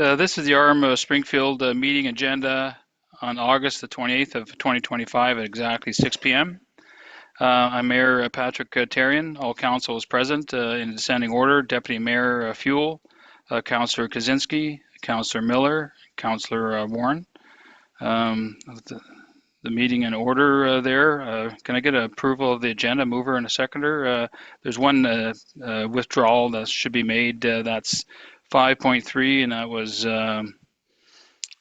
This is the RM of Springfield meeting agenda on August the 28th of 2025 at exactly 6 p.m. I'm Mayor Patrick Therrien. All council is present in descending order. Deputy Mayor Fuel, Councillor Kaczynski, Councillor Miller, Councillor Warren. The meeting in order there. Can I get approval of the agenda? Mover and a seconder. There's one withdrawal that should be made. That's 5.3, and that was Mr.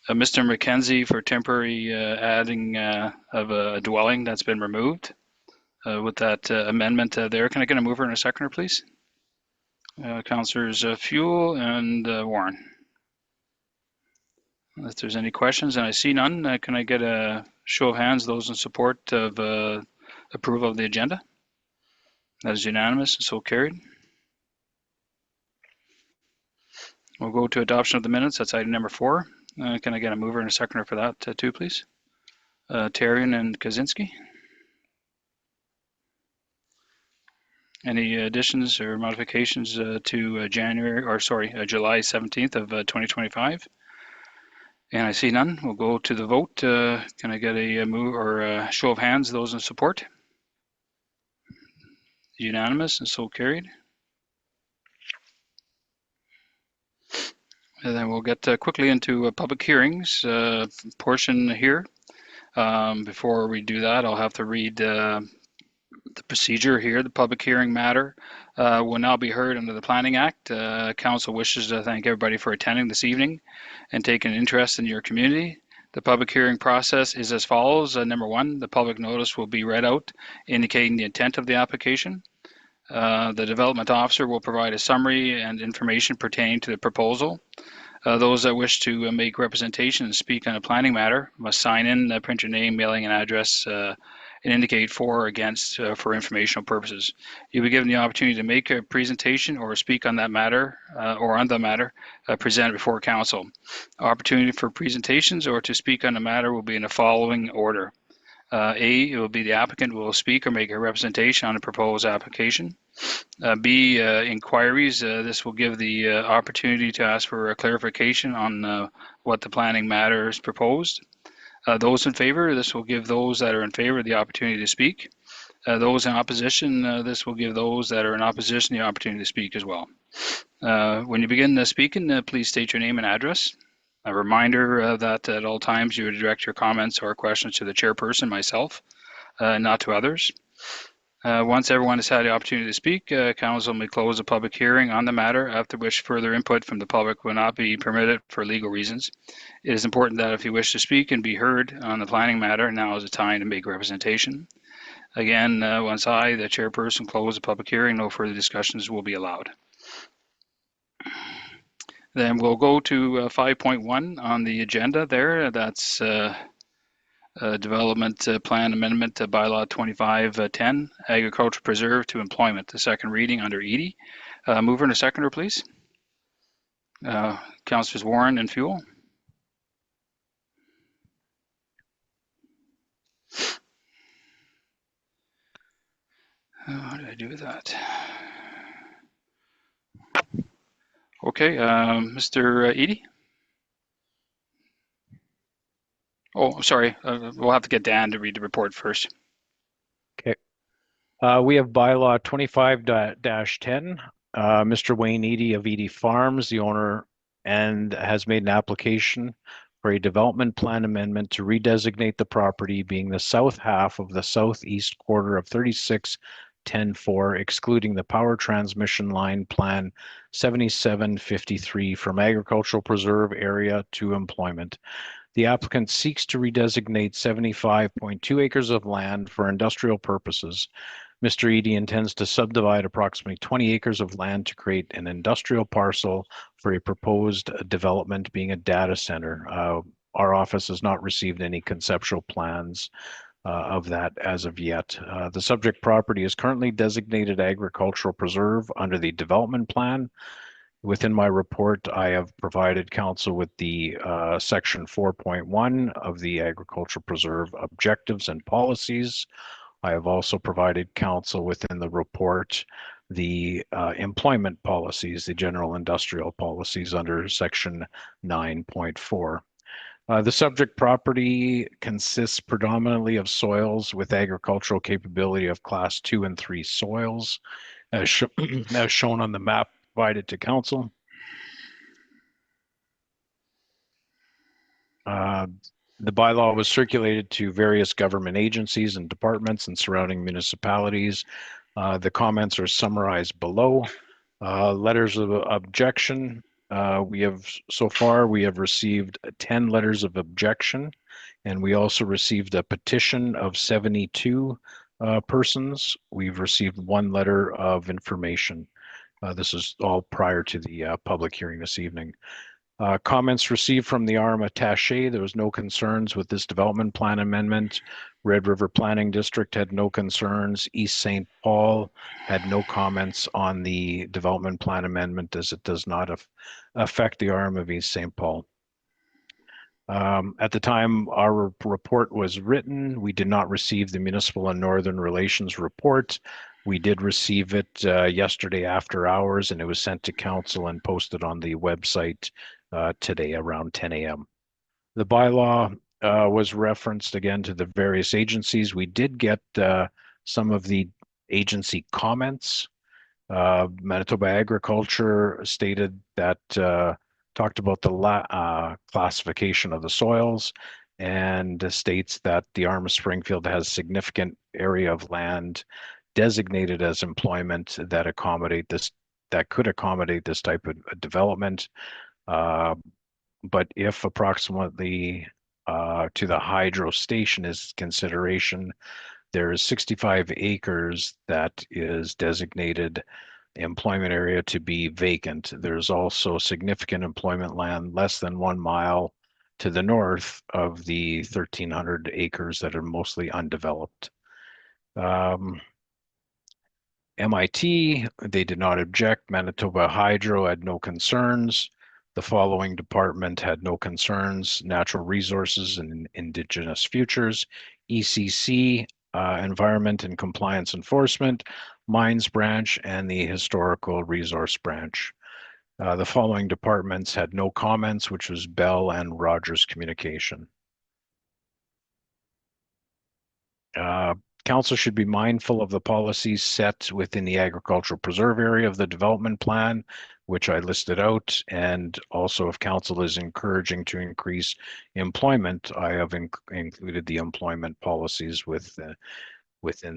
McKenzie for temporary adding of a dwelling that's been removed. With that amendment there, can I get a mover and a seconder, please? Councillors Fuel and Warren. If there's any questions, and I see none, can I get a show of hands, those in support of approval of the agenda? That is unanimous and so carried. We'll go to adoption of the minutes. That's item number 4. Can I get a mover and a seconder for that too, please? Therrien and Kaczynski. Any additions or modifications to July 17th of 2025? And I see none. We'll go to the vote. Can I get a move or a show of hands, those in support? Unanimous and so carried. And then we'll get quickly into public hearings portion here. Before we do that, I'll have to read the procedure here. The public hearing matter will now be heard under the Planning Act. Council wishes to thank everybody for attending this evening and taking an interest in your community. The public hearing process is as follows. Number 1, the public notice will be read out indicating the intent of the application. The development officer will provide a summary and information pertaining to the proposal. Those that wish to make representation and speak on a planning matter must sign in, print your name, mailing, and address, and indicate for or against for informational purposes. You'll be given the opportunity to make a presentation or speak on that matter presented before council. Opportunity for presentations or to speak on the matter will be in the following order. A, it will be the applicant will speak or make a representation on a proposed application. B, inquiries. This will give the opportunity to ask for a clarification on what the planning matter is proposed. Those in favor, this will give those that are in favor the opportunity to speak. Those in opposition, this will give those that are in opposition the opportunity to speak as well. When you begin speaking, please state your name and address. A reminder that at all times you would direct your comments or questions to the chairperson, myself, not to others. Once everyone has had the opportunity to speak, council may close the public hearing on the matter, after which further input from the public will not be permitted for legal reasons. It is important that if you wish to speak and be heard on the planning matter, now is the time to make representation. Again, once I, the chairperson, close the public hearing, no further discussions will be allowed. Then we'll go to 5.1 on the agenda there. That's Development Plan Amendment to Bylaw 2510, Agricultural Preserve to Employment, the second reading under Edie. Mover and a seconder, please. Councillors Warren and Fuel. How did I do with that? Okay, Mr. Edie. Oh, sorry. We'll have to get Dan to read the report first. Okay. We have bylaw 25-10. Mr. Wayne Edie of Edie Farms, the owner, and has made an application for a development plan amendment to redesignate the property being the south half of the southeast quarter of 36-10-4, excluding the power transmission line plan 7753 from agricultural preserve area to employment. The applicant seeks to redesignate 75.2 acres of land for industrial purposes. Mr. Edie intends to subdivide approximately 20 acres of land to create an industrial parcel for a proposed development being a data center. Our office has not received any conceptual plans of that as of yet. The subject property is currently designated agricultural preserve under the development plan. Within my report, I have provided council with the section 4.1 of the agricultural preserve objectives and policies. I have also provided council within the report the employment policies, the general industrial policies under section 9.4. The subject property consists predominantly of soils with agricultural capability of class 2 and 3 soils, as shown on the map provided to council. The bylaw was circulated to various government agencies and departments and surrounding municipalities. The comments are summarized below. Letters of objection. We have received 10 letters of objection, and we also received a petition of 72 persons. We've received 1 letter of information. This is all prior to the public hearing this evening. Comments received from the RM attaché. There was no concerns with this development plan amendment. Red River Planning District had no concerns. East St. Paul had no comments on the development plan amendment, as it does not affect the RM of East St. Paul. At the time our report was written, we did not receive the Municipal and Northern Relations report. We did receive it yesterday after hours, and it was sent to council and posted on the website today around 10 a.m. The bylaw was referenced again to the various agencies. We did get some of the agency comments. Manitoba Agriculture stated that, talked about the classification of the soils, and states that the RM of Springfield has significant area of land designated as employment that could accommodate this type of development. But if approximately to the hydro station is consideration, there is 65 acres that is designated employment area to be vacant. There's also significant employment land less than 1 mile to the north of the 1,300 acres that are mostly undeveloped. MIT, they did not object. Manitoba Hydro had no concerns. The following department had no concerns: Natural Resources and Indigenous Futures, ECC, Environment and Compliance Enforcement, Mines Branch, and the Historical Resource Branch. The following departments had no comments, which was Bell and Rogers Communication. Council should be mindful of the policies set within the agricultural preserve area of the development plan, which I listed out. And also, if council is encouraging to increase employment, I have included the employment policies within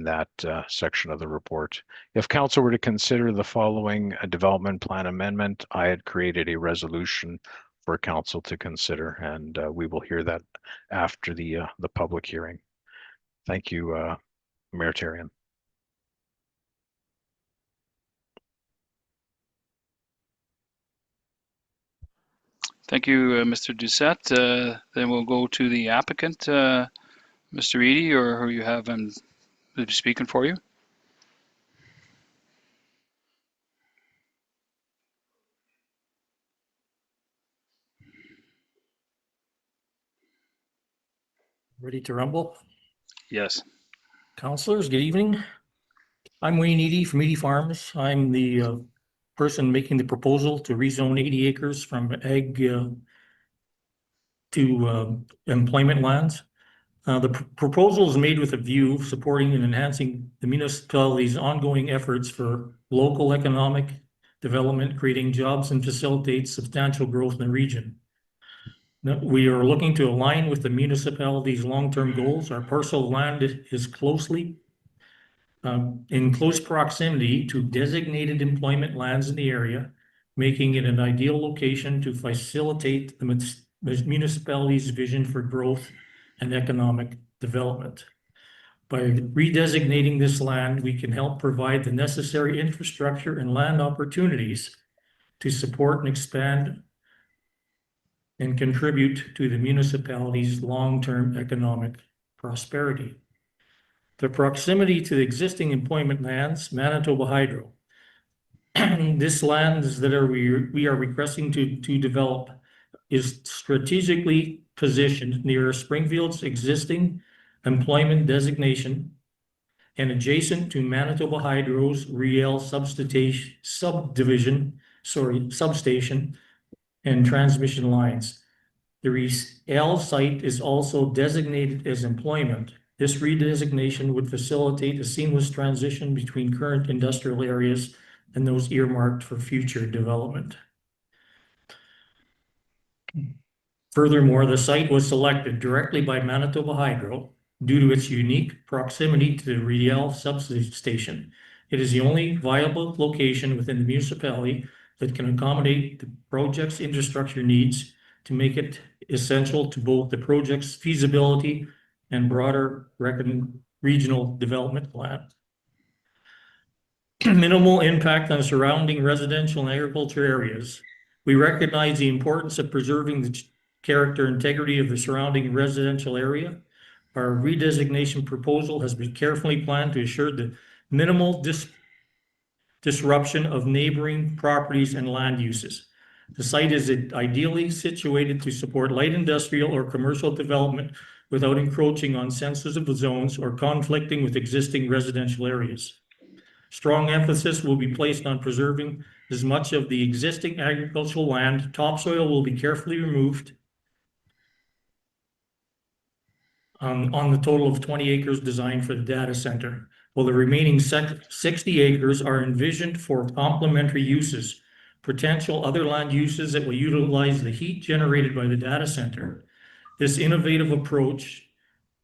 that section of the report. If council were to consider the following development plan amendment, I had created a resolution for council to consider, and we will hear that after the public hearing. Thank you, Mayor Therrien. Thank you, Mr. Doucette. Then we'll go to the applicant, Mr. Edie, or who you have speaking for you. Ready to rumble? Yes. Councilors, good evening. I'm Wayne Edie from Edie Farms. I'm the person making the proposal to rezone 80 acres from ag to employment lands. The proposal is made with a view of supporting and enhancing the municipality's ongoing efforts for local economic development, creating jobs, and facilitate substantial growth in the region. Now, we are looking to align with the municipality's long-term goals. Our parcel of land is in close proximity to designated employment lands in the area, making it an ideal location to facilitate the municipality's vision for growth and economic development. By redesignating this land, we can help provide the necessary infrastructure and land opportunities to support and expand and contribute to the municipality's long-term economic prosperity. The proximity to the existing employment lands, Manitoba Hydro. This land that we are requesting to develop is strategically positioned near Springfield's existing employment designation and adjacent to Manitoba Hydro's Riel substation and transmission lines. The Riel site is also designated as employment. This redesignation would facilitate a seamless transition between current industrial areas and those earmarked for future development. Furthermore, the site was selected directly by Manitoba Hydro due to its unique proximity to the Riel substation. It is the only viable location within the municipality that can accommodate the project's infrastructure needs to make it essential to both the project's feasibility and broader regional development plan. Minimal impact on surrounding residential and agriculture areas. We recognize the importance of preserving the character and integrity of the surrounding residential area. Our redesignation proposal has been carefully planned to ensure the minimal disruption of neighboring properties and land uses. The site is ideally situated to support light industrial or commercial development without encroaching on sensitive zones or conflicting with existing residential areas. Strong emphasis will be placed on preserving as much of the existing agricultural land. Topsoil will be carefully removed on the total of 20 acres designed for the data center, while the remaining 60 acres are envisioned for complementary uses, potential other land uses that will utilize the heat generated by the data center. This innovative approach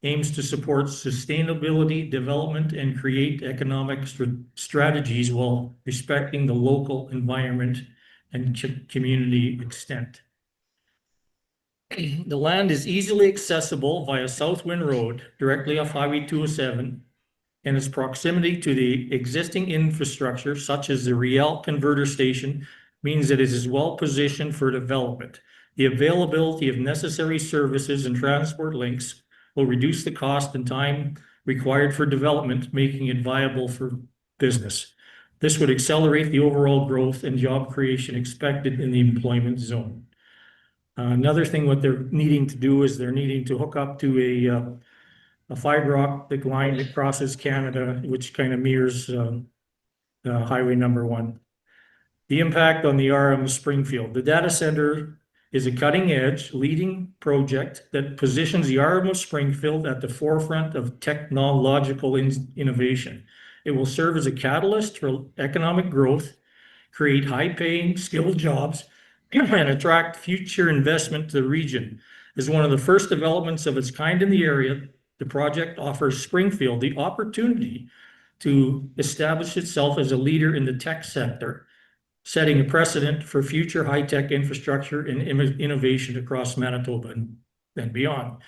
aims to support sustainability, development, and create economic strategies while respecting the local environment and community extent. The land is easily accessible via Southwind Road, directly off Highway 207, and its proximity to the existing infrastructure, such as the Riel converter station, means that it is well positioned for development. The availability of necessary services and transport links will reduce the cost and time required for development, making it viable for business. This would accelerate the overall growth and job creation expected in the employment zone. Another thing what they're needing to do is they're needing to hook up to a fiber optic line that crosses Canada, which kind of mirrors highway number 1. The impact on the RM of Springfield. The data center is a cutting-edge, leading project that positions the RM of Springfield at the forefront of technological innovation. It will serve as a catalyst for economic growth, create high-paying, skilled jobs, and attract future investment to the region. As one of the first developments of its kind in the area, the project offers Springfield the opportunity to establish itself as a leader in the tech sector, setting a precedent for future high-tech infrastructure and innovation across Manitoba and beyond.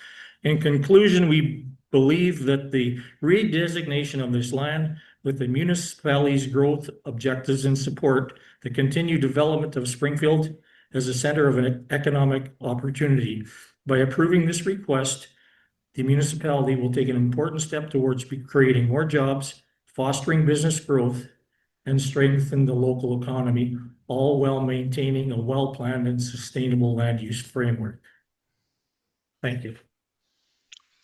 In conclusion, we believe that the redesignation of this land with the municipality's growth objectives and support the continued development of Springfield as a center of an economic opportunity. By approving this request, the municipality will take an important step towards creating more jobs, fostering business growth, and strengthen the local economy, all while maintaining a well-planned and sustainable land use framework. Thank you.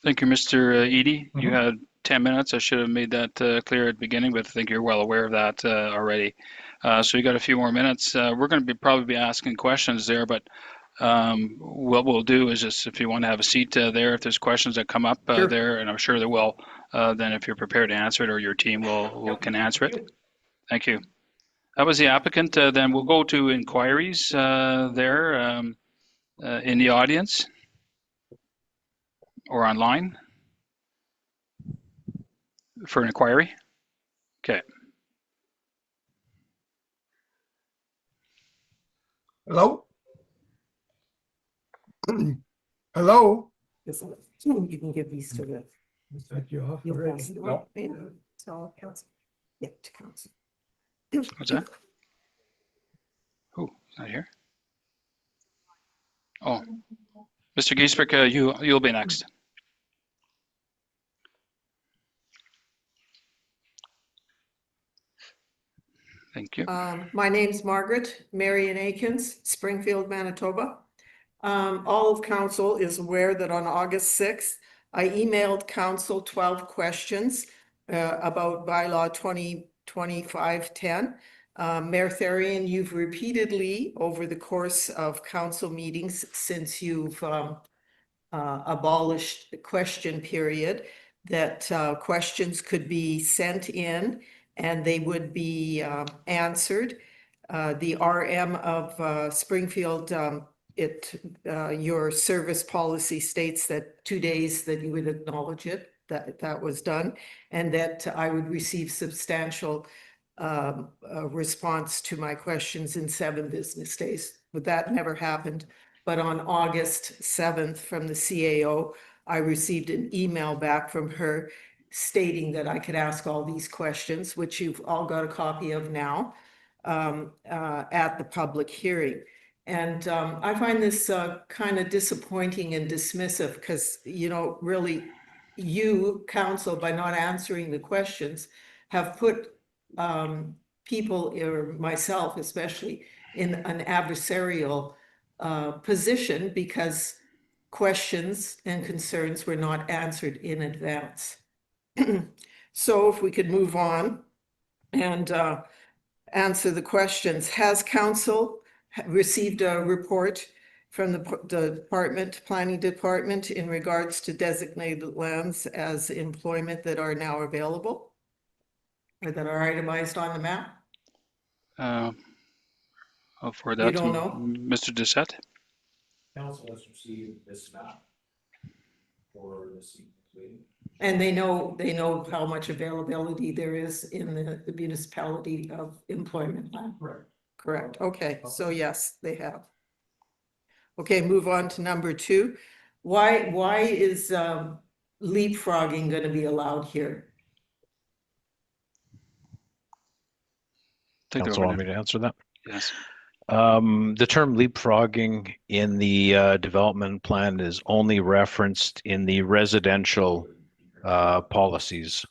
Thank you, Mr. Edie. You had 10 minutes. I should have made that clear at the beginning, but I think you're well aware of that already. So you got a few more minutes. We're going to probably be asking questions there, but what we'll do is just, if you want to have a seat there, if there's questions that come up there, and I'm sure there will, then if you're prepared to answer it, or your team can answer it. Thank you. That was the applicant. Then we'll go to inquiries there in the audience or online for an inquiry. Okay. Hello? Hello? You can give these to the. Is that you off You'll already? pass it No. on. To all council. Yeah, to council. What's that? Oh, not here. Oh, Mr. Giesbrecht, you'll be next. Thank you. My name's Margaret Marion Akins, Springfield, Manitoba. All of council is aware that on August 6th, I emailed council 12 questions about bylaw 2025-10. Mayor Therian, you've repeatedly over the course of council meetings since you've abolished the question period, that questions could be sent in and they would be answered. The RM of Springfield, your service policy states that 2 days that you would acknowledge it, that was done, and that I would receive substantial response to my questions in 7 business days. But that never happened. But on August 7th from the CAO, I received an email back from her stating that I could ask all these questions, which you've all got a copy of now at the public hearing. And I find this kind of disappointing and dismissive because, you know, really you, council, by not answering the questions, have put people, or myself especially, in an adversarial position because questions and concerns were not answered in advance. So if we could move on and answer the questions. Has council received a report from the planning department in regards to designated lands as employment that are now available or that are itemized on the map? I'll forward You that to don't know? Mr. Doucette. Council has received this map for this evening. And they know how much availability there is in the municipality of employment land. Correct. Correct. Okay, so yes, they have. Okay, move on to number 2. Why is leapfrogging going to be allowed here? Take it Council over want now. me to answer that? Yes. The term leapfrogging in the development plan is only referenced in the residential policies.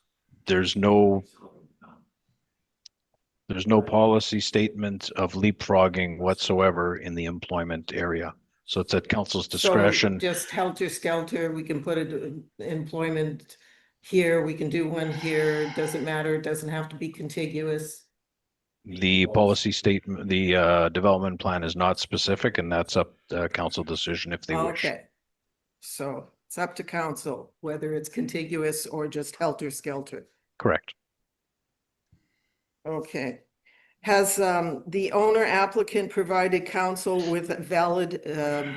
There's no policy statement of leapfrogging whatsoever in the employment area. So it's at council's discretion. So just helter-skelter, we can put it in employment here, we can do one here, it doesn't matter, it doesn't have to be contiguous. The policy statement, the development plan is not specific, and that's up to council decision if they wish. Okay, so it's up to council whether it's contiguous or just helter-skelter. Correct. Okay. Has the owner applicant provided council with valid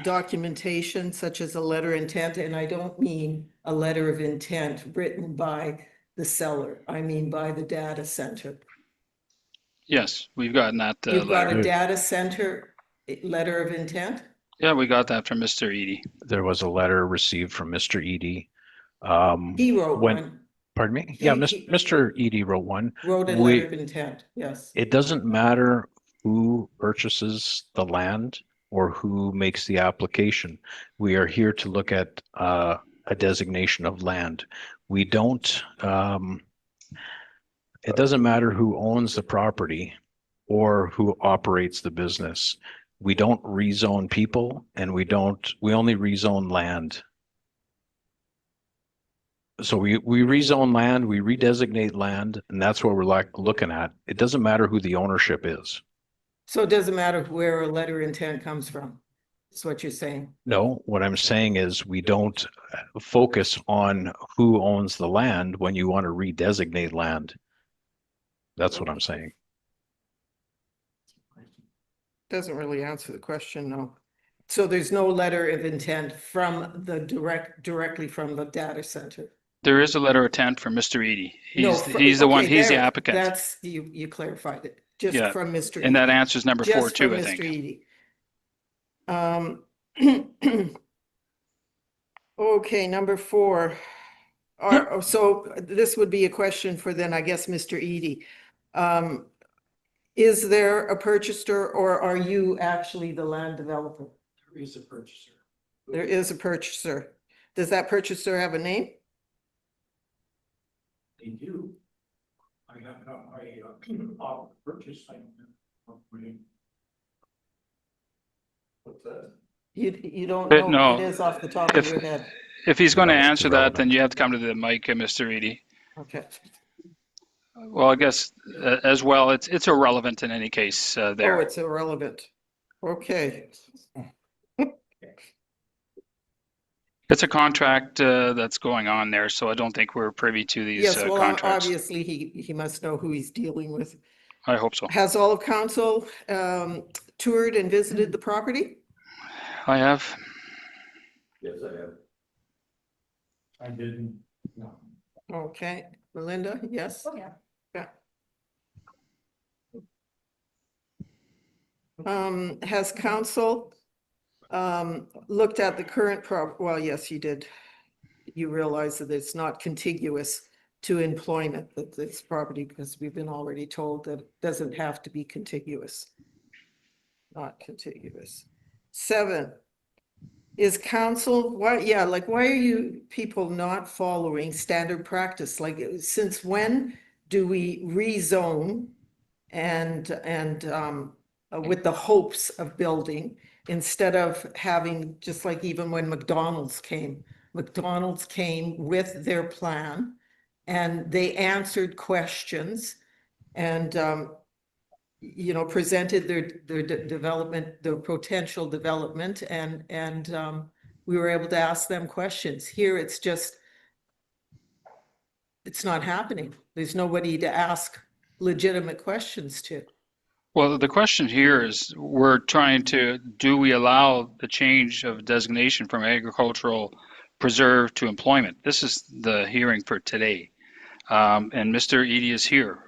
documentation such as a letter of intent? And I don't mean a letter of intent written by the seller. I mean by the data center. Yes, we've gotten that You've got letter. a data center letter of intent? Yeah, we got that from Mr. Edie. There was a letter received from Mr. Edie. He wrote when- one, Pardon me? Yeah, He- Mr. Edie wrote one. wrote a letter of intent, yes. It doesn't matter who purchases the land or who makes the application. We are here to look at a designation of land. We don't, it doesn't matter who owns the property or who operates the business. We don't rezone people and we only rezone land. So we rezone land, we redesignate land, and that's what we're looking at. It doesn't matter who the ownership is. So it doesn't matter where a letter of intent comes from, is what you're saying? No, what I'm saying is we don't focus on who owns the land when you want to redesignate land. That's what I'm saying. Doesn't really answer the question, no. So there's no letter of intent from the directly from the data center? There is a letter of intent from Mr. Edie. No, He's the one, okay, he's the there, applicant. That's, you clarified it, just Yeah, from Mr. And that Edie. answers number 4 Just too, from I Mr. think. Edie. Okay, number 4. So this would be a question for then, I guess, Mr. Edie. Is there a purchaser or are you actually the land developer? There is a purchaser. There is a purchaser. Does that purchaser have a name? They do. I have got my purchase thing. What's that? You don't But know what no, it is off the top of if- your head. If he's going to No, it's answer that, then irrelevant. you have to come to the mic, Mr. Edie. Okay. Well, I guess as well, it's irrelevant in any case Oh, there. it's irrelevant. Okay. It's a contract that's going on there, so I don't think we're privy to these Yes, well, contracts. obviously, he must know who he's dealing with. I hope so. Has all of council toured and visited the property? I have. Yes, I have. I didn't, no. Okay, Melinda, yes? Oh, yeah. Has council looked at the current well, yes, you did. You realize that it's not contiguous to employment, that this property, because we've been already told that it doesn't have to be contiguous. Not contiguous. 7, is council, why are you people not following standard practice? Like, since when do we rezone and with the hopes of building, instead of having, just like even when McDonald's came with their plan and they answered questions and presented their development, their potential development, and we were able to ask them questions. Here, it's not happening. There's nobody to ask legitimate questions to. Well, the question here is, we're trying to, do we allow the change of designation from agricultural preserve to employment? This is the hearing for today. And Mr. Edie is here.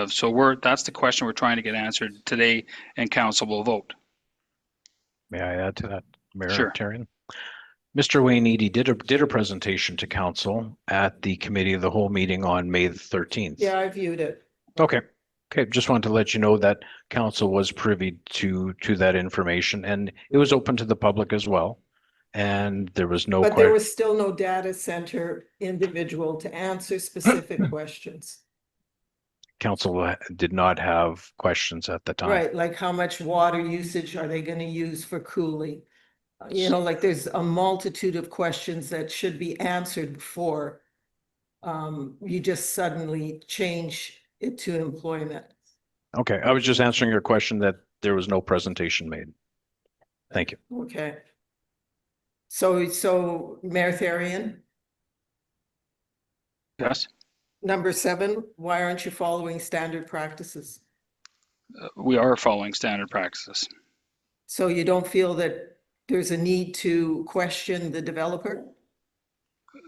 So that's the question we're trying to get answered today, and council will vote. May I add to that, Mayor Sure. Tarian? Mr. Wayne Edie did a presentation to council at the committee of the whole meeting on May the 13th. Yeah, I viewed it. Okay. Okay, just wanted to let you know that council was privy to that information, and it was open to the public as well. And there was no But there was still no data center individual to answer specific questions. council did not have questions at the time. Right, like how much water usage are they going to use for cooling? Like there's a multitude of questions that should be answered before you just suddenly change it to employment. Okay, I was just answering your question that there was no presentation made. Thank you. Okay. So Mayor Therrien, Yes, number 7, why aren't you following standard practices? we are following standard practices. So you don't feel that there's a need to question the developer?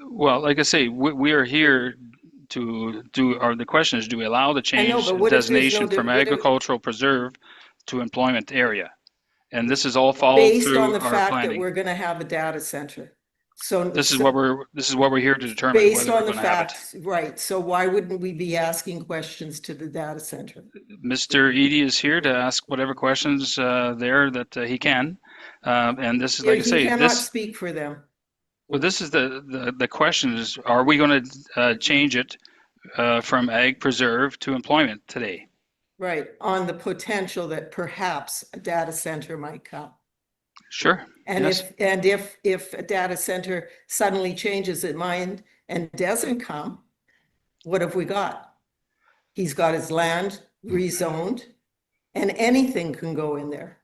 Well, like I say, we are here to the question is, do we allow the I know, change but what if there's no designation from what if- agricultural preserve to employment area? And this is all followed Based through on the our fact that planning. we're going to have a data center. So This is what we're here to determine based whether on we're the going to have it. fact, right? So why wouldn't we be asking questions to the data center? Mr. Edie is here to ask whatever questions there that he can. And this is, like I He say, cannot speak for them. well, this is the question is, are we going to change it from ag preserve to employment today? Right, on the potential that perhaps a data center might come. Sure. And yes. if a data center suddenly changes its mind and doesn't come, what have we got? He's got his land rezoned and anything can go in there.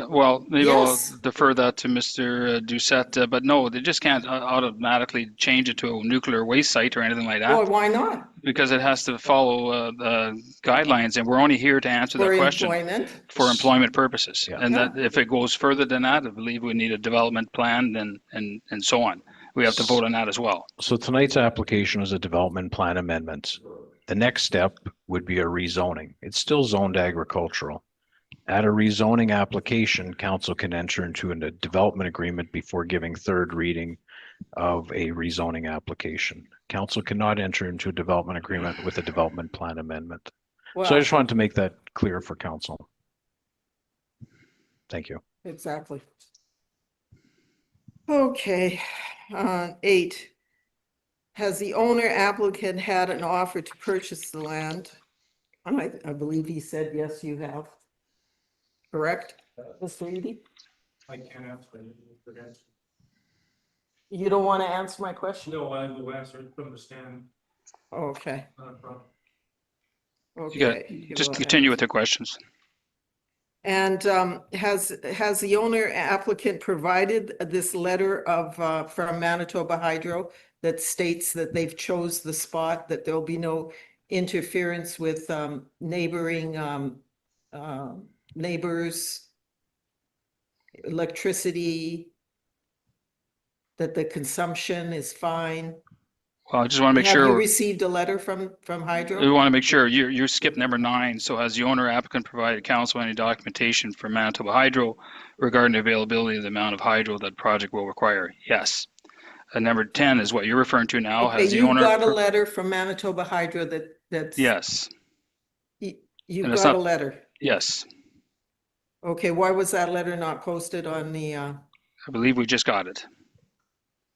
Well, maybe Yes. I'll defer that to Mr. Doucette, but no, they just can't automatically change it to a nuclear waste site or anything like that, Well, why not? because it has to follow the guidelines, and we're only here to answer For that question employment? for employment purposes. Yeah. And that if it goes further than that, I believe we need a development plan and so on. We have to vote on that as well. So tonight's application is a development plan amendment. The next step would be a rezoning. It's still zoned agricultural. At a rezoning application, council can enter into a development agreement before giving third reading of a rezoning application. Council cannot enter into a development agreement with a development plan amendment. So I Well, just wanted to make that clear for council. Thank you. exactly. Okay, 8. Has the owner applicant had an offer to purchase the land? And I believe he said, yes, you have. Correct, Mr. Edie? I can't answer it. You don't want to answer my question? No, I will answer it from the stand. Okay, Not a problem. You got, okay. just well, continue with your questions. And has the owner applicant provided this letter of from Manitoba Hydro that states that they've chose the spot, that there'll be no interference with neighboring neighbors, electricity, that the consumption is fine? Well, I just want to make Have you sure, received a letter from we Hydro? want to make sure you skipped number 9. So has the owner applicant provided council any documentation from Manitoba Hydro regarding the availability of the amount of hydro that project will require? Yes. And number 10 is what you're referring to now. Okay, Has the you owner? got a letter from Manitoba Hydro that's. Yes. You And it's got a not- letter. Yes. Okay, why was that letter not posted on the, I believe we just got it.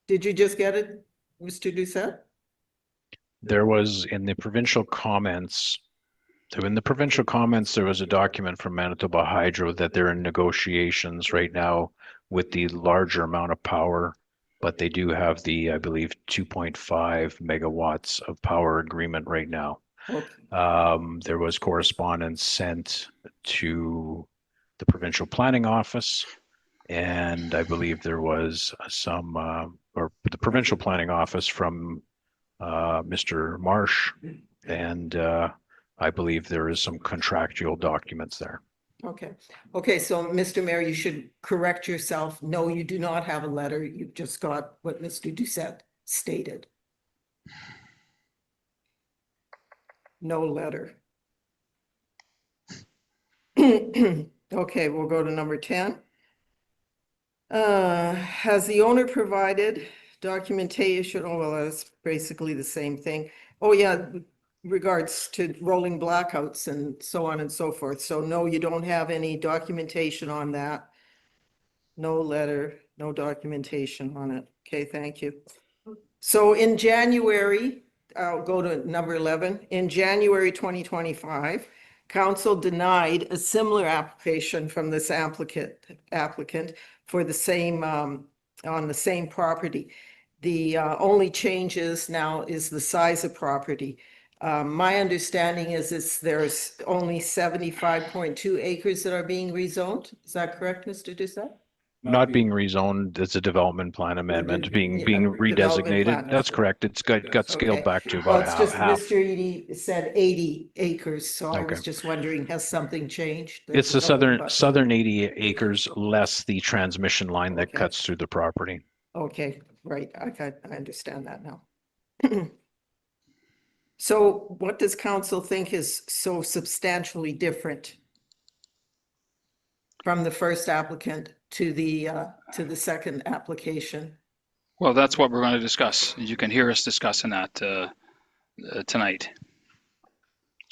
did you just get it, Mr. Doucette? There was in the provincial comments, there was a document from Manitoba Hydro that they're in negotiations right now with the larger amount of power, but they do have the, I believe, 2.5 megawatts of power agreement right now. Okay, There was correspondence sent to the provincial planning office, and I believe there was some, or the provincial planning office from Mr. Marsh, and I believe there is some contractual documents there. okay. Okay, so Mr. Mayor, you should correct yourself. No, you do not have a letter. You've just got what Mr. Doucette stated. No letter. Okay, we'll go to number 10. Has the owner provided documentation? Oh, well, that's basically the same thing. Oh, yeah, regards to rolling blackouts and so on and so forth. So no, you don't have any documentation on that. No letter, no documentation on it. Okay, thank you. So in January, I'll go to number 11. In January 2025, council denied a similar application from this applicant for the same, on the same property. The only changes now is the size of property. My understanding is there's only 75.2 acres that are being rezoned. Is that correct, Mr. Doucette? Not being rezoned, it's a development plan amendment, being Development redesignated. plan. That's correct. It's got scaled Okay. back to Well, about it's just half. Mr. Edie said 80 acres, so I was Okay. just wondering, has something changed? It's the But- southern 80 acres less the transmission line that Okay. cuts through the property. Okay, right, I understand that now. So what does council think is so substantially different from the first applicant to the second application? Well, that's what we're going to discuss. You can hear us discussing that tonight.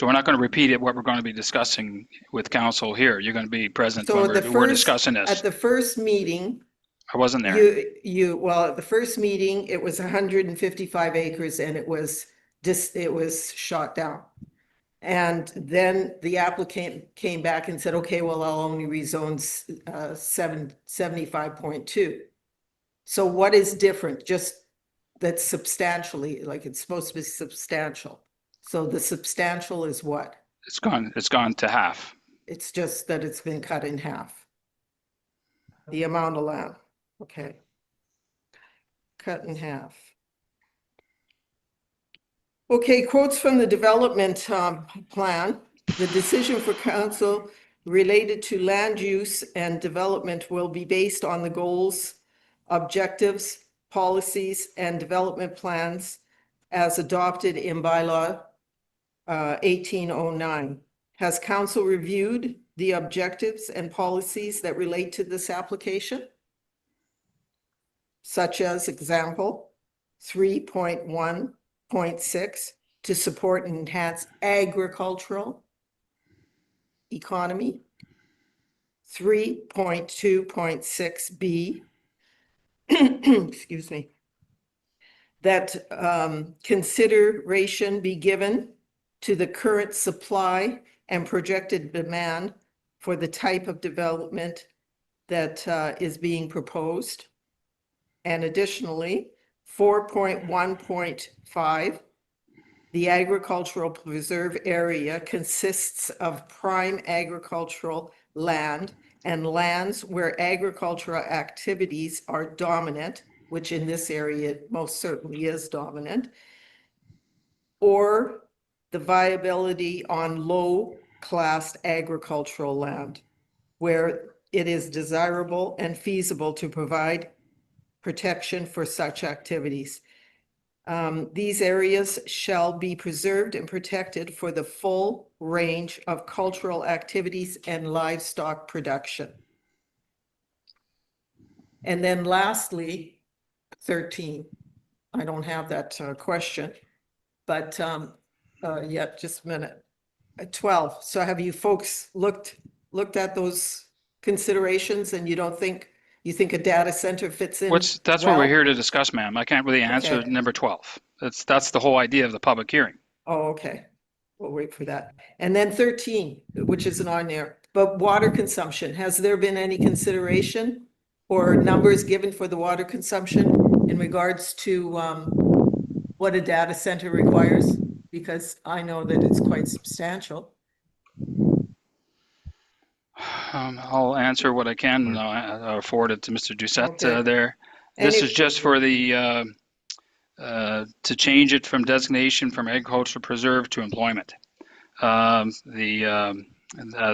So we're not going to repeat it, what we're going to be discussing with council here. You're going to be present So when we're discussing this. at the first meeting, I wasn't there. well, at the first meeting, it was 155 acres and it was shot down. And then the applicant came back and said, okay, well, I'll only rezone 75.2. So what is different? Just that's substantially, like it's supposed to be substantial. So the substantial is what? It's gone to half. It's just that it's been cut in half. The amount allowed, okay. Cut in half. Okay, quotes from the development plan. The decision for council related to land use and development will be based on the goals, objectives, policies, and development plans as adopted in bylaw 1809. Has council reviewed the objectives and policies that relate to this application? Such as example, 3.1.6 to support and enhance agricultural economy. 3.2.6b, excuse me, that consideration be given to the current supply and projected demand for the type of development that is being proposed. And additionally, 4.1.5, The agricultural preserve area consists of prime agricultural land and lands where agricultural activities are dominant, which in this area most certainly is dominant, or the viability on low-class agricultural land, where it is desirable and feasible to provide protection for such activities. These areas shall be preserved and protected for the full range of cultural activities and livestock production. And then lastly, 13. I don't have that question, but yet, just a minute. 12. So have you folks looked at those considerations, and you think a data center fits in? That's what we're well? here to discuss, ma'am. I can't really answer Okay. number 12. That's the whole idea of the public hearing. Oh, okay. We'll wait for that. And then 13, which isn't on there, but water consumption. Has there been any consideration or numbers given for the water consumption in regards to what a data center requires? Because I know that it's quite substantial. I'll answer what I can, and I'll forward it to Mr. Doucette Okay. there. And This it- is just for the to change it from designation from agricultural preserve to employment. As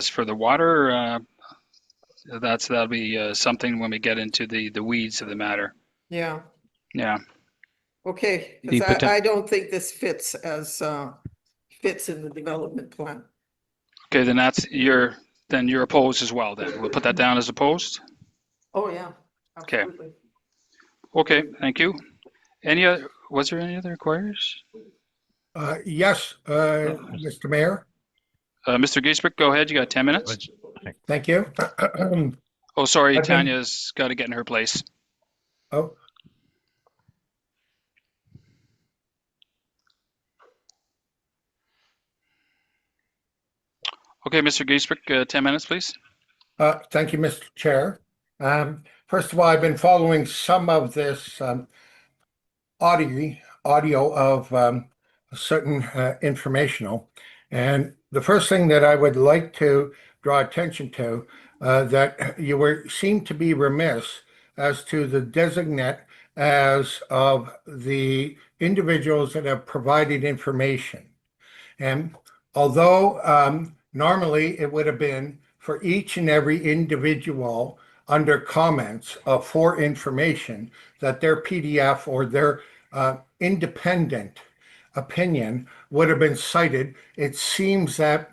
for the water, that'll be something when we get into the weeds of the matter. Yeah, Yeah. okay. The 'Cause poten- I don't think this fits in the development plan. Okay, then you're opposed as well. Then we'll put that down as opposed. Oh, yeah, Okay. absolutely. Okay, thank you. Was there any other inquiries? Yes, Mr. Mayor, Mr. Giesbrick, go ahead. You got 10 minutes. thank you. Oh, sorry, I've been- Tanya's got to get in her place. Oh, Okay, Mr. Giesbrick, 10 minutes, please. thank you, Mr. Chair. First of all, I've been following some of this audio of certain informational. And the first thing that I would like to draw attention to, that you seem to be remiss as to the designate as of the individuals that have provided information. And although normally it would have been for each and every individual under comments for information that their PDF or their independent opinion would have been cited, it seems that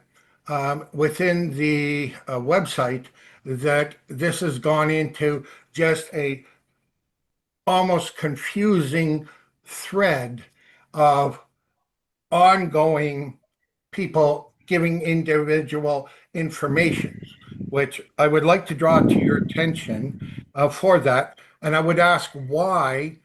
within the website that this has gone into just a almost confusing thread of ongoing people giving individual information, which I would like to draw to your attention for that. And I would ask why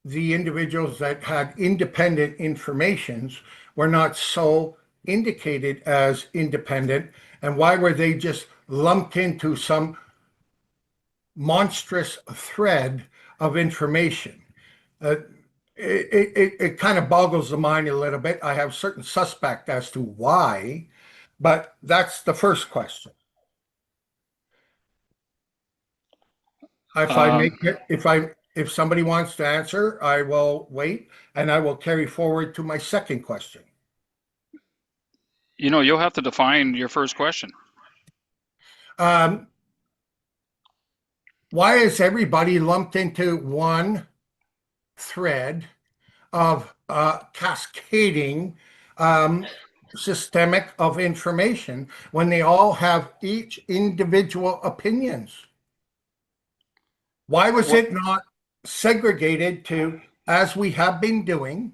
the individuals that had independent informations were not so indicated as independent, and why were they just lumped into some monstrous thread of information. It kind of boggles the mind a little bit. I have certain suspect as to why, but that's the first question. If somebody wants to answer, I will wait, and I will carry forward to my second question. You'll have to define your first question. Why is everybody lumped into one thread of cascading systemic of information when they all have each individual opinions? Why was it not segregated to, as we have been doing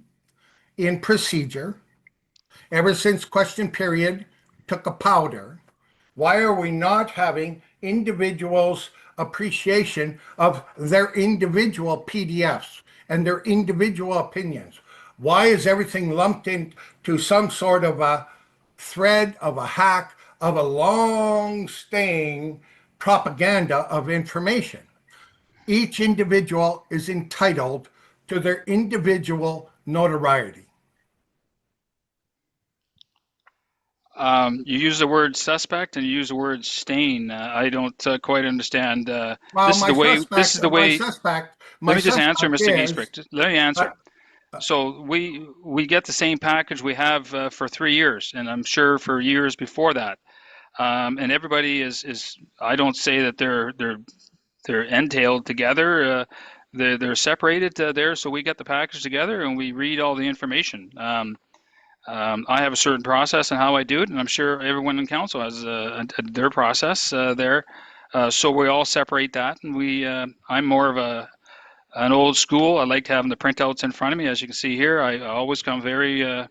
in procedure ever since question period took a powder? Why are we not having individuals' appreciation of their individual PDFs and their individual opinions? Why is everything lumped into some sort of a thread, of a hack, of a long-staying propaganda of information? Each individual is entitled to their individual notoriety. You use the word suspect and you use the word stain. I don't quite understand. Well, This is the way. This is the my way. suspect, Let my me just answer, suspect Mr. is, Giesbrecht. Let me answer. So we get the same package we have for 3 years, and I'm sure for years before that. And everybody is. I don't say that they're entailed together. They're separated there, so we get the package together and we read all the information. I have a certain process and how I do it, and I'm sure everyone in council has their process there. So we all separate that, and I'm more of an old school. I like having the printouts in front of me, as you can see here. I always come very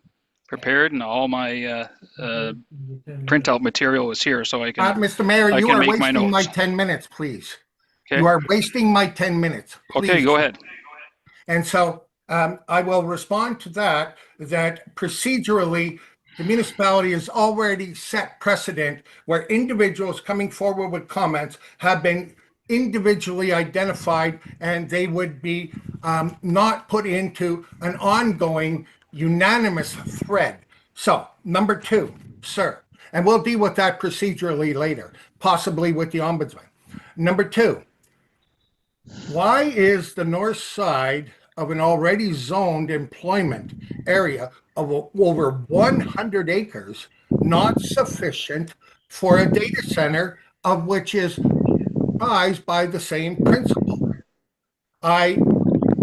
prepared, and all my printout material is here, so Mr. Mayor, I you can are make my wasting my notes. 10 minutes, please. Okay. You are wasting my 10 minutes. Okay, Please. go ahead. And so I will respond to that procedurally, the municipality has already set precedent where individuals coming forward with comments have been individually identified, and they would be not put into an ongoing unanimous thread. So, number two, sir, and we'll deal with that procedurally later, possibly with the ombudsman. Number two, why is the north side of an already zoned employment area of over 100 acres not sufficient for a data center of which is comprised by the same principle?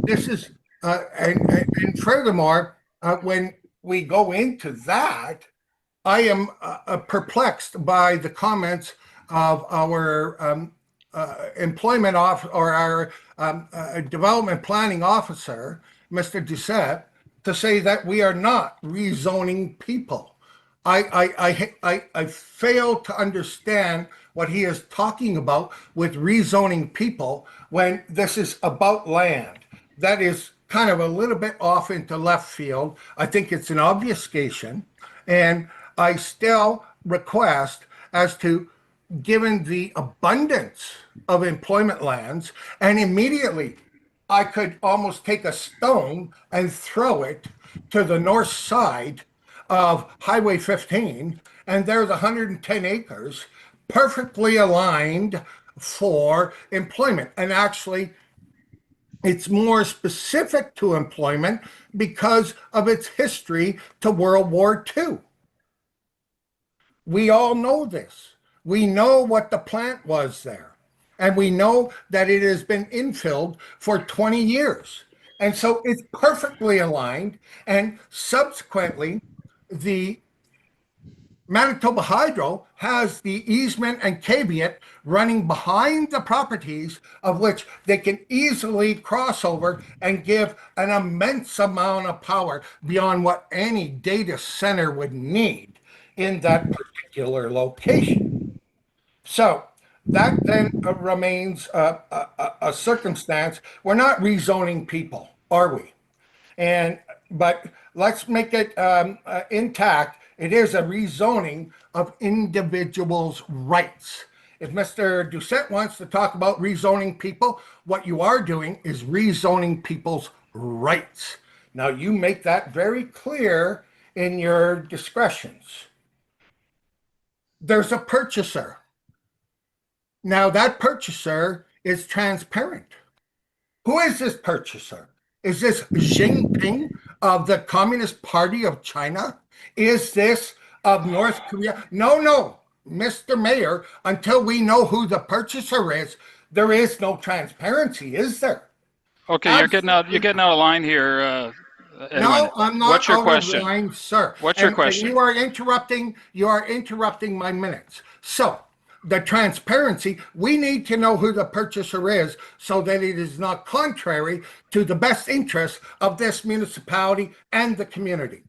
This is, and furthermore, when we go into that, I am perplexed by the comments of our employment off or our development planning officer, Mr. Doucette, to say that we are not rezoning people. I fail to understand what he is talking about with rezoning people when this is about land. That is kind of a little bit off into left field. I think it's an obfuscation, and I still request as to, given the abundance of employment lands, and immediately I could almost take a stone and throw it to the north side of Highway 15, and there's 110 acres perfectly aligned for employment. And actually, it's more specific to employment because of its history to World War II. We all know this. We know what the plant was there. And we know that it has been infilled for 20 years. And so it's perfectly aligned. And subsequently, the Manitoba Hydro has the easement and caveat running behind the properties of which they can easily cross over and give an immense amount of power beyond what any data center would need in that particular location. So that then remains a circumstance. We're not rezoning people, are we? But let's make it intact. It is a rezoning of individuals' rights. If Mr. Doucette wants to talk about rezoning people, what you are doing is rezoning people's rights. Now, you make that very clear in your discretions. There's a purchaser. Now, that purchaser is transparent. Who is this purchaser? Is this Xi Jinping of the Communist Party of China? Is this of North Korea? No, Mr. Mayor, until we know who the purchaser is, there is no transparency, is there? Okay, you're getting out of line here, Edwin. No, I'm not What's your out question? of line, sir. What's your And question? you are interrupting my minutes. So the transparency, we need to know who the purchaser is so that it is not contrary to the best interests of this municipality and the community.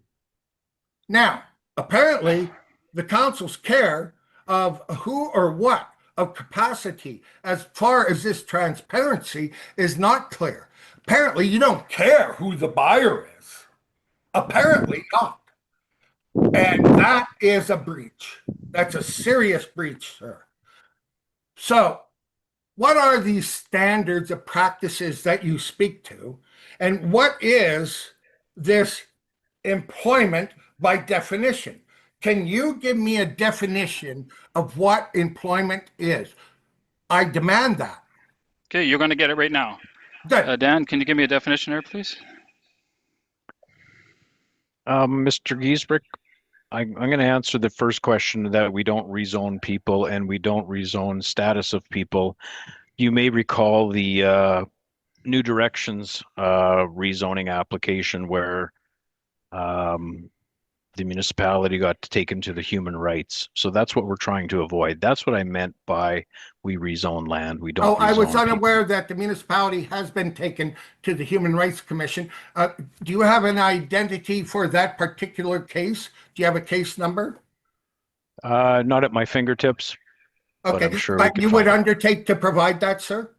Now, apparently, the council's care of who or what of capacity as far as this transparency is not clear. Apparently, you don't care who the buyer is. Apparently not. And that is a breach. That's a serious breach, sir. So, what are these standards of practices that you speak to? And what is this employment by definition? Can you give me a definition of what employment is? I demand that. Okay, you're going to get it right now. Good. Dan, can you give me a definition there, please? Mr. Giesbrick, I'm going to answer the first question that we don't rezone people and we don't rezone status of people. You may recall the New Directions rezoning application where the municipality got taken to the human rights. So that's what we're trying to avoid. That's what I meant by we rezone land. We don't Oh, I was rezone people. unaware that the municipality has been taken to the Human Rights Commission. Do you have an identity for that particular case? Do you have a case number? Not at my fingertips, but Okay, I'm sure we but could you would find it. undertake to provide that, sir?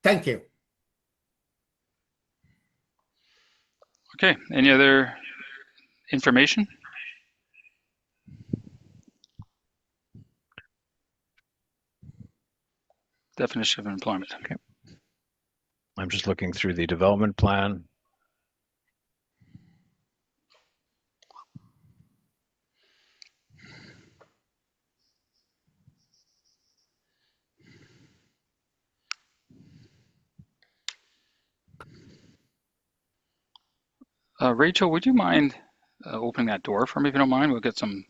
Thank you. Okay, any other information? Definition of employment. Okay. I'm just looking through the development plan. Rachel, would you mind opening that door for me if you don't mind? We'll get some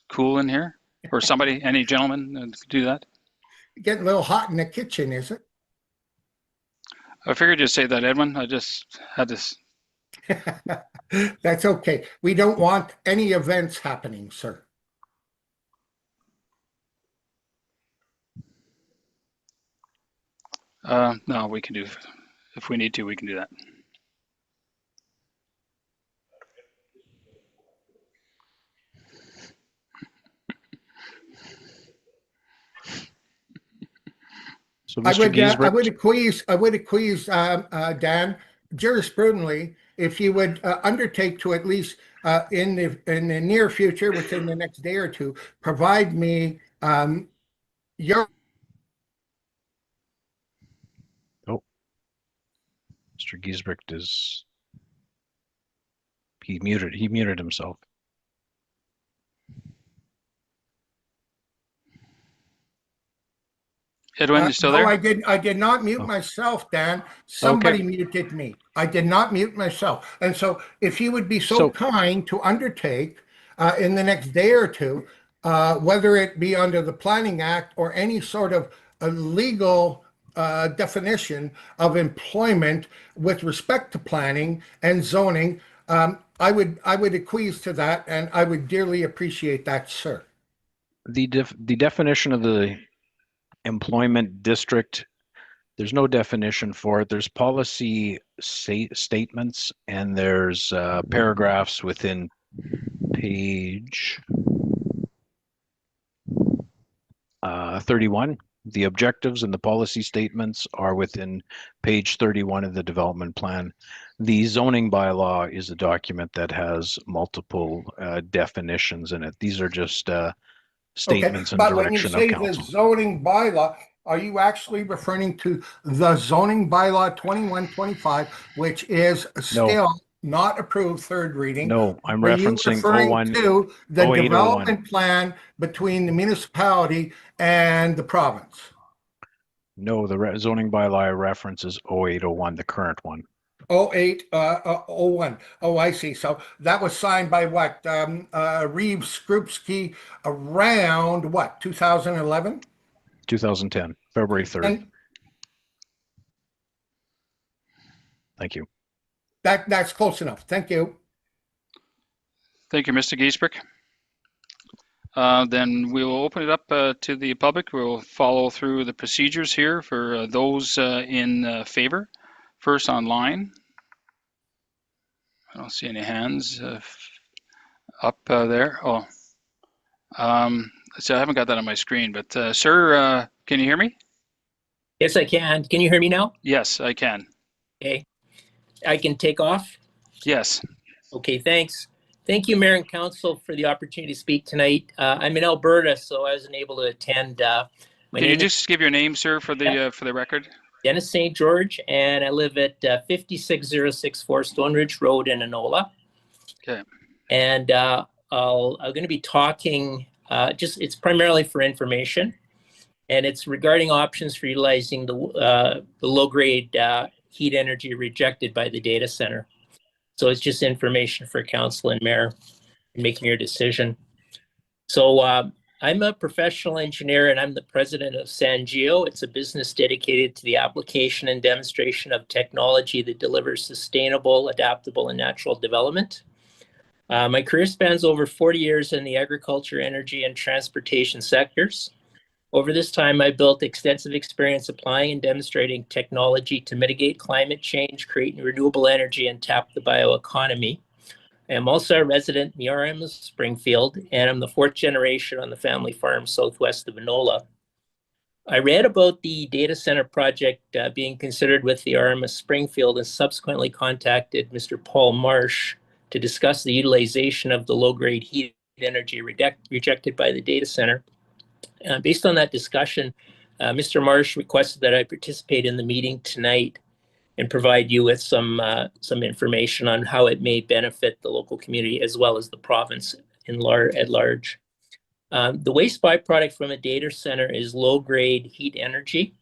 cool in here. Or somebody, any gentleman do that? Getting a little hot in the kitchen, is it? I figured you'd say that, Edwin. I just had this. That's okay. We don't want any events happening, sir. No, we can do, if we need to, we can do that. So I Mr. would Giesbrick, acquiesce, Dan, jurisprudently, if you would undertake to at least in the near future, within the next day or two, provide me your. Mr. Giesbrick is, he muted himself. Edwin, you still No, there? I did not mute Oh. myself, Dan. Somebody muted me. I did not mute myself. And so if you would be so kind to undertake in the next day or two, whether it be under the Planning Act or any sort of a legal definition of employment with respect to planning and zoning, I would acquiesce to that, and I would dearly appreciate that, sir. The definition of the employment district, there's no definition for it. There's policy statements and there's paragraphs within page 31. The objectives and the policy statements are within page 31 of the development plan. The zoning bylaw is a document that has multiple definitions in it. These are just statements and but when you direction of say the council. zoning bylaw, are you actually referring to the zoning bylaw 2125, which is still not approved third reading? No, I'm Are you referencing referring 01, to the 0801. development plan between the municipality and the province? No, the zoning bylaw references 0801, the current one. 0801. Oh, I see. So that was signed by what? Reeves Skrupski around what? 2011? 2010, February 3rd. And Thank you. that's close enough. Thank you. Thank you, Mr. Giesbrick. Then we will open it up to the public. We'll follow through the procedures here for those in favor. First online. I don't see any hands up there. Oh, so I haven't got that on my screen, but sir, can you hear me? Yes, I can. Can you hear me now? Yes, I can. Okay. I can take off? Yes. Okay, thanks. Thank you, Mayor and Council, for the opportunity to speak tonight. I'm in Alberta, so I wasn't able to attend. Can you just give your name, sir, for the record? Dennis St. George, and I live at 56064 Stone Ridge Road in Enola. Okay. And I'm going to be talking, it's primarily for information, and it's regarding options for utilizing the low-grade heat energy rejected by the data center. So it's just information for council and mayor in making your decision. So I'm a professional engineer and I'm the president of Sangeo. It's a business dedicated to the application and demonstration of technology that delivers sustainable, adaptable, and natural development. My career spans over 40 years in the agriculture, energy, and transportation sectors. Over this time, I built extensive experience applying and demonstrating technology to mitigate climate change, create renewable energy, and tap the bioeconomy. I'm also a resident in the RM of Springfield, and I'm the 4th generation on the family farm southwest of Enola. I read about the data center project being considered with the RM of Springfield and subsequently contacted Mr. Paul Marsh to discuss the utilization of the low-grade heat energy rejected by the data center. Based on that discussion, Mr. Marsh requested that I participate in the meeting tonight and provide you with some information on how it may benefit the local community as well as the province at large. The waste byproduct from a data center is low-grade heat energy.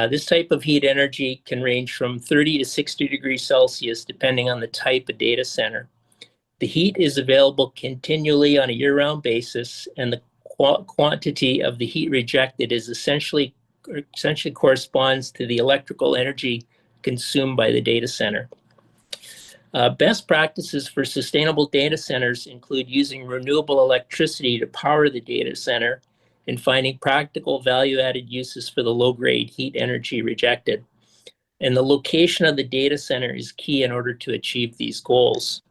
This type of heat energy can range from 30 to 60 degrees Celsius depending on the type of data center. The heat is available continually on a year-round basis, and the quantity of the heat rejected is essentially corresponds to the electrical energy consumed by the data center. Best practices for sustainable data centers include using renewable electricity to power the data center and finding practical value-added uses for the low-grade heat energy rejected. And the location of the data center is key in order to achieve these goals.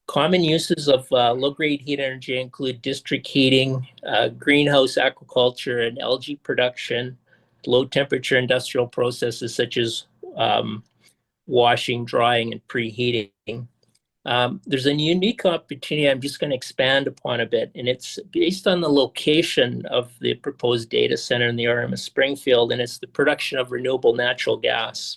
Common uses of low-grade heat energy include district heating, greenhouse aquaculture and algae production, low-temperature industrial processes such as washing, drying, and preheating. There's a unique opportunity I'm just going to expand upon a bit, and it's based on the location of the proposed data center in the RM of Springfield, and it's the production of renewable natural gas.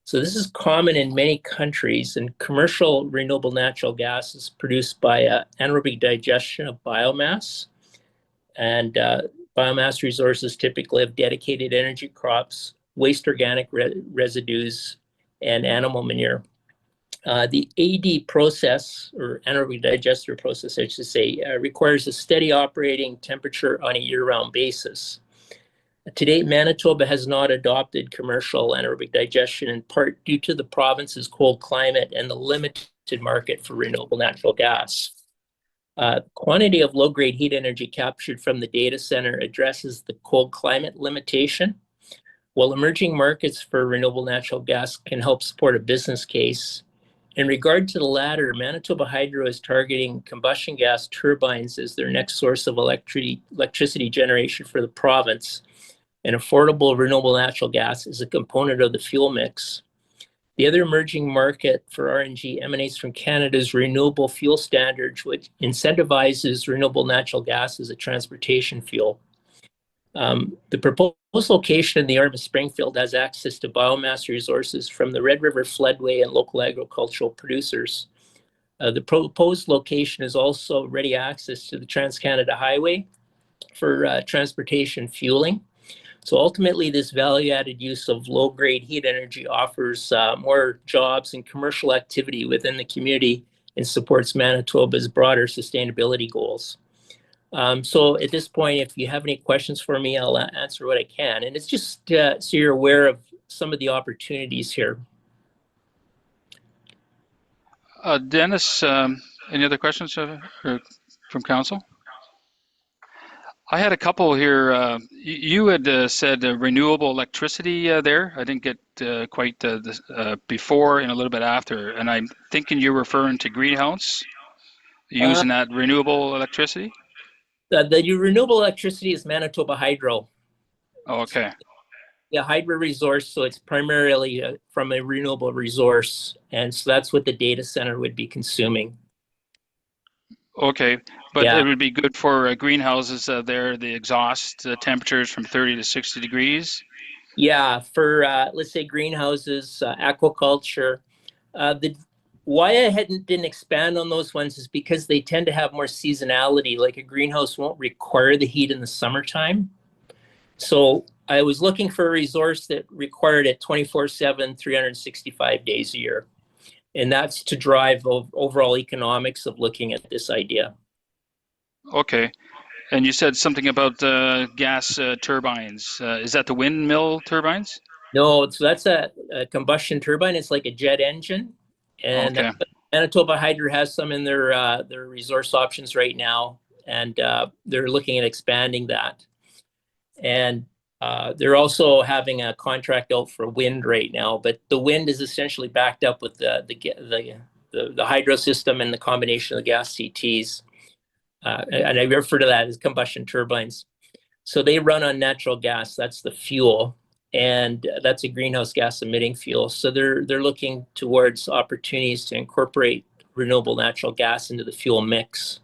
So this is common in many countries, and commercial renewable natural gas is produced by anaerobic digestion of biomass. And biomass resources typically have dedicated energy crops, waste organic residues, and animal manure. The AD process, or anaerobic digester process, I should say, requires a steady operating temperature on a year-round basis. To date, Manitoba has not adopted commercial anaerobic digestion, in part due to the province's cold climate and the limited market for renewable natural gas. Quantity of low-grade heat energy captured from the data center addresses the cold climate limitation, while emerging markets for renewable natural gas can help support a business case. In regard to the latter, Manitoba Hydro is targeting combustion gas turbines as their next source of electricity generation for the province. And affordable renewable natural gas is a component of the fuel mix. The other emerging market for RNG emanates from Canada's renewable fuel standards, which incentivizes renewable natural gas as a transportation fuel. The proposed location in the RM of Springfield has access to biomass resources from the Red River floodway and local agricultural producers. The proposed location is also ready access to the Trans-Canada Highway for transportation fueling. So ultimately, this value-added use of low-grade heat energy offers more jobs and commercial activity within the community and supports Manitoba's broader sustainability goals. So at this point, if you have any questions for me, I'll answer what I can. And it's just so you're aware of some of the opportunities here. Dennis, any other questions from council? I had a couple here. You had said renewable electricity there. I didn't get quite before and a little bit after. And I'm thinking you're referring to greenhouse, using that renewable electricity? The renewable electricity is Manitoba Hydro. Oh, okay. Yeah, hydro resource, so it's primarily from a renewable resource. And so that's what the data center would be consuming. Okay, but Yeah. it would be good for greenhouses there, the exhaust temperatures from 30 to 60 degrees? Yeah, for let's say greenhouses, aquaculture. why I didn't expand on those ones is because they tend to have more seasonality. Like a greenhouse won't require the heat in the summertime. So I was looking for a resource that required it 24/7, 365 days a year. And that's to drive overall economics of looking at this idea. Okay. And you said something about gas turbines. Is that the windmill turbines? No, so that's a combustion turbine. It's like a jet engine. And Okay. Manitoba Hydro has some in their resource options right now. And they're looking at expanding that. And they're also having a contract out for wind right now, but the wind is essentially backed up with the hydro system and the combination of the gas CTs. And I refer to that as combustion turbines. So they run on natural gas. That's the fuel, and that's a greenhouse gas emitting fuel. So they're looking towards opportunities to incorporate renewable natural gas into the fuel mix.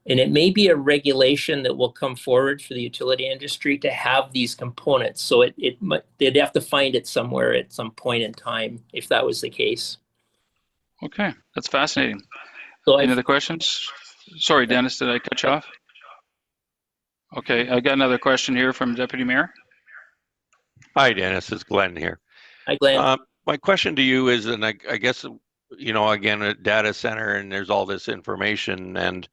And it may be a regulation that will come forward for the utility industry to have these components. So they'd have to find it somewhere at some point in time if that was the case. Okay, that's fascinating. So Any other questions? Sorry, Dennis, did I cut you off? Okay, I got another question here from Deputy Mayor. Hi, Dennis. It's Glenn here. Hi, Glenn. My question to you is, and I guess, you know, again, a data center and there's all this information and,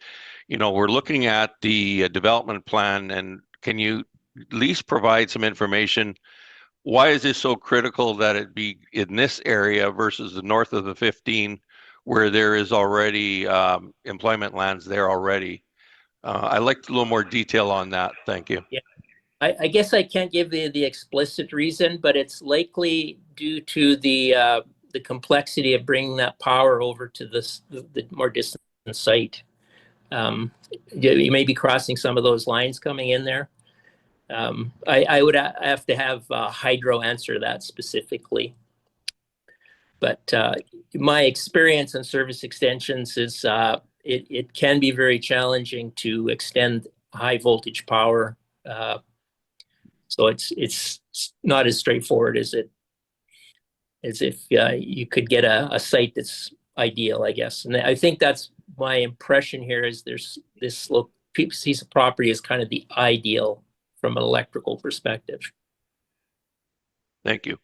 you know, we're looking at the development plan, and can you at least provide some information? Why is this so critical that it be in this area versus the north of the 15 where there is already employment lands there already? I'd like a little more detail on that. Thank you. Yeah. I guess I can't give the explicit reason, but it's likely due to the complexity of bringing that power over to the more distant site. You may be crossing some of those lines coming in there. I would have to have Hydro answer that specifically. But my experience in service extensions is it can be very challenging to extend high voltage power. So it's not as straightforward as if you could get a site that's ideal, I guess. And I think that's my impression here is there's this piece of property is kind of the ideal from an electrical perspective. Thank you.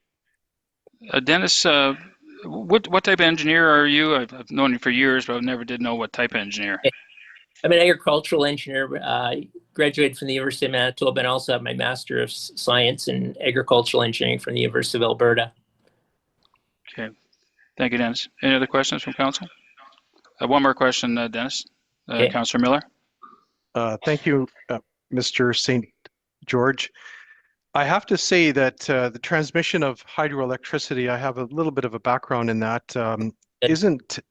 Dennis, what type of engineer are you? I've known you for years, but I never did know what type of engineer. I'm an agricultural engineer, graduated from the University of Manitoba, and also have my Master of Science in Agricultural Engineering from the University of Alberta. Okay. Thank you, Dennis. Any other questions from council? One more question, Dennis. Okay. Councillor Miller. Thank you, Mr. St. George. I have to say that the transmission of hydroelectricity, I have a little bit of a background in that, isn't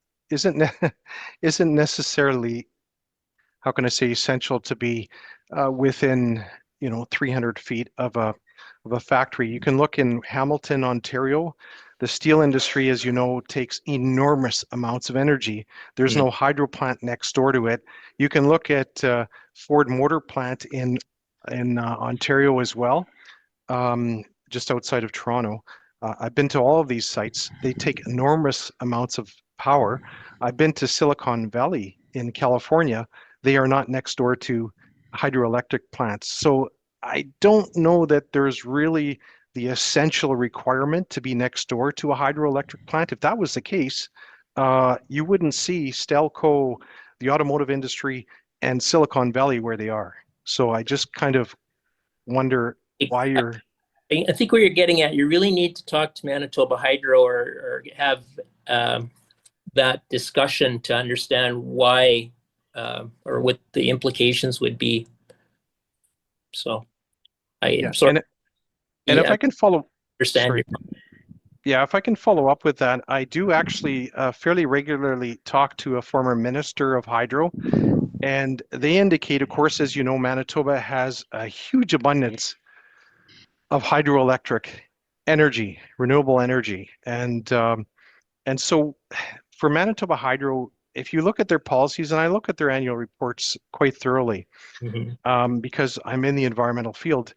necessarily, how can I say, essential to be within 300 feet of a factory. You can look in Hamilton, Ontario. The steel industry, as you know, takes enormous amounts of energy. There's no hydro plant next door to it. You can look at Ford Motor Plant in Ontario as well, just outside of Toronto. I've been to all of these sites. They take enormous amounts of power. I've been to Silicon Valley in California. They are not next door to hydroelectric plants. So I don't know that there's really the essential requirement to be next door to a hydroelectric plant. If that was the case, you wouldn't see Stelco, the automotive industry, and Silicon Valley where they are. So I just kind of wonder why you're... I think where you're getting at, you really need to talk to Manitoba Hydro or have that discussion to understand why or what the implications would be. So I'm sorry. And if I can follow, understand if I can follow up with that, I do actually fairly regularly talk to a former minister of hydro, and they indicate, of course, as you know, Manitoba has a huge abundance of hydroelectric energy, renewable energy, and so for Manitoba Hydro, if you look at their policies, and I look at their annual reports quite thoroughly, because I'm in the environmental field.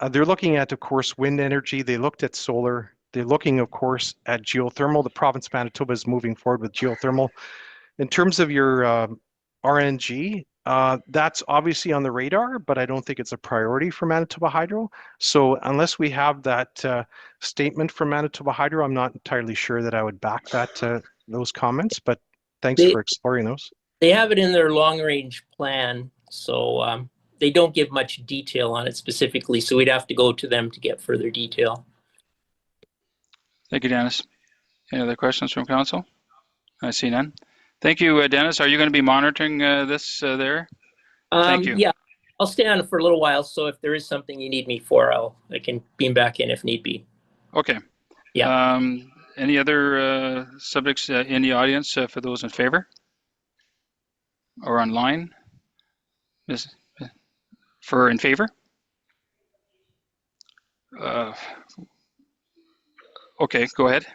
They're looking at, of course, wind energy. They looked at solar. they're looking, of course, at geothermal. The province of Manitoba is moving forward with geothermal. In terms of your RNG, that's obviously on the radar, but I don't think it's a priority for Manitoba Hydro. So unless we have that statement from Manitoba Hydro, I'm not entirely sure that I would back that those comments, but thanks for exploring those. They have it in their long-range plan, so they don't give much detail on it specifically, so we'd have to go to them to get further detail. Thank you, Dennis. Any other questions from council? I see none. Thank you, Dennis. Are you going to be monitoring this there? Thank you. Yeah, I'll stay on for a little while, so if there is something you need me for, I can beam back in if need be. Okay. Yeah. Any other subjects in the audience for those in favor or online? For in favor? Okay, go ahead.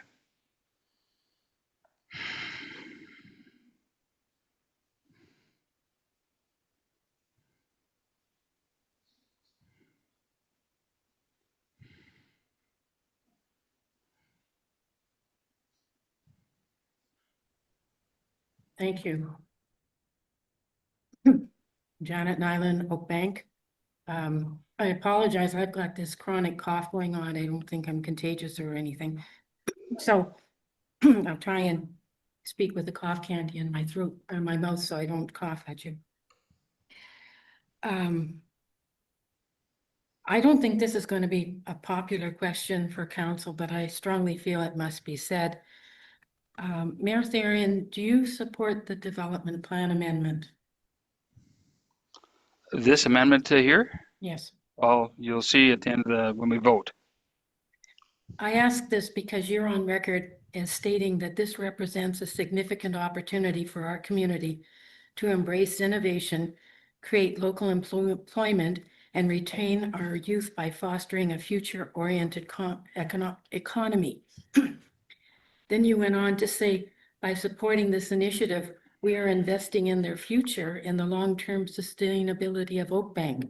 Thank you. Janet Nyland, Oak Bank. I apologize, I've got this chronic cough going on. I don't think I'm contagious or anything. So I'll try and speak with the cough candy in my throat or my mouth so I don't cough at you. I don't think this is going to be a popular question for council, but I strongly feel it must be said. Mayor Therian, do you support the development plan amendment? This amendment here? Yes. Well, you'll see at the end of the when we vote. I ask this because you're on record as stating that this represents a significant opportunity for our community to embrace innovation, create local employment, and retain our youth by fostering a future-oriented economy. Then you went on to say, by supporting this initiative, we are investing in their future and the long-term sustainability of Oak Bank.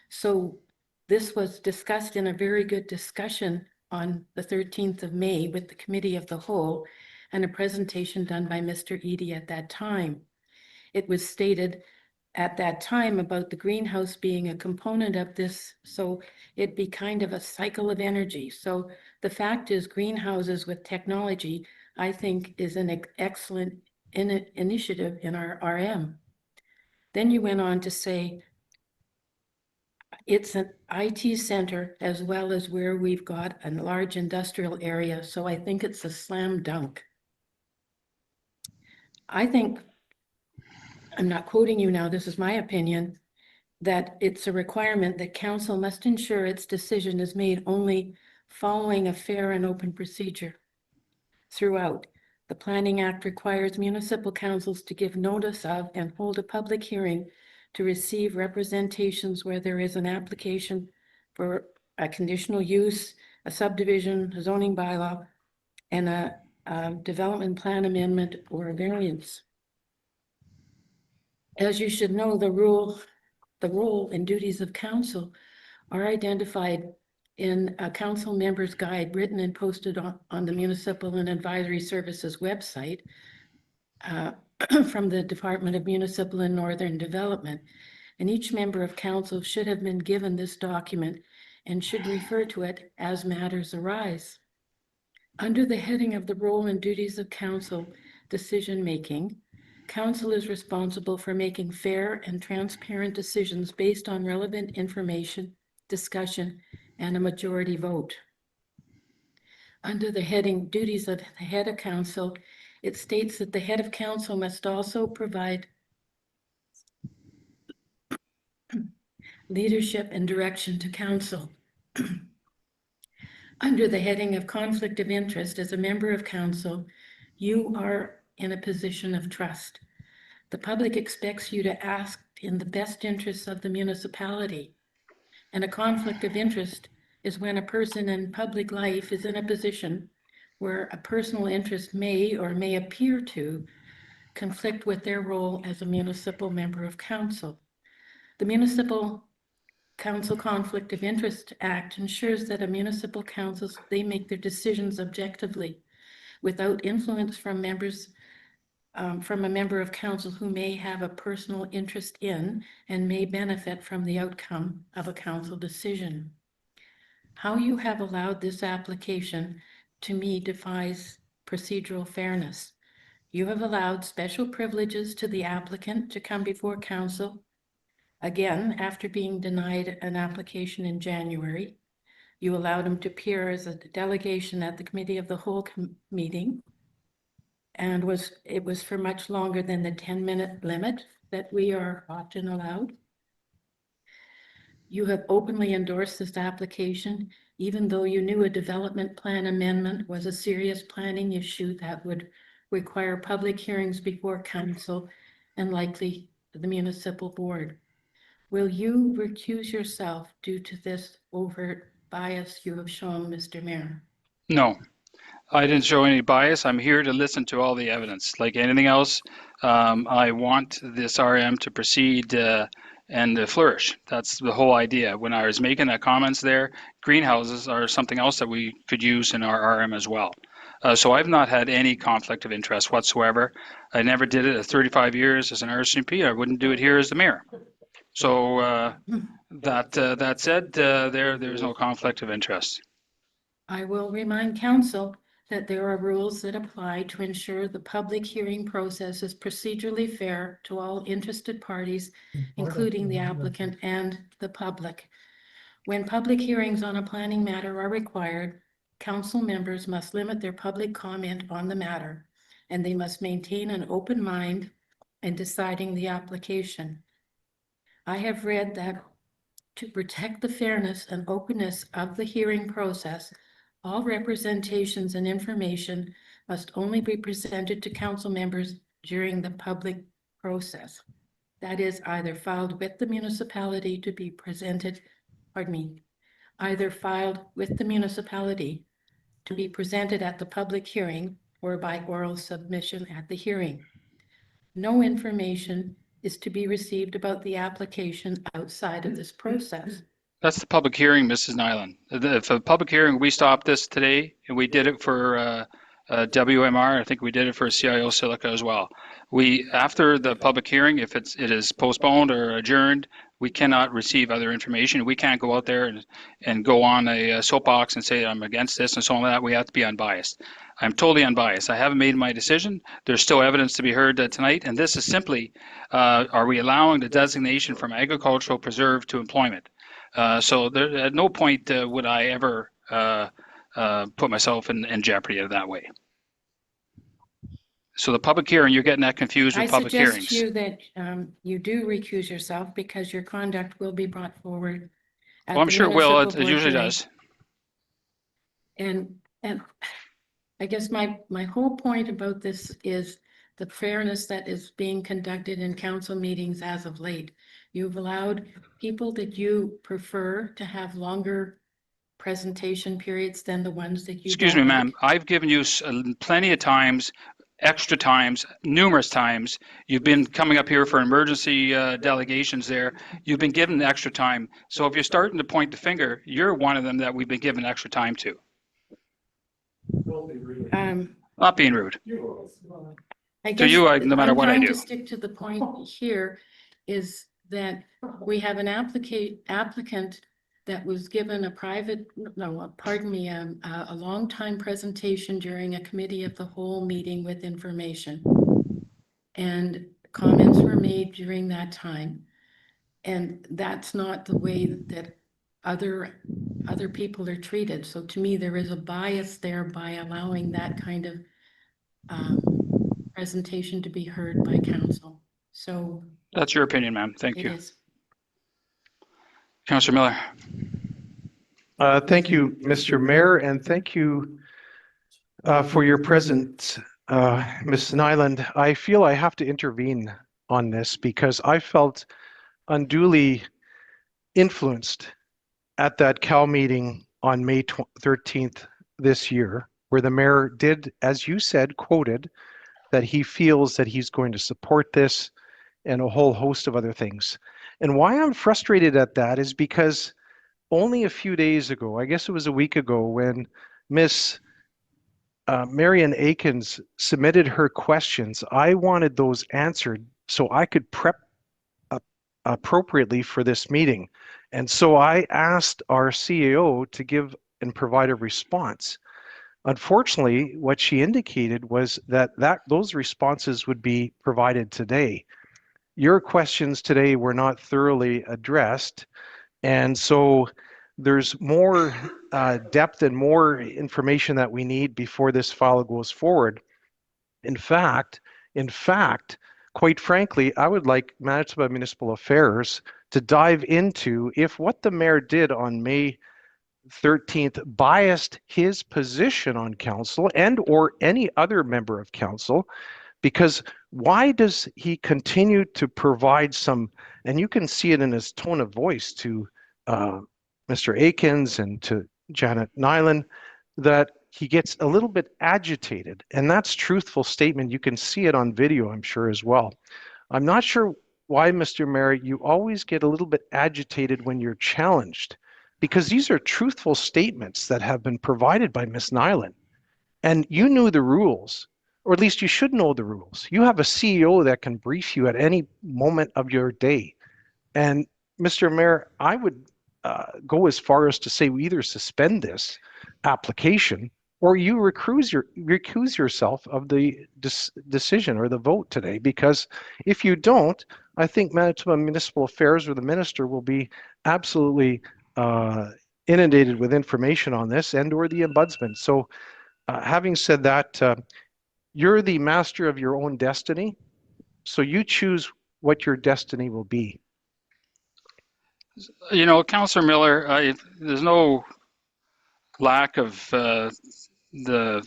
So this was discussed in a very good discussion on the 13th of May with the Committee of the Whole and a presentation done by Mr. Edie at that time. It was stated at that time about the greenhouse being a component of this, so it'd be kind of a cycle of energy. So the fact is greenhouses with technology, I think, is an excellent initiative in our RM. Then you went on to say, it's an IT center as well as where we've got a large industrial area. So I think it's a slam dunk. I think, I'm not quoting you now, this is my opinion, that it's a requirement that council must ensure its decision is made only following a fair and open procedure throughout. The Planning Act requires municipal councils to give notice of and hold a public hearing to receive representations where there is an application for a conditional use, a subdivision, a zoning bylaw, and a development plan amendment or a variance. As you should know, the role and duties of council are identified in a council member's guide written and posted on the Municipal and Advisory Services website from the Department of Municipal and Northern Development. And each member of council should have been given this document and should refer to it as matters arise. Under the heading of the role and duties of council decision-making, council is responsible for making fair and transparent decisions based on relevant information, discussion, and a majority vote. Under the heading duties of the head of council, it states that the head of council must also provide leadership and direction to council. Under the heading of conflict of interest, as a member of council, you are in a position of trust. The public expects you to act in the best interests of the municipality. And a conflict of interest is when a person in public life is in a position where a personal interest may or may appear to conflict with their role as a municipal member of council. The municipal Council Conflict of Interest Act ensures that a municipal councils, they make their decisions objectively without influence from members, from a member of council who may have a personal interest in and may benefit from the outcome of a council decision. How you have allowed this application to me defies procedural fairness. You have allowed special privileges to the applicant to come before council. Again, after being denied an application in January, you allowed him to appear as a delegation at the Committee of the Whole meeting, and it was for much longer than the 10-minute limit that we are often allowed. You have openly endorsed this application, even though you knew a development plan amendment was a serious planning issue that would require public hearings before council and likely the municipal board. Will you recuse yourself due to this overt bias you have shown, Mr. Mayor? No, I didn't show any bias. I'm here to listen to all the evidence. Like anything else, I want this RM to proceed and flourish. That's the whole idea. When I was making the comments there, greenhouses are something else that we could use in our RM as well. So I've not had any conflict of interest whatsoever. I never did it at 35 years as an RSVP. I wouldn't do it here as the mayor. So that said, there's no conflict of interest. I will remind council that there are rules that apply to ensure the public hearing process is procedurally fair to all interested parties, including the applicant and the public. When public hearings on a planning matter are required, council members must limit their public comment on the matter, and they must maintain an open mind in deciding the application. I have read that to protect the fairness and openness of the hearing process, all representations and information must only be presented to council members during the public process. That is either filed with the municipality to be presented, either filed with the municipality to be presented at the public hearing or by oral submission at the hearing. No information is to be received about the application outside of this process. That's the public hearing, Mrs. Nyland. For the public hearing, we stopped this today, and we did it for WMR. I think we did it for CIO Silica as well. After the public hearing, if it is postponed or adjourned, we cannot receive other information. We can't go out there and go on a soapbox and say I'm against this and so on. That we have to be unbiased. I'm totally unbiased. I haven't made my decision. There's still evidence to be heard tonight, and this is simply, are we allowing the designation from agricultural preserve to employment? So there, at no point would I ever put myself in jeopardy of that way. So the public hearing, you're getting that confused with public hearings. I suggest to you that you do recuse yourself because your conduct will be brought forward. Well, I'm sure it will. It usually does. And I guess my whole point about this is the fairness that is being conducted in council meetings as of late. You've allowed people that you prefer to have longer presentation periods than the ones that you Excuse me, ma'am. I've given you plenty of times, extra times, numerous times. You've been coming up here for emergency delegations there. You've been given extra time. So if you're starting to point the finger, you're one of them that we've been given extra time to. Not being rude. I To guess you, no matter what I I'm do. trying to stick to the point here is that we have an applicant that was given a long time presentation during a committee of the whole meeting with information. And comments were made during that time. And that's not the way that other people are treated. So to me, there is a bias there by allowing that kind of presentation to be heard by council. So that's your opinion, ma'am. Thank you. It is. Councillor Miller. Thank you, Mr. Mayor, and thank you for your presence, Ms. Nyland. I feel I have to intervene on this because I felt unduly influenced at that Cal meeting on May 13th this year, where the mayor did, as you said, quoted that he feels that he's going to support this and a whole host of other things. And why I'm frustrated at that is because only a few days ago, I guess it was a week ago, when Miss Marian Akins submitted her questions, I wanted those answered so I could prep appropriately for this meeting. And so I asked our CAO to give and provide a response. Unfortunately, what she indicated was that those responses would be provided today. Your questions today were not thoroughly addressed, and so there's more depth and more information that we need before this file goes forward. In fact, quite frankly, I would like Manitoba Municipal Affairs to dive into if what the mayor did on May 13th biased his position on council and or any other member of council, because why does he continue to provide some, and you can see it in his tone of voice to Mr. Akins and to Janet Nyland, that he gets a little bit agitated, and that's truthful statement. You can see it on video, I'm sure, as well. I'm not sure why, Mr. Mayor, you always get a little bit agitated when you're challenged, because these are truthful statements that have been provided by Ms. Nyland. And you knew the rules, or at least you should know the rules. You have a CEO that can brief you at any moment of your day. And Mr. Mayor, I would go as far as to say we either suspend this application or you recuse yourself of the decision or the vote today, because if you don't, I think Manitoba Municipal Affairs or the minister will be absolutely inundated with information on this and or the ombudsman. So having said that, you're the master of your own destiny, so you choose what your destiny will be. You know, Councillor Miller, there's no lack of the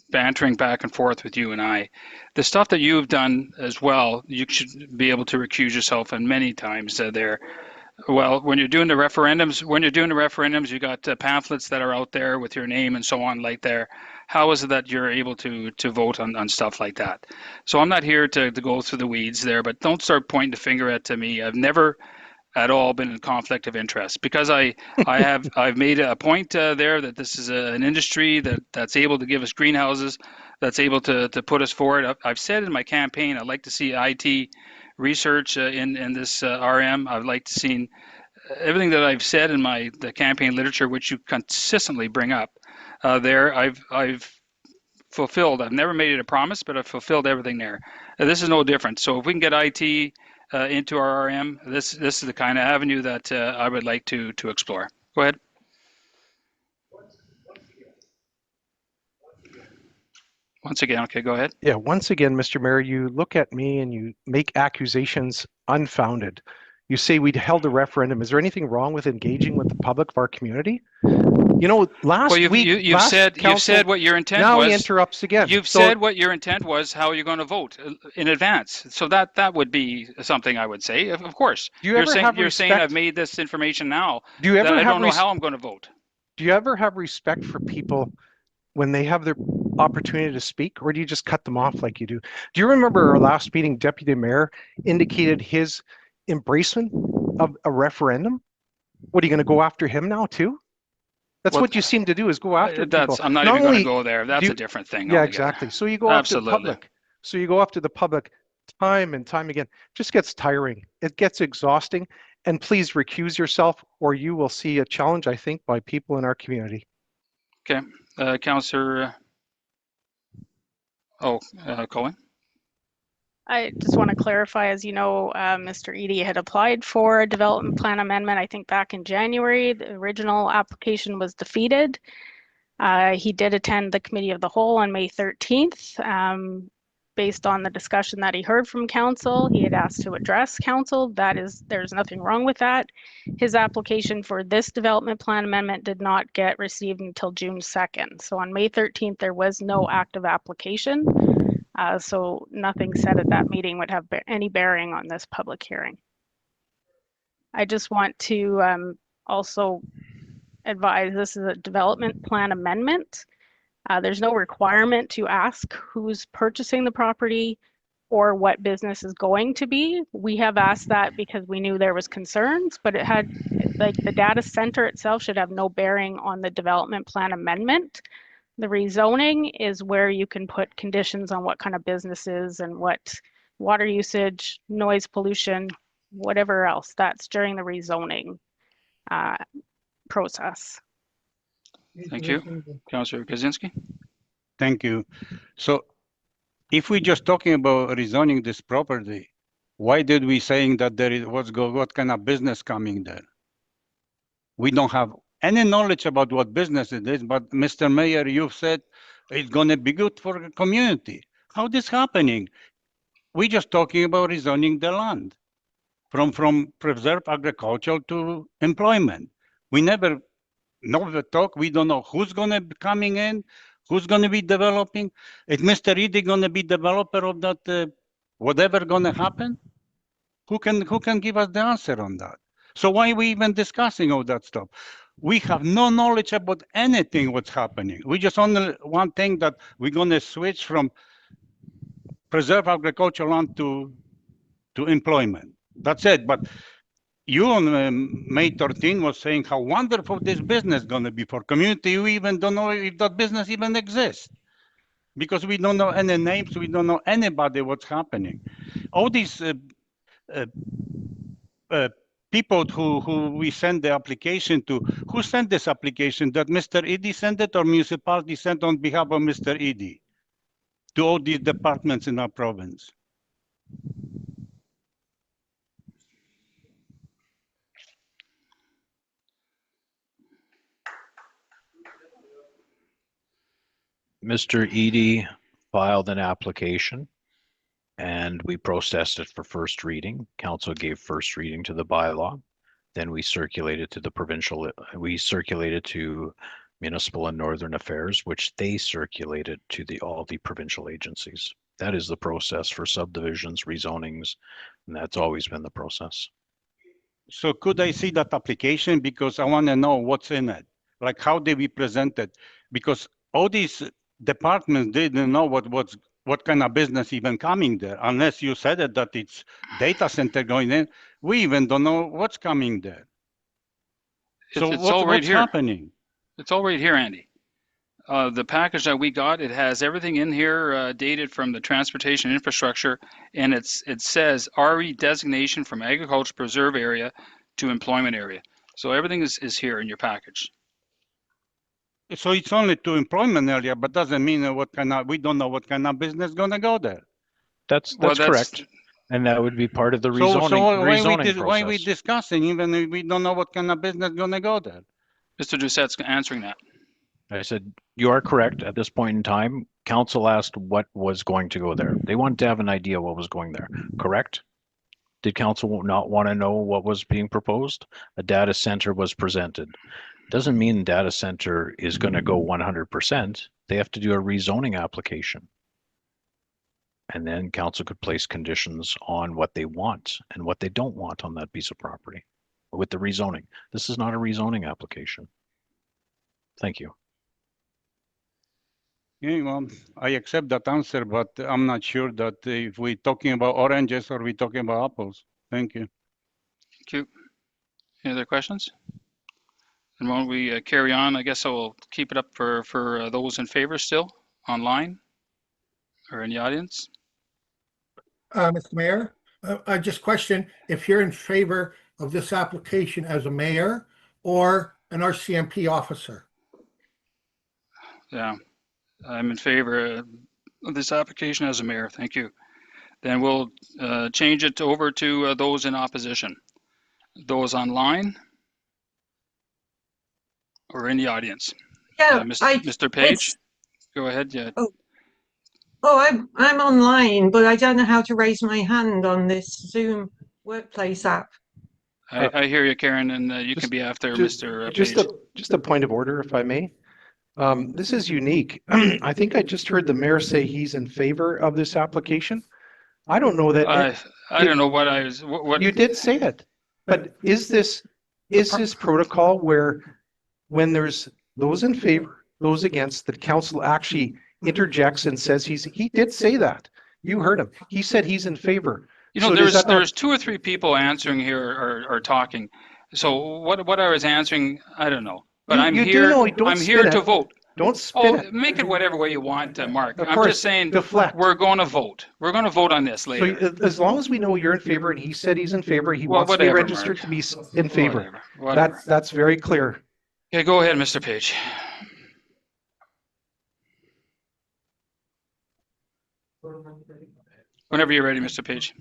bantering back and forth with you and I. The stuff that you've done as well, you should be able to recuse yourself in many times there. Well, when you're doing the referendums, you got pamphlets that are out there with your name and so on like there. How is it that you're able to vote on stuff like that? So I'm not here to go through the weeds there, but don't start pointing the finger at me. I've never at all been in conflict of interest, because I've made a point there that this is an industry that's able to give us greenhouses, that's able to put us forward. I've said in my campaign I'd like to see IT research in this RM. I'd like to see everything that I've said in the campaign literature, which you consistently bring up there. I've fulfilled. I've never made it a promise, but I've fulfilled everything there. This is no different. So if we can get IT into our RM, this is the kind of avenue that I would like to explore. Go ahead. Once again, okay, go ahead. Yeah, once again, Mr. Mayor, you look at me and you make accusations unfounded. You say we'd held a referendum. Is there anything wrong with engaging with the public of our community? You know, last week, you've said what your intent was. Now he interrupts again. You've said what your intent was, how you're going to vote in advance. So that would be something I would say. Of course. You're saying I've made this information now. Do you ever that I don't know how I'm going to vote. Do you ever have respect for people when they have their opportunity to speak, or do you just cut them off like you do? Do you remember our last meeting, Deputy Mayor indicated his embracement of a referendum? What, are you going to go after him now too? That's what you seem to do, is go after people. I'm not even going to go there. That's a different thing. Yeah, altogether. exactly. So you go after the public. So you go after the public time and time again. It just gets tiring. It gets exhausting. And please recuse yourself, or you will see a challenge, I think, by people in our community. Okay. Councillor Cohen. I just want to clarify, as you know, Mr. Edie had applied for a development plan amendment, I think back in January. The original application was defeated. He did attend the committee of the whole on May 13th. Based on the discussion that he heard from council, he had asked to address council. There's nothing wrong with that. His application for this development plan amendment did not get received until June 2nd. So on May 13th, there was no active application. So nothing said at that meeting would have any bearing on this public hearing. I just want to also advise this is a development plan amendment. There's no requirement to ask who's purchasing the property or what business is going to be. We have asked that because we knew there was concerns, but it had, like, the data center itself should have no bearing on the development plan amendment. The rezoning is where you can put conditions on what kind of businesses and what water usage, noise pollution, whatever else. That's during the rezoning process. Thank you. Councillor Kaczynski? Thank you. So if we're just talking about rezoning this property, why did we saying that there is what kind of business coming there? We don't have any knowledge about what business it is, but Mr. Mayor, you've said it's going to be good for the community. How this happening? We just talking about rezoning the land from preserve agriculture to employment. We never know the talk. We don't know who's going to be coming in, who's going to be developing. Is Mr. Edie going to be developer of that? Whatever going to happen? Who can give us the answer on that? So why are we even discussing all that stuff? We have no knowledge about anything what's happening. We just only one thing that we're going to switch from preserve agricultural land to employment. That's it. But you on May 13 was saying how wonderful this business is going to be for community. We even don't know if that business even exists because we don't know any names. We don't know anybody what's happening. All these people who we send the application to, who sent this application? That Mr. Edie sent it or municipality sent on behalf of Mr. Edie to all these departments in our province? Mr. Edie filed an application and we processed it for first reading. Council gave first reading to the bylaw. Then we circulated to the provincial, we circulated to Municipal and Northern Affairs, which they circulated to all the provincial agencies. That is the process for subdivisions, rezonings, and that's always been the process. So could I see that application? Because I want to know what's in it. Like how did we present it? Because all these departments didn't know what kind of business even coming there, unless you said it that it's data center going in. We even don't know what's coming there. So It's all right what's here. happening? It's all right here, Andy. The package that we got, it has everything in here dated from the transportation infrastructure, and it says RE designation from agriculture preserve area to employment area. So everything is here in your package. So it's only to employment area, but doesn't mean we don't know what kind of business gonna go there. That's correct. And that would be part of the So rezoning why are we process. discussing even if we don't know what kind of business gonna go there? Mr. Doucette's answering that. I said, you are correct. At this point in time, council asked what was going to go there. They wanted to have an idea what was going there, correct? Did council not want to know what was being proposed? A data center was presented. Doesn't mean data center is going to go 100%. They have to do a rezoning application. And then council could place conditions on what they want and what they don't want on that piece of property with the rezoning. This is not a rezoning application. Thank you. Yeah, well, I accept that answer, but I'm not sure that if we're talking about oranges or we're talking about apples. Thank you. Thank you. Any other questions? And why don't we carry on? I guess I will keep it up for those in favor still online or in the audience. Mr. Mayor, I just question if you're in favor of this application as a mayor or an RCMP officer. Yeah, I'm in favor of this application as a mayor. Thank you. Then we'll change it over to those in opposition. Those online or in the audience. Yeah, Mr. Page, go ahead. Yeah. I'm online, but I don't know how to raise my hand on this Zoom workplace app. I hear you, Karen, and you can be after Mr. Page. Just a point of order, if I may. This is unique. I think I just heard the mayor say he's in favor of this application. I don't know that. I don't know what I was. What you did say it, but is this protocol where when there's those in favor, those against, the council actually interjects and says he did say that. You heard him. He said he's in favor. You know, So does that not- there's 2 or 3 people answering here or talking. So what I was answering, I don't know. But You- I'm you do here. know, don't I'm here spin to it. vote. Don't spin Oh, it. make it whatever way you want, Mark. Of I'm course, just saying deflect. we're going to vote. We're going to vote on this So later. as long as we know you're in favor, and he said he's in favor, he Well, wants to be whatever, registered Mark. to be in favor. Whatever. That's very clear. Okay, go ahead, Mr. Page. Whenever you're ready, Mr. Page.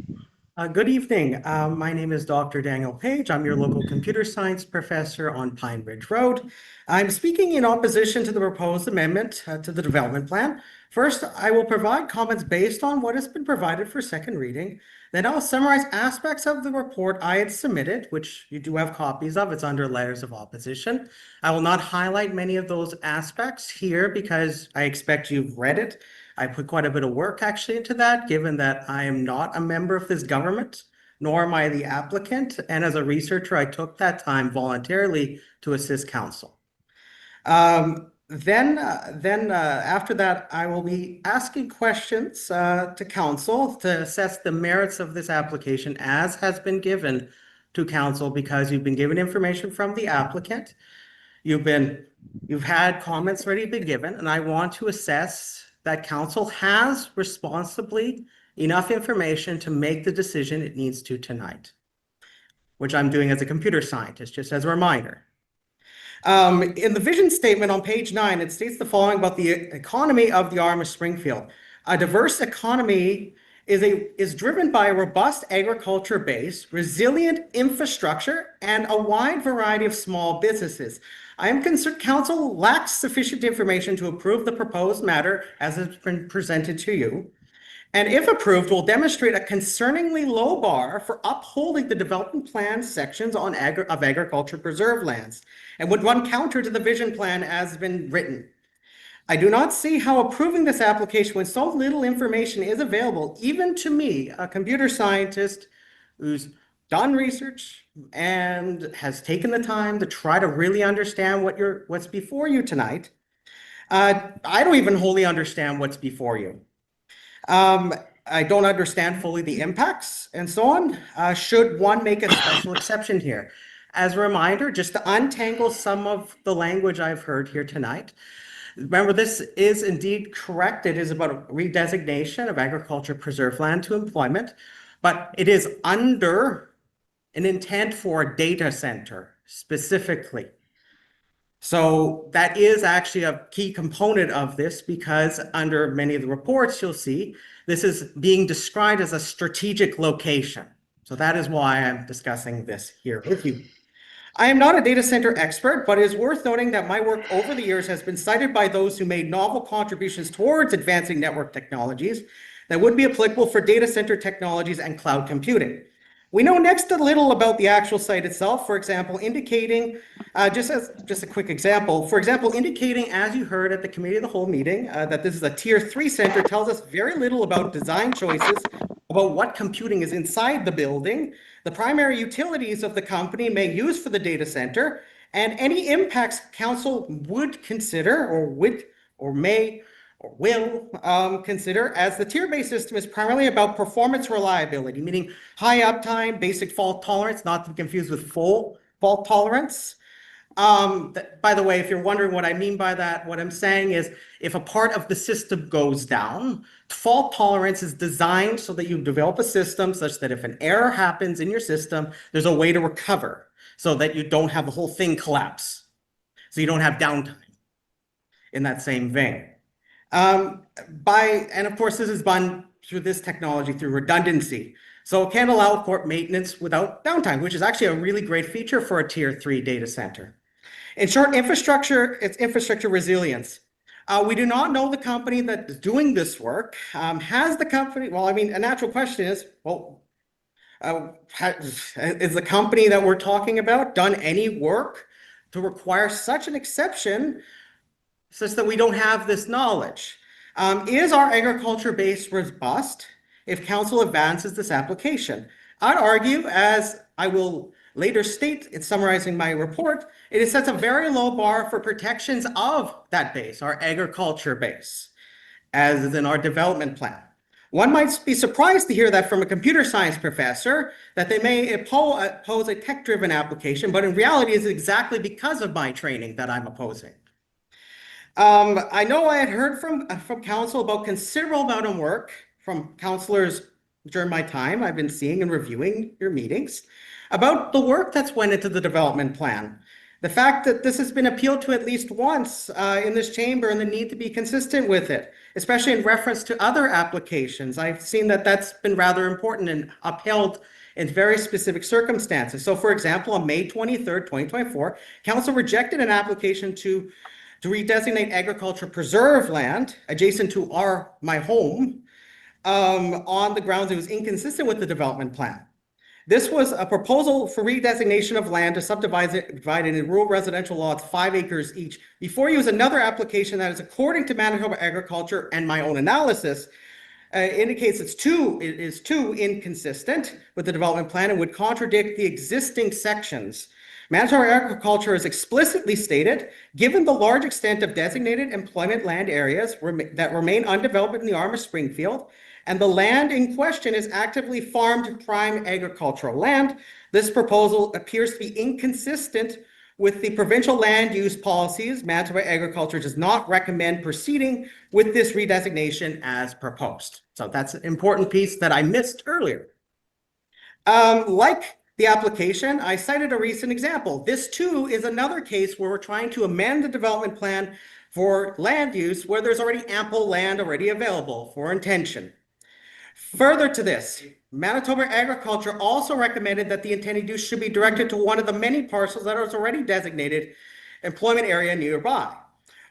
Good evening. My name is Dr. Daniel Page. I'm your local computer science professor on Pine Ridge Road. I'm speaking in opposition to the proposed amendment to the development plan. First, I will provide comments based on what has been provided for second reading. Then I'll summarize aspects of the report I had submitted, which you do have copies of. It's under letters of opposition. I will not highlight many of those aspects here because I expect you've read it. I put quite a bit of work actually into that, given that I am not a member of this government, nor am I the applicant. And as a researcher, I took that time voluntarily to assist council. Then after that, I will be asking questions to council to assess the merits of this application as has been given to council, because you've been given information from the applicant. You've had comments already been given, and I want to assess that council has responsibly enough information to make the decision it needs to tonight, which I'm doing as a computer scientist, just as a reminder. In the vision statement on page 9, it states the following about the economy of the RM of Springfield. A diverse economy is driven by a robust agriculture base, resilient infrastructure, and a wide variety of small businesses. I am concerned council lacks sufficient information to approve the proposed matter as has been presented to you. And if approved, will demonstrate a concerningly low bar for upholding the development plan sections of agriculture preserve lands, and would run counter to the vision plan as been written. I do not see how approving this application when so little information is available, even to me, a computer scientist who's done research and has taken the time to try to really understand what's before you tonight. I don't even wholly understand what's before you. I don't understand fully the impacts and so on. Should one make a special exception here? As a reminder, just to untangle some of the language I've heard here tonight, remember, this is indeed correct. It is about a redesignation of agriculture preserve land to employment, but it is under an intent for a data center specifically. So that is actually a key component of this, because under many of the reports you'll see, this is being described as a strategic location. So that is why I'm discussing this here with you. I am not a data center expert, but it is worth noting that my work over the years has been cited by those who made novel contributions towards advancing network technologies that would be applicable for data center technologies and cloud computing. We know next to little about the actual site itself, for example, indicating, just a quick example, for example, indicating, as you heard at the committee of the whole meeting, that this is a tier 3 center tells us very little about design choices, about what computing is inside the building, the primary utilities of the company may use for the data center, and any impacts council would consider or may or will consider, as the tier-based system is primarily about performance reliability, meaning high uptime, basic fault tolerance, not to be confused with full fault tolerance. By the way, if you're wondering what I mean by that, what I'm saying is if a part of the system goes down, fault tolerance is designed so that you develop a system such that if an error happens in your system, there's a way to recover so that you don't have the whole thing collapse. So you don't have downtime in that same vein. And of course, this is done through this technology, through redundancy. So it can allow for maintenance without downtime, which is actually a really great feature for a tier 3 data center. In short, it's infrastructure resilience. We do not know the company that is doing this work. Has the company, well, I mean, a natural question is, well, is the company that we're talking about done any work to require such an exception such that we don't have this knowledge? Is our agriculture base robust if council advances this application? I'd argue, as I will later state in summarizing my report, it sets a very low bar for protections of that base, our agriculture base, as is in our development plan. One might be surprised to hear that from a computer science professor, that they may oppose a tech-driven application, but in reality, it's exactly because of my training that I'm opposing. I know I had heard from council about considerable amount of work from councillors during my time. I've been seeing and reviewing your meetings about the work that's went into the development plan. The fact that this has been appealed to at least once in this chamber and the need to be consistent with it, especially in reference to other applications. I've seen that that's been rather important and upheld in very specific circumstances. So for example, on May 23rd, 2024, council rejected an application to redesignate agriculture preserve land adjacent to my home on the grounds it was inconsistent with the development plan. This was a proposal for redesignation of land to subdivide it into rural residential lots, 5 acres each. Before you was another application that is, according to Manitoba Agriculture and my own analysis, indicates it is too inconsistent with the development plan and would contradict the existing sections. Manitoba Agriculture has explicitly stated, given the large extent of designated employment land areas that remain undeveloped in the RM of Springfield, and the land in question is actively farmed prime agricultural land, this proposal appears to be inconsistent with the provincial land use policies. Manitoba Agriculture does not recommend proceeding with this redesignation as proposed. So that's an important piece that I missed earlier. Like the application, I cited a recent example. This too is another case where we're trying to amend the development plan for land use where there's already ample land already available for intention. Further to this, Manitoba Agriculture also recommended that the intended use should be directed to one of the many parcels that is already designated employment area nearby.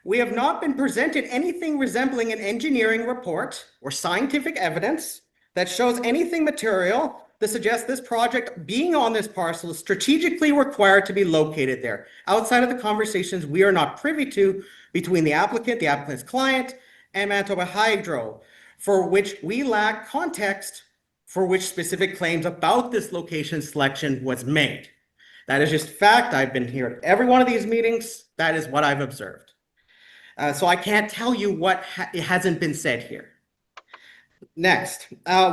We have not been presented anything resembling an engineering report or scientific evidence that shows anything material to suggest this project being on this parcel is strategically required to be located there. Outside of the conversations we are not privy to between the applicant's client, and Manitoba Hydro, for which we lack context for which specific claims about this location selection was made. That is just fact. I've been here at every one of these meetings. That is what I've observed. So I can't tell you what hasn't been said here. Next,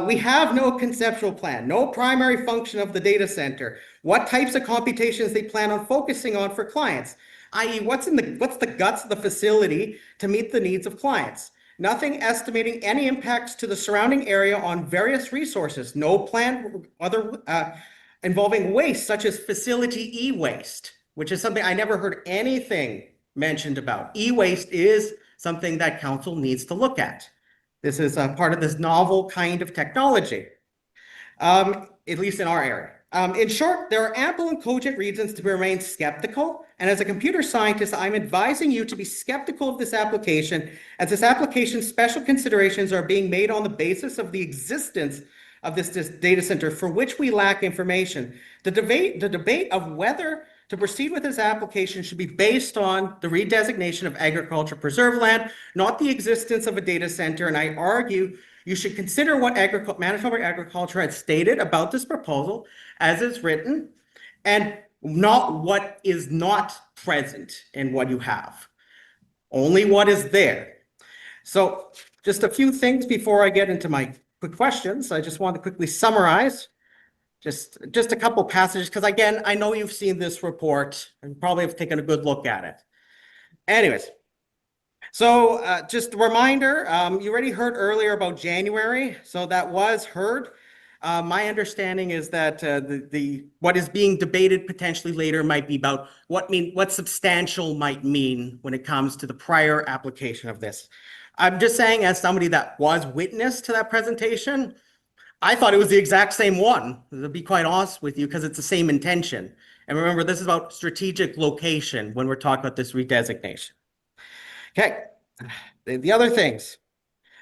we have no conceptual plan, no primary function of the data center, what types of computations they plan on focusing on for clients, i.e. what's the guts of the facility to meet the needs of clients. Nothing estimating any impacts to the surrounding area on various resources. No plan involving waste, such as facility e-waste, which is something I never heard anything mentioned about. E-waste is something that council needs to look at. This is a part of this novel kind of technology, at least in our area. In short, there are ample and cogent reasons to remain skeptical. And as a computer scientist, I'm advising you to be skeptical of this application, as this application's special considerations are being made on the basis of the existence of this data center for which we lack information. The debate of whether to proceed with this application should be based on the redesignation of agriculture preserve land, not the existence of a data center. And I argue you should consider what Manitoba Agriculture had stated about this proposal as it's written, and not what is not present in what you have, only what is there. So just a few things before I get into my quick questions. I just want to quickly summarize just a couple passages, because again, I know you've seen this report and probably have taken a good look at it. Anyways, so just a reminder, you already heard earlier about January, so that was heard. My understanding is that what is being debated potentially later might be about what substantial might mean when it comes to the prior application of this. I'm just saying, as somebody that was witness to that presentation, I thought it was the exact same one, to be quite honest with you, because it's the same intention. And remember, this is about strategic location when we're talking about this redesignation. Okay, the other things.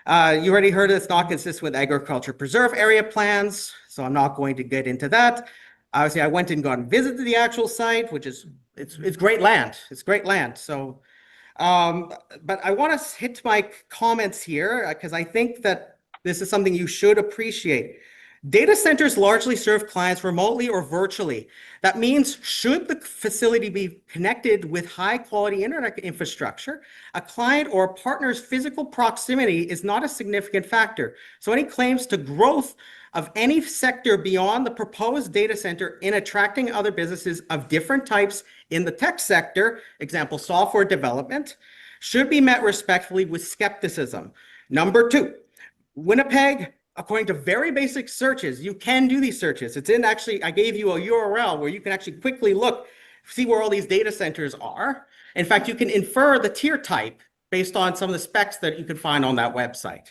You already heard it's not consistent with agriculture preserve area plans, so I'm not going to get into that. Obviously, I went and got and visited the actual site, which is, it's great land. It's great land. So, but I want to hit my comments here because I think that this is something you should appreciate. Data centers largely serve clients remotely or virtually. That means should the facility be connected with high quality internet infrastructure, a client or a partner's physical proximity is not a significant factor. So any claims to growth of any sector beyond the proposed data center in attracting other businesses of different types in the tech sector, example, software development, should be met respectfully with skepticism. Number two, Winnipeg, according to very basic searches, you can do these searches. It's in actually, I gave you a URL where you can actually quickly look, see where all these data centers are. In fact, you can infer the tier type based on some of the specs that you can find on that website.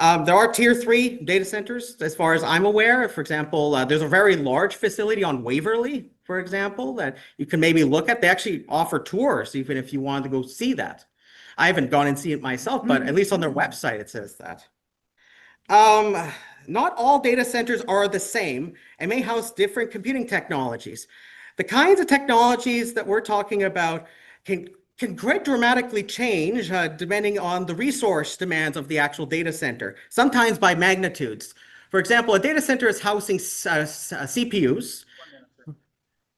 There are tier 3 data centers, as far as I'm aware. For example, there's a very large facility on Waverly, for example, that you can maybe look at. They actually offer tours, even if you wanted to go see that. I haven't gone and seen it myself, but at least on their website, it says that. Not all data centers are the same and may house different computing technologies. The kinds of technologies that we're talking about can quite dramatically change depending on the resource demands of the actual data center, sometimes by magnitudes. For example, a data center is housing CPUs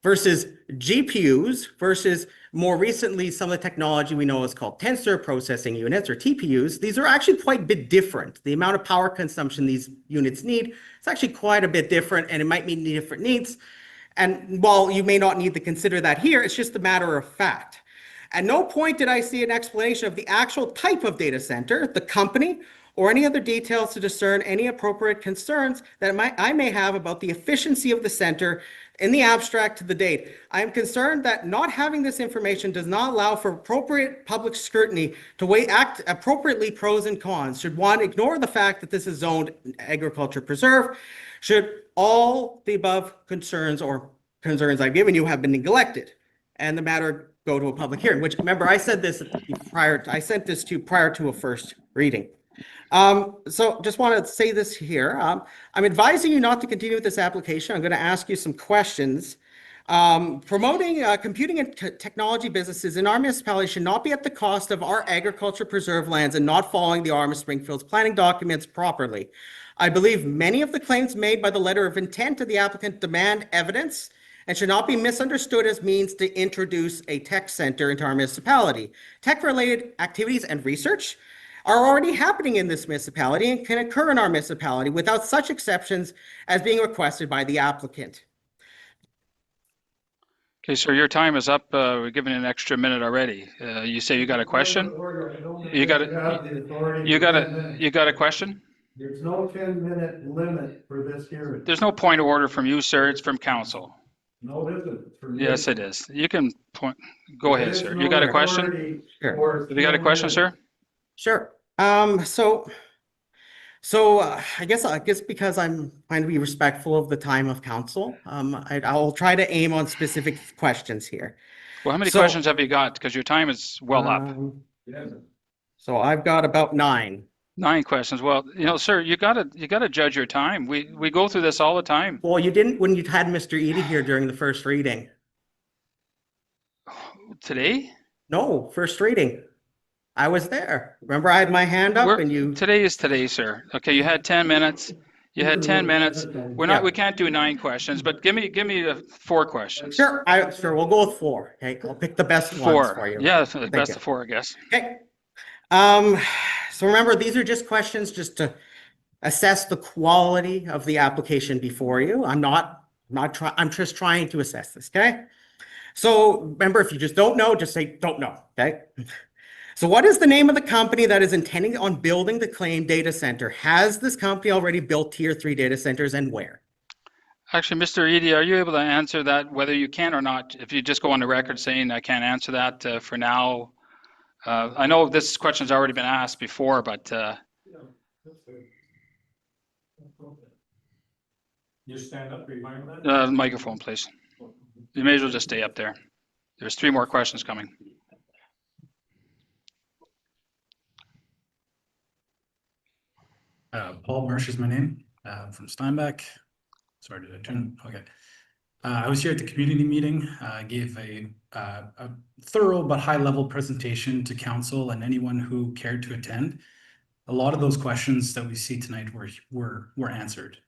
versus GPUs versus more recently some of the technology we know is called tensor processing units or TPUs. These are actually quite a bit different. The amount of power consumption these units need is actually quite a bit different, and it might meet different needs. And while you may not need to consider that here, it's just a matter of fact. At no point did I see an explanation of the actual type of data center, the company, or any other details to discern any appropriate concerns that I may have about the efficiency of the center in the abstract to the date. I am concerned that not having this information does not allow for appropriate public scrutiny to weigh appropriately pros and cons. Should one ignore the fact that this is zoned agriculture preserve? Should all the above concerns or concerns I've given you have been neglected and the matter go to a public hearing? Which, remember, I said this I sent this to you prior to a first reading. So just want to say this here. I'm advising you not to continue with this application. I'm going to ask you some questions. Promoting computing and technology businesses in our municipality should not be at the cost of our agriculture preserve lands and not following the RM of Springfield's planning documents properly. I believe many of the claims made by the letter of intent of the applicant demand evidence and should not be misunderstood as means to introduce a tech center into our municipality. Tech-related activities and research are already happening in this municipality and can occur in our municipality without such exceptions as being requested by the applicant. Okay, sir, your time is up. We're giving an extra minute already. You say you got a question? You got a question? There's no 10-minute limit for this hearing. There's no point of order from you, sir. It's from council. No, it isn't. It's from you. Yes, it is. You can point. Go ahead, sir. You got a question? Sure. Have you got a question, sir? Sure. So I guess because I'm trying to be respectful of the time of council, I'll try to aim on specific questions here. Well, how many questions have you got? Because your time is well up. So I've got about 9. 9 questions. Well, sir, you gotta judge your time. We go through this all the time. Well, you didn't when you had Mr. Edie here during the first reading. Today? No, first reading. I was there. Remember, I had my hand up and you. Today is today, sir. Okay, you had 10 minutes. You had 10 minutes. We can't do 9 questions, but give me 4 questions. Sure, we'll go with 4. Okay, I'll pick the best ones for you. Yeah, the best of 4, I guess. Okay. So remember, these are just questions just to assess the quality of the application before you. I'm just trying to assess this. Okay. So remember, if you just don't know, just say don't know. Okay. So what is the name of the company that is intending on building the claimed data center? Has this company already built tier 3 data centers, and where? Actually, Mr. Edie, are you able to answer that, whether you can or not? If you just go on the record saying I can't answer that for now. I know this question's already been asked before, but You stand up, remind that. microphone, please. You may as well just stay up there. There's 3 more questions coming. Paul Marsh is my name, from Steinbeck. Sorry, did I turn? Okay. I was here at the community meeting, gave a thorough but high-level presentation to council and anyone who cared to attend. a lot of those questions that we see tonight were answered.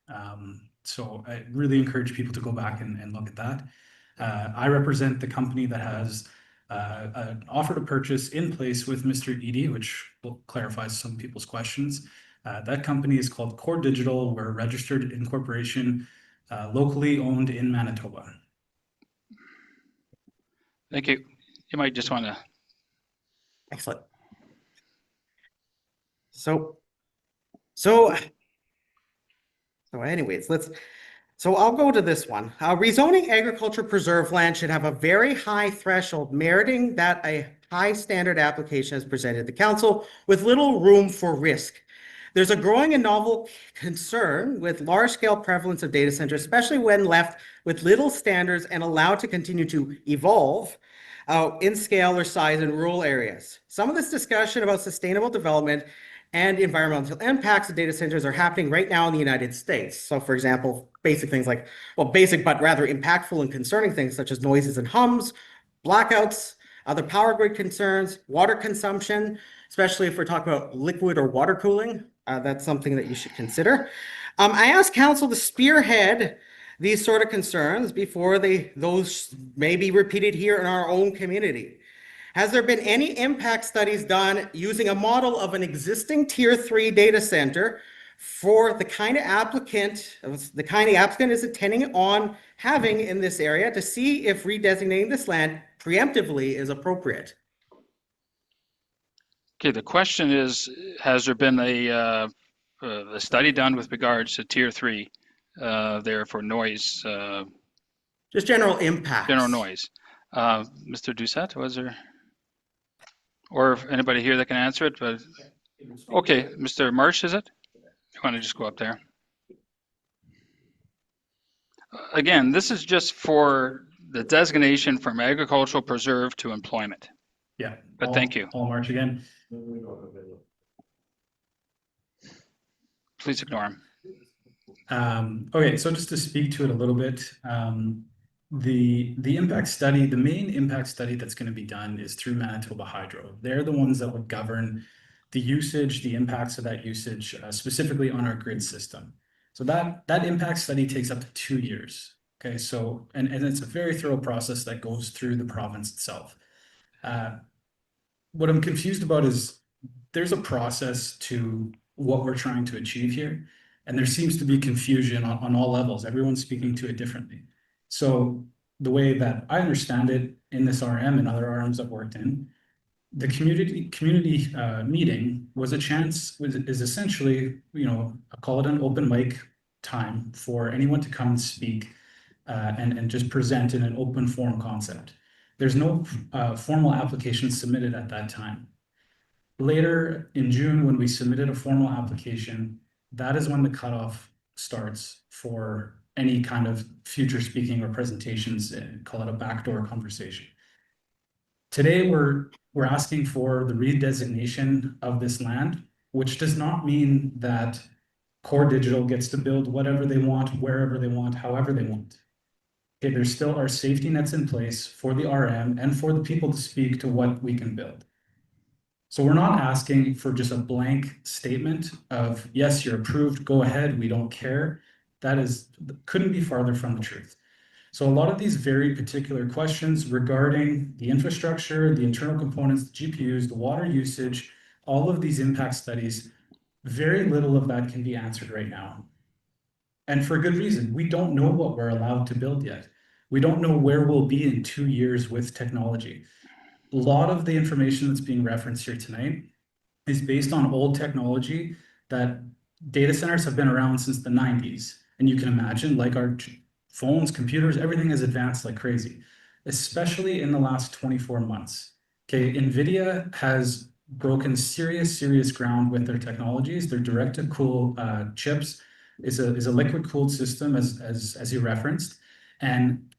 So I really encourage people to go back and look at that. I represent the company that has an offer to purchase in place with Mr. Edie, which will clarify some people's questions. That company is called Core Digital. We're a registered incorporation, locally owned in Manitoba. Thank you. You might just want to. Excellent. So anyways, so I'll go to this one. Rezoning agriculture preserve land should have a very high threshold, meriting that a high standard application is presented to council with little room for risk. There's a growing and novel concern with large-scale prevalence of data centers, especially when left with little standards and allowed to continue to evolve in scale or size in rural areas. Some of this discussion about sustainable development and environmental impacts of data centers are happening right now in the United States. So for example, basic things like, well, basic but rather impactful and concerning things such as noises and hums, blackouts, other power grid concerns, water consumption, especially if we're talking about liquid or water cooling. That's something that you should consider. I asked council to spearhead these sort of concerns before those may be repeated here in our own community. Has there been any impact studies done using a model of an existing tier 3 data center for the kind of applicant is intending on having in this area to see if redesignating this land preemptively is appropriate? Okay, the question is, has there been a study done with regards to tier 3 there for noise? Just general impacts. General noise. Mr. Doucette, was there? Or if anybody here that can answer it, but okay, Mr. Marsh, is it? You want to just go up there? Again, this is just for the designation from agricultural preserve to employment. Yeah. But thank you. Paul March again. Please ignore him. Okay, so just to speak to it a little bit, the impact study, the main impact study that's going to be done is through Manitoba Hydro. They're the ones that would govern the usage, the impacts of that usage, specifically on our grid system. So that impact study takes up to 2 years. Okay, so and it's a very thorough process that goes through the province itself. What I'm confused about is there's a process to what we're trying to achieve here, and there seems to be confusion on all levels. Everyone's speaking to it differently. So the way that I understand it in this RM and other RMs I've worked in, the community meeting was a chance, is essentially, I call it an open mic time for anyone to come and speak and just present in an open forum concept. There's no formal application submitted at that time. Later in June, when we submitted a formal application, that is when the cutoff starts for any kind of future speaking or presentations, call it a backdoor conversation. Today, we're asking for the redesignation of this land, which does not mean that Core Digital gets to build whatever they want, wherever they want, however they want. Okay, there still are safety nets in place for the RM and for the people to speak to what we can build. So we're not asking for just a blank statement of, yes, you're approved, go ahead, we don't care. Couldn't be farther from the truth. So a lot of these very particular questions regarding the infrastructure, the internal components, the GPUs, the water usage, all of these impact studies, very little of that can be answered right now. And for good reason. We don't know what we're allowed to build yet. We don't know where we'll be in 2 years with technology. A lot of the information that's being referenced here tonight is based on old technology that data centers have been around since the 90s. And you can imagine, like our phones, computers, everything has advanced like crazy, especially in the last 24 months. Okay, NVIDIA has broken serious ground with their technologies. Their direct-to-cool chips is a liquid-cooled system, as you referenced. And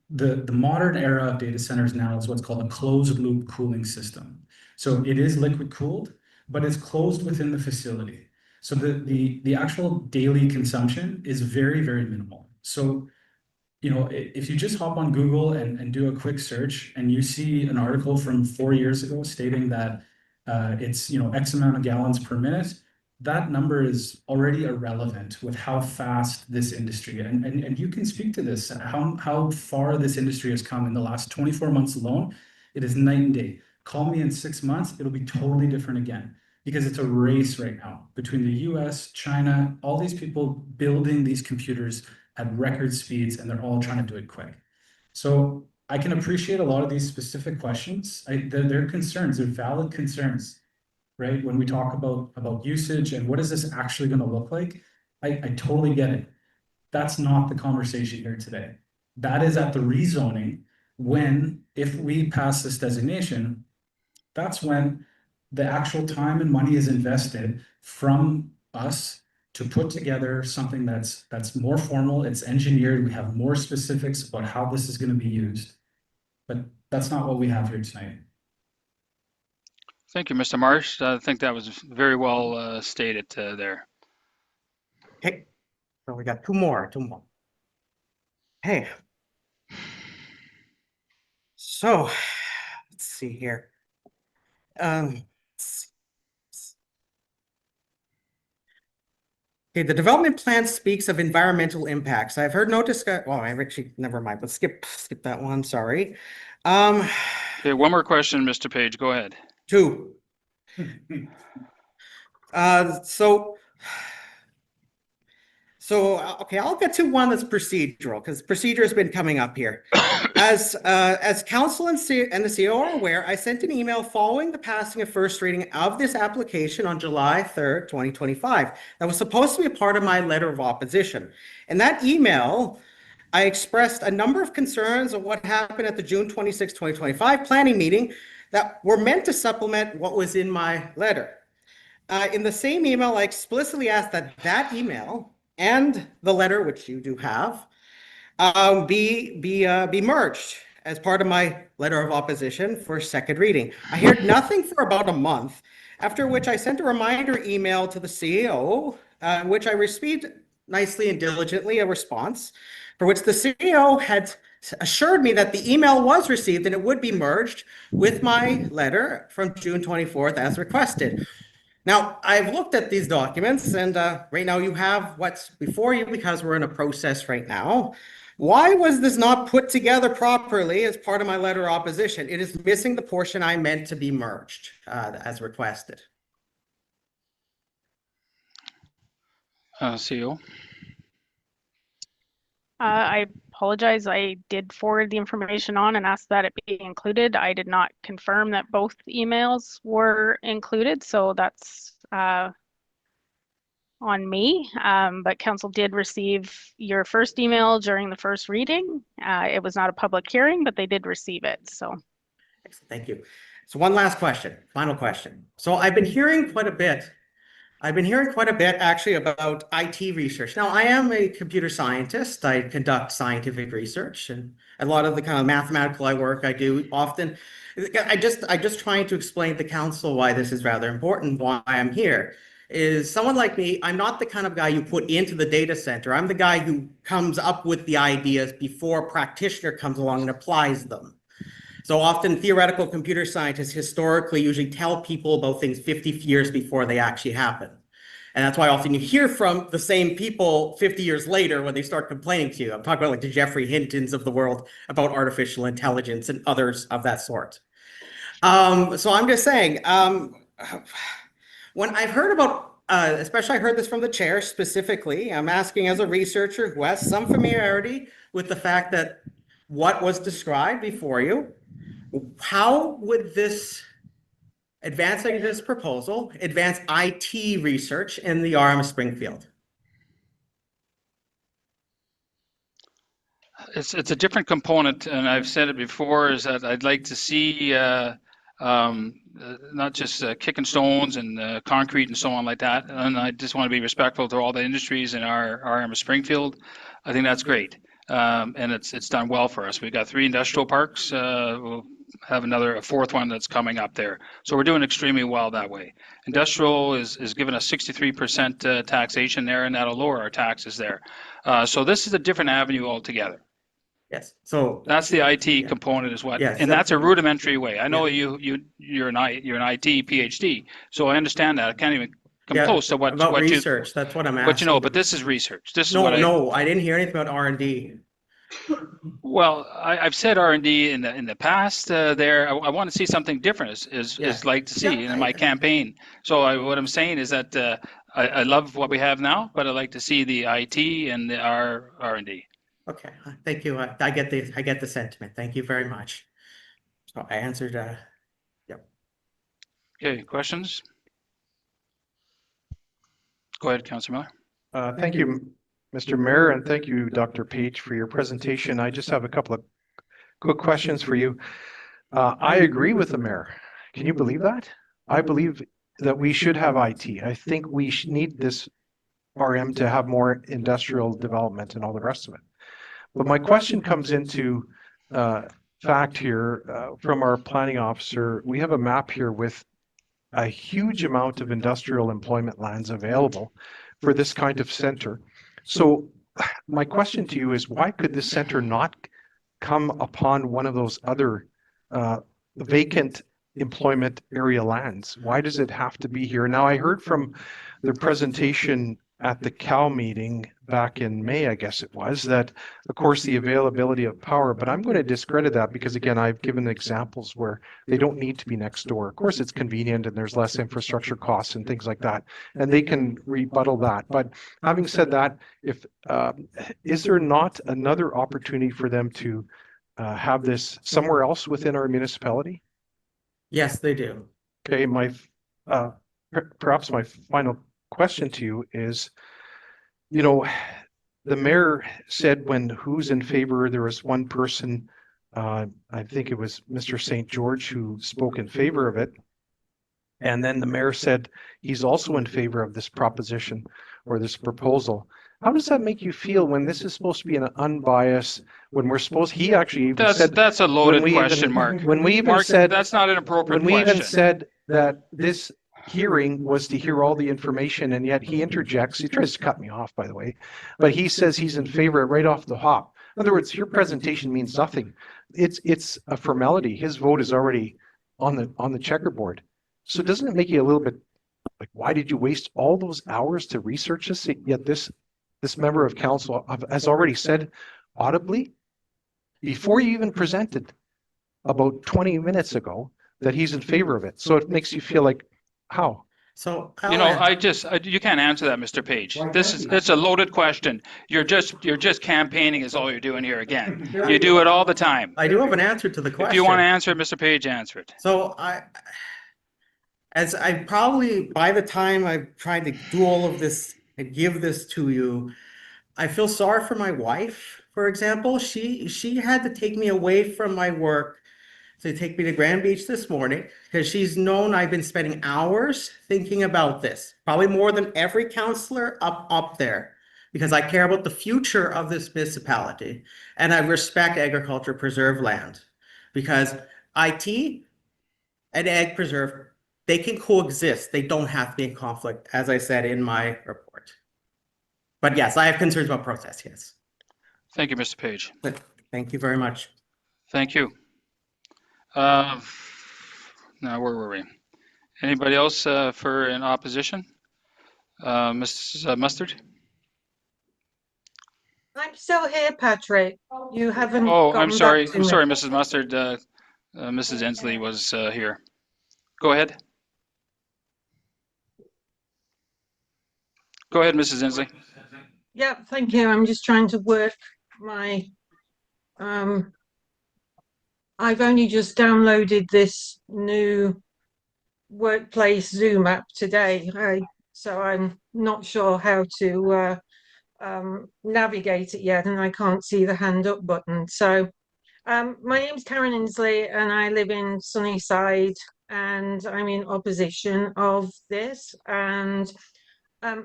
the modern era of data centers now is what's called a closed-loop cooling system. So it is liquid-cooled, but it's closed within the facility. So the actual daily consumption is very minimal. So, if you just hop on Google and do a quick search and you see an article from 4 years ago stating that it's, X amount of gallons per minute, that number is already irrelevant with how fast this industry, and you can speak to this, how far this industry has come in the last 24 months alone. It is night and day. Call me in 6 months, it'll be totally different again, because it's a race right now between the US, China, all these people building these computers at record speeds, and they're all trying to do it quick. So I can appreciate a lot of these specific questions. They're concerns, they're valid concerns. Right? When we talk about usage and what is this actually going to look like, I totally get it. That's not the conversation here today. That is at the rezoning when, if we pass this designation, that's when the actual time and money is invested from us to put together something that's more formal, it's engineered, we have more specifics about how this is going to be used. But that's not what we have here tonight. Thank you, Mr. Marsh. I think that was very well stated there. Okay, so we got two more. Hey. So, let's see here. Okay, the development plan speaks of environmental impacts. I've heard no discuss. Well, I actually never mind. Let's skip that one. Sorry. Okay, one more question, Mr. Page. Go ahead. Two. Okay, I'll get to one that's procedural, because procedure has been coming up here. As council and the CO are aware, I sent an email following the passing of first reading of this application on July 3rd, 2025. That was supposed to be a part of my letter of opposition. In that email, I expressed a number of concerns of what happened at the June 26, 2025 planning meeting that were meant to supplement what was in my letter. In the same email, I explicitly asked that email and the letter, which you do have, be merged as part of my letter of opposition for second reading. I heard nothing for about a month, after which I sent a reminder email to the CEO, which I received nicely and diligently a response, for which the CEO had assured me that the email was received and it would be merged with my letter from June 24th as requested. Now, I've looked at these documents, and right now you have what's before you, because we're in a process right now. Why was this not put together properly as part of my letter of opposition? It is missing the portion I meant to be merged as requested. CEO? I apologize. I did forward the information on and asked that it be included. I did not confirm that both emails were included, so that's on me. But council did receive your first email during the first reading. It was not a public hearing, but they did receive it. So, thank you. So one last question, final question. So I've been hearing quite a bit actually about IT research. Now, I am a computer scientist. I conduct scientific research, and a lot of the kind of mathematical work I do often. I just trying to explain to council why this is rather important, why I'm here. Is someone like me, I'm not the kind of guy you put into the data center. I'm the guy who comes up with the ideas before a practitioner comes along and applies them. So often theoretical computer scientists historically usually tell people about things 50 years before they actually happen. And that's why often you hear from the same people 50 years later when they start complaining to you. I'm talking about like the Jeffrey Hintons of the world about artificial intelligence and others of that sort. So I'm just saying, when I've heard about, especially I heard this from the chair specifically, I'm asking as a researcher who has some familiarity with the fact that what was described before you, how would this advancing this proposal advance IT research in the RM of Springfield? It's a different component, and I've said it before, is that I'd like to see not just kicking stones and concrete and so on like that. And I just want to be respectful to all the industries in our RM of Springfield. I think that's great. And it's done well for us. We've got 3 industrial parks. We'll have a fourth one that's coming up there. So we're doing extremely well that way. Industrial is giving us 63% taxation there, and that'll lower our taxes there. So this is a different avenue altogether. Yes. So that's the IT component is what, yes, and that's a rudimentary way. I know you're an IT PhD, so I understand that. I can't even come Yeah, close to what about what research, that's what I'm But you know, asking. but this is research. This is No, what no, I didn't hear anything about R&D. Well, I've said R&D in the past. There, I want to see something different. Is like to see in my campaign. So what I'm saying is that I love what we have now, but I like to see the IT and the R&D. Okay, thank you. I get the sentiment. Thank you very much. So I answered. Yep. Okay, questions? Go ahead, Councillor Miller. Thank you, Mr. Mayor, and thank you, Dr. Page, for your presentation. I just have a couple of quick questions for you. I agree with the mayor. Can you believe that? I believe that we should have IT. I think we need this RM to have more industrial development and all the rest of it. But my question comes into fact here from our planning officer. We have a map here with a huge amount of industrial employment lands available for this kind of center. So my question to you is, why could this center not come upon one of those other vacant employment area lands? Why does it have to be here? Now, I heard from the presentation at the CAL meeting back in May, I guess it was, that of course the availability of power, but I'm going to discredit that because again, I've given examples where they don't need to be next door. Of course, it's convenient and there's less infrastructure costs and things like that, and they can rebuttal that. But having said that, if is there not another opportunity for them to have this somewhere else within our municipality? Yes, they do. Okay, my perhaps my final question to you is, you know, the mayor said when who's in favor, there was one person, I think it was Mr. St. George, who spoke in favor of it. And then the mayor said he's also in favor of this proposition or this proposal. How does that make you feel when this is supposed to be an unbiased, when we're supposed, he actually even said. That's a loaded question, Mark. When we even Mark, said. that's not an appropriate When we question. even said that this hearing was to hear all the information, and yet he interjects, he tries to cut me off, by the way, but he says he's in favor right off the hop. In other words, your presentation means nothing. It's a formality. His vote is already on the checkerboard. So doesn't it make you a little bit like, why did you waste all those hours to research this? Yet this member of council has already said audibly, before you even presented about 20 minutes ago, that he's in favor of it. So it makes you feel like, how? So you know, you can't answer that, Mr. Page. It's a loaded question. You're just campaigning is all you're doing here again. You do it all the time. I do have an answer to the question. If you want to answer it, Mr. Page, answer it. So as I probably, by the time I've tried to do all of this and give this to you, I feel sorry for my wife, for example. She had to take me away from my work to take me to Grand Beach this morning because she's known I've been spending hours thinking about this, probably more than every councillor up there, because I care about the future of this municipality and I respect agriculture preserve land, because IT and ag preserve, they can coexist. They don't have to be in conflict, as I said in my report. But yes, I have concerns about process, yes. Thank you, Mr. Page. Thank you very much. Thank you. Now, where were we? Anybody else for in opposition? Mrs. Mustard? I'm still here, Patrick. You haven't. Oh, gotten I'm sorry. back to I'm me. sorry, Mrs. Mustard. Mrs. Inslee was here. Go ahead. Go ahead, Mrs. Inslee. Yeah, thank you. I'm just trying to work my. I've only just downloaded this new workplace Zoom app today, so I'm not sure how to navigate it yet, and I can't see the hand up button. So my name's Karen Inslee and I live in Sunnyside, and I'm in opposition of this, and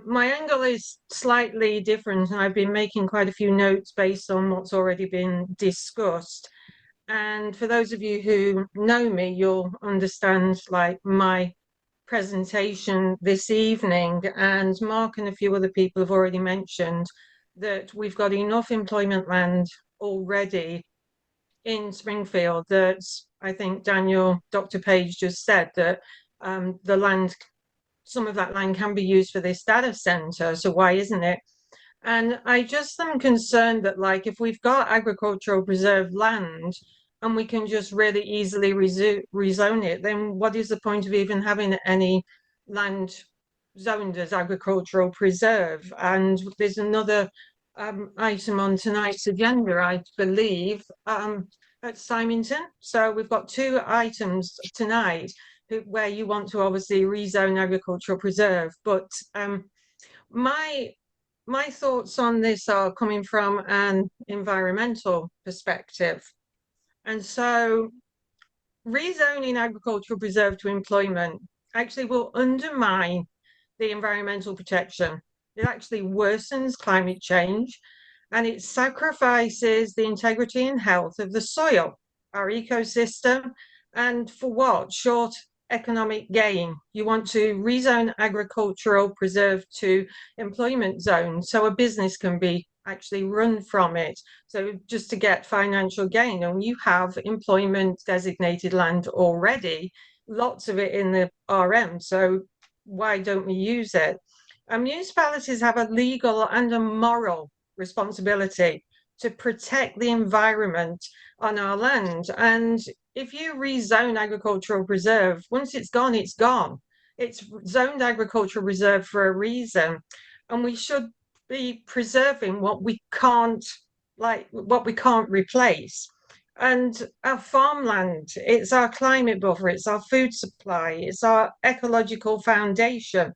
my angle is slightly different, and I've been making quite a few notes based on what's already been discussed. And for those of you who know me, you'll understand like my presentation this evening, and Mark and a few other people have already mentioned that we've got enough employment land already in Springfield that I think Dr. Page just said that the land some of that land can be used for this data center, so why isn't it? And I just am concerned that, like, if we've got agricultural preserved land and we can just really easily rezone it, then what is the point of even having any land zoned as agricultural preserve? And there's another item on tonight's agenda, I believe, at Symington. So we've got two items tonight where you want to obviously rezone agricultural preserve, but my thoughts on this are coming from an environmental perspective. And so rezoning agricultural preserve to employment actually will undermine the environmental protection. It actually worsens climate change, and it sacrifices the integrity and health of the soil, our ecosystem, and for what? Short economic gain. You want to rezone agricultural preserve to employment zone so a business can be actually run from it. So just to get financial gain, and you have employment designated land already, lots of it in the RM. So why don't we use it? And municipalities have a legal and a moral responsibility to protect the environment on our land. And if you rezone agricultural preserve, once it's gone, it's gone. It's zoned agricultural reserve for a reason. And we should be preserving what we can't, like what we can't replace. And our farmland, it's our climate buffer, it's our food supply, it's our ecological foundation.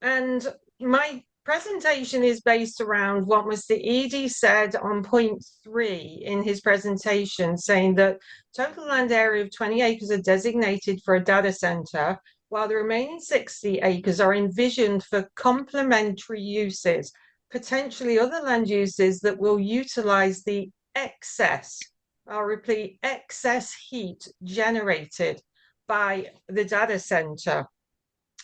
And my presentation is based around what Mr. Edie said on point 3 in his presentation, saying that total land area of 20 acres are designated for a data center, while the remaining 60 acres are envisioned for complementary uses, potentially other land uses that will utilize the excess, I'll repeat, excess heat generated by the data center.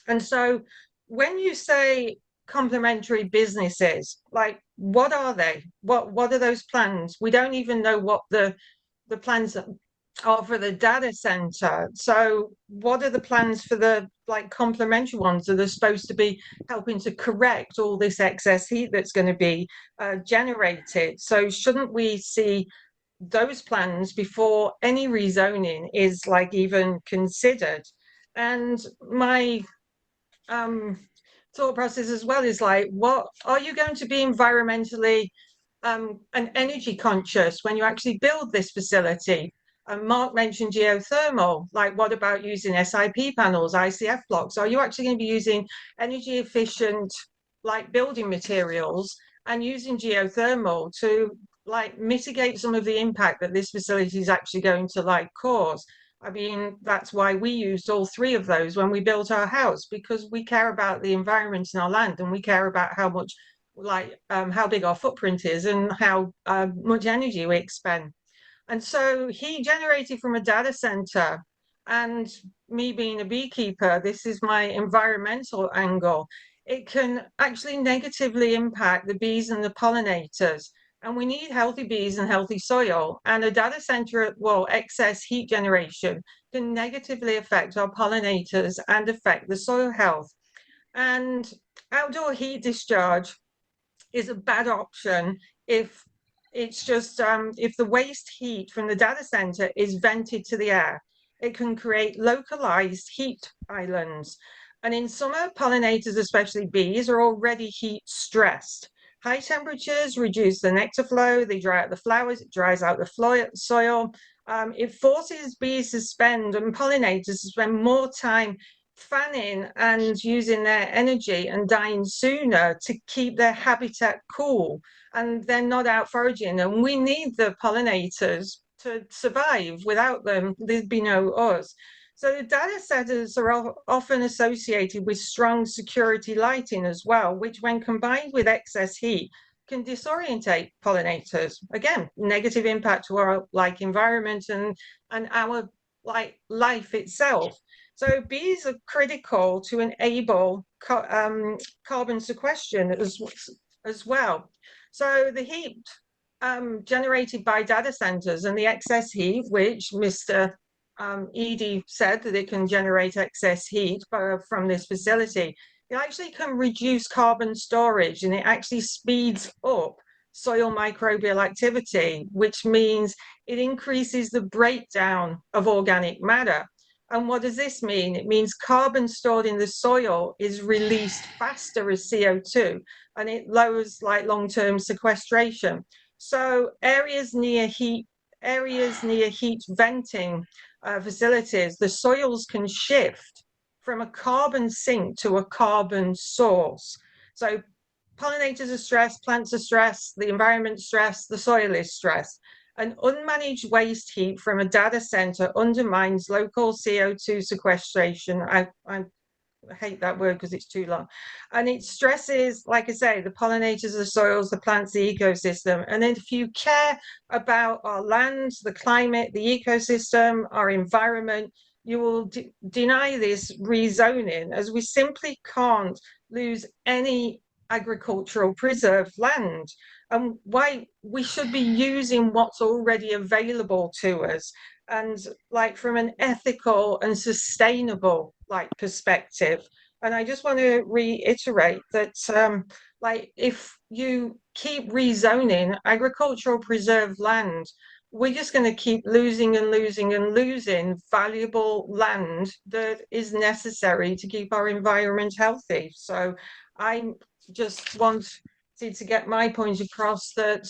And so when you say complementary businesses, like what are they? What are those plans? We don't even know what the plans are for the data center. So what are the plans for the like complementary ones that are supposed to be helping to correct all this excess heat that's going to be generated? So shouldn't we see those plans before any rezoning is like even considered? And my thought process as well is like, what are you going to be environmentally and energy conscious when you actually build this facility? Mark mentioned geothermal, like what about using SIP panels, ICF blocks? Are you actually going to be using energy efficient like building materials and using geothermal to like mitigate some of the impact that this facility is actually going to like cause? I mean, that's why we used all three of those when we built our house, because we care about the environment in our land and we care about how much, like, how big our footprint is and how much energy we expend. And so heat generated from a data center, and me being a beekeeper, this is my environmental angle. It can actually negatively impact the bees and the pollinators. And we need healthy bees and healthy soil. And a data center, well, excess heat generation can negatively affect our pollinators and affect the soil health. And outdoor heat discharge is a bad option if it's just, if the waste heat from the data center is vented to the air. It can create localized heat islands. And in summer, pollinators, especially bees, are already heat stressed. High temperatures reduce the nectar flow, they dry out the flowers, it dries out the soil. It forces bees to spend and pollinators to spend more time fanning and using their energy and dying sooner to keep their habitat cool, and they're not out foraging. And we need the pollinators to survive. Without them, there'd be no us. So the data centers are often associated with strong security lighting as well, which when combined with excess heat can disorientate pollinators. Again, negative impact to our like environment and our like life itself. So bees are critical to enable carbon sequestration as well. So the heat generated by data centers and the excess heat, which Mr. Edie said that it can generate excess heat from this facility. It actually can reduce carbon storage, and it actually speeds up soil microbial activity, which means it increases the breakdown of organic matter. And what does this mean? It means carbon stored in the soil is released faster as CO2, and it lowers like long-term sequestration. So areas near heat venting facilities, the soils can shift from a carbon sink to a carbon source. So pollinators are stressed, plants are stressed, the environment's stressed, the soil is stressed. And unmanaged waste heat from a data center undermines local CO2 sequestration. I hate that word because it's too long. And it stresses, like I say, the pollinators, the soils, the plants, the ecosystem. And then if you care about our land, the climate, the ecosystem, our environment, you will deny this rezoning, as we simply can't lose any agricultural preserved land. And why we should be using what's already available to us, and like from an ethical and sustainable like perspective. And I just want to reiterate that like if you keep rezoning agricultural preserved land, we're just going to keep losing and losing and losing valuable land that is necessary to keep our environment healthy. So I just wanted to get my point across that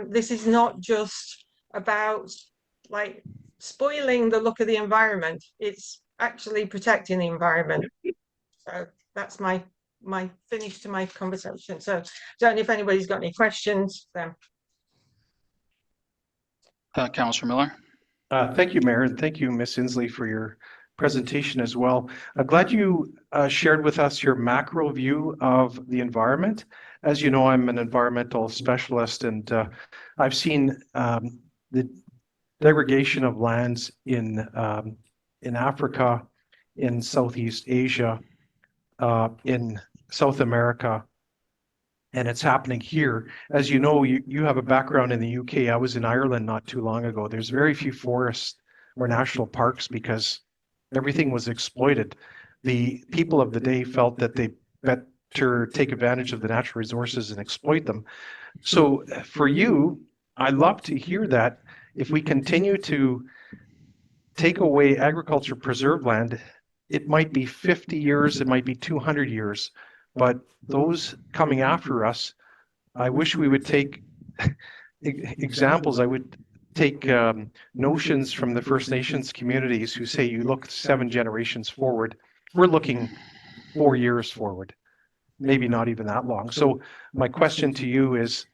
this is not just about like spoiling the look of the environment, it's actually protecting the environment. So that's my finish to my conversation. So don't know if anybody's got any questions then. Councillor Miller. Thank you, Mayor, and thank you, Ms. Inslee, for your presentation as well. I'm glad you shared with us your macro view of the environment. As you know, I'm an environmental specialist, and I've seen the degradation of lands in Africa, in Southeast Asia, in South America, and it's happening here. As you know, you have a background in the UK. I was in Ireland not too long ago. There's very few forests or national parks because everything was exploited. The people of the day felt that they better take advantage of the natural resources and exploit them. So for you, I'd love to hear that if we continue to take away agriculture preserved land, it might be 50 years, it might be 200 years, but those coming after us, I wish we would take examples. I would take notions from the First Nations communities who say you look 7 generations forward. We're looking 4 years forward, maybe not even that long. So my question to you is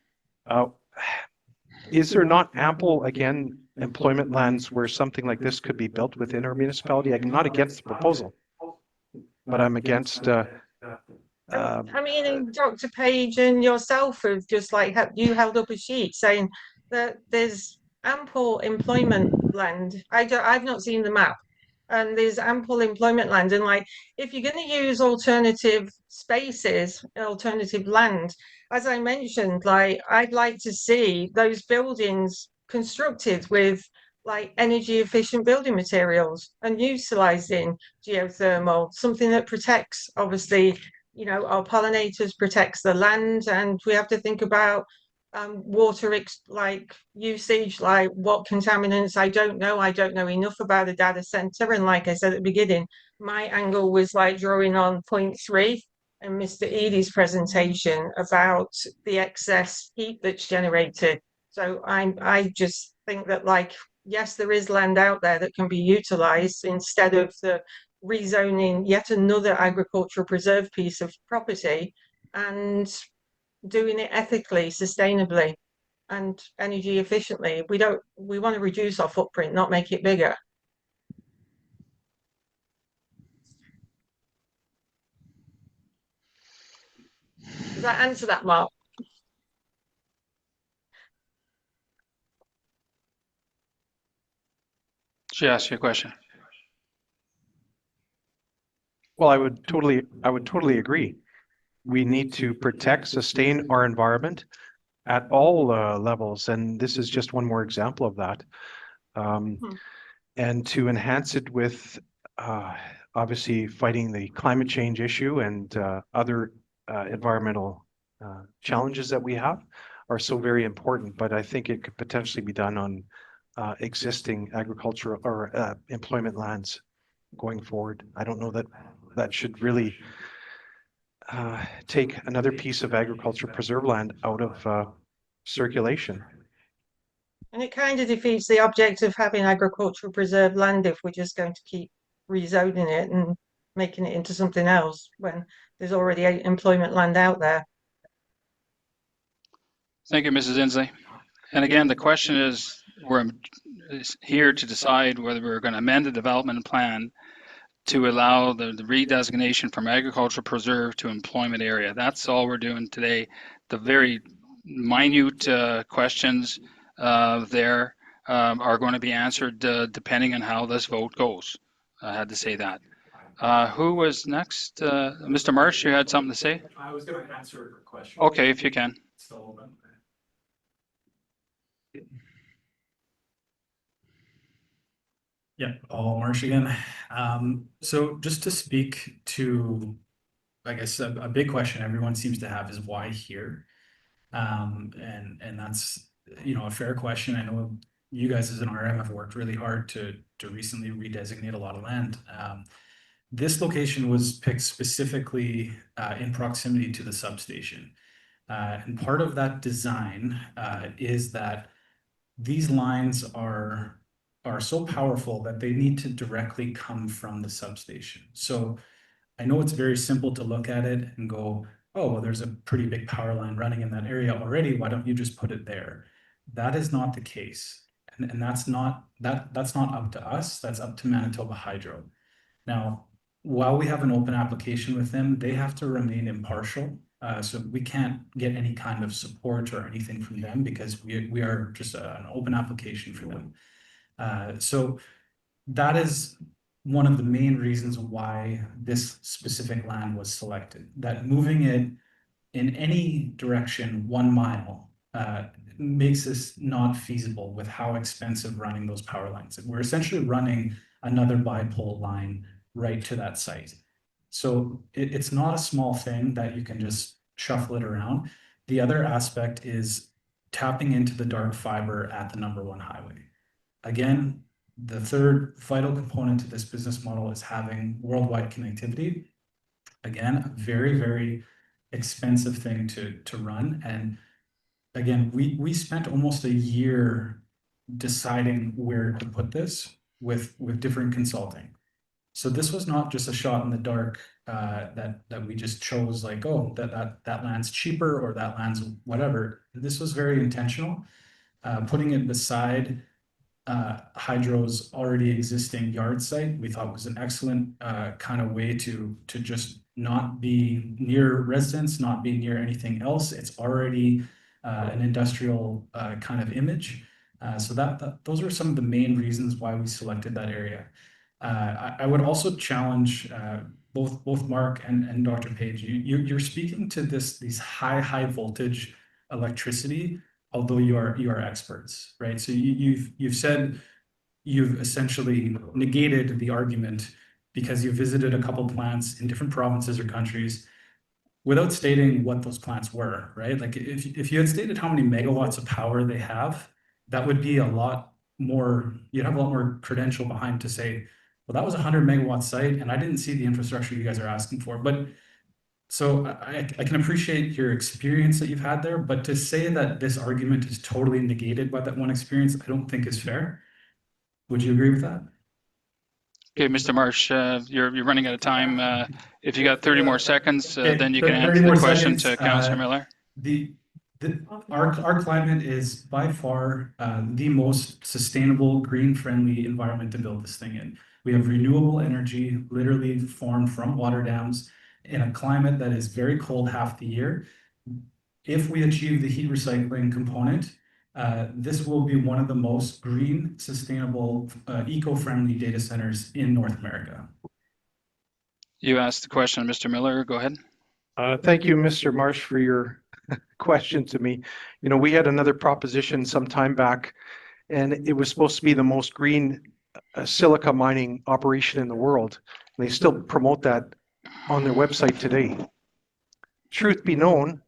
there not ample, again, employment lands where something like this could be built within our municipality? I'm not against the proposal, but I'm against I mean, Dr. Page and yourself have just like you held up a sheet saying that there's ample employment land. I've not seen the map, and there's ample employment land. And like, if you're going to use alternative spaces, alternative land, as I mentioned, like I'd like to see those buildings constructed with like energy efficient building materials and utilizing geothermal, something that protects obviously, you know, our pollinators, protects the land. And we have to think about water like usage, like what contaminants. I don't know enough about the data center, and like I said at the beginning, my angle was like drawing on point 3 and Mr. Edie's presentation about the excess heat that's generated. So I just think that, like, yes, there is land out there that can be utilized instead of the rezoning yet another agricultural preserve piece of property, and doing it ethically, sustainably, and energy efficiently. We want to reduce our footprint, not make it bigger. Does that answer that, Mark? She asked you a question. Well, I would totally agree. We need to protect, sustain our environment at all levels, and this is just one more example of that. and to enhance it with obviously fighting the climate change issue and other environmental challenges that we have are so very important. But I think it could potentially be done on existing agricultural or employment lands going forward. I don't know that that should really take another piece of agriculture preserve land out of circulation. And it kind of defeats the object of having agricultural preserved land if we're just going to keep rezoning it and making it into something else when there's already employment land out there. Thank you, Mrs. Inslee. And again, the question is, we're here to decide whether we're going to amend the development plan to allow the redesignation from agricultural preserve to employment area. That's all we're doing today. The very minute questions there are going to be answered depending on how this vote goes. I had to say that. Who was next? Mr. Marsh, you had something to say? I was going to answer her question. Okay, if you can. Still open. Yeah, Paul Marsh again. So just to speak to, I guess, a big question everyone seems to have is why here? And that's, you know, a fair question. I know you guys as an RM have worked really hard to recently redesignate a lot of land. This location was picked specifically in proximity to the substation. And part of that design is that these lines are so powerful that they need to directly come from the substation. So I know it's very simple to look at it and go, oh, well, there's a pretty big power line running in that area already. Why don't you just put it there? That is not the case. And that's not up to us. That's up to Manitoba Hydro. Now, while we have an open application with them, they have to remain impartial. So we can't get any kind of support or anything from them because we are just an open application for them. So that is one of the main reasons why this specific land was selected, that moving it in any direction 1 mile makes this not feasible with how expensive running those power lines. We're essentially running another bipole line right to that site. So it's not a small thing that you can just shuffle it around. The other aspect is tapping into the dark fiber at the #1 highway. Again, the third vital component to this business model is having worldwide connectivity. Again, a very, very expensive thing to run. And again, we spent almost a year deciding where to put this with different consulting. So this was not just a shot in the dark that we just chose like, oh, that land's cheaper or that land's whatever. This was very intentional. Putting it beside Hydro's already existing yard site, we thought was an excellent kind of way to just not be near residents, not be near anything else. It's already an industrial kind of image. So those are some of the main reasons why we selected that area. I would also challenge both Mark and Dr. Page. You're speaking to these high voltage electricity, although you are experts, right? So you've said you've essentially negated the argument because you visited a couple plants in different provinces or countries without stating what those plants were, right? Like if you had stated how many megawatts of power they have, that would be a lot more, you'd have a lot more credential behind to say, well, that was a 100 megawatt site and I didn't see the infrastructure you guys are asking for. But so I can appreciate your experience that you've had there, but to say that this argument is totally negated by that one experience, I don't think is fair. Would you agree with that? Okay, Mr. Marsh, you're running out of time. If you got 30 more seconds, Okay, then you can 30 answer the more question seconds. to Councillor Miller. Our climate is by far the most sustainable, green-friendly environment to build this thing in. We have renewable energy literally formed from water dams in a climate that is very cold half the year. If we achieve the heat recycling component, this will be one of the most green, sustainable, eco-friendly data centers in North America. You asked the question, Mr. Miller. Go ahead. Thank you, Mr. Marsh, for your question to me. You know, we had another proposition some time back, and it was supposed to be the most green silica mining operation in the world. And they still promote that on their website today. Truth be known,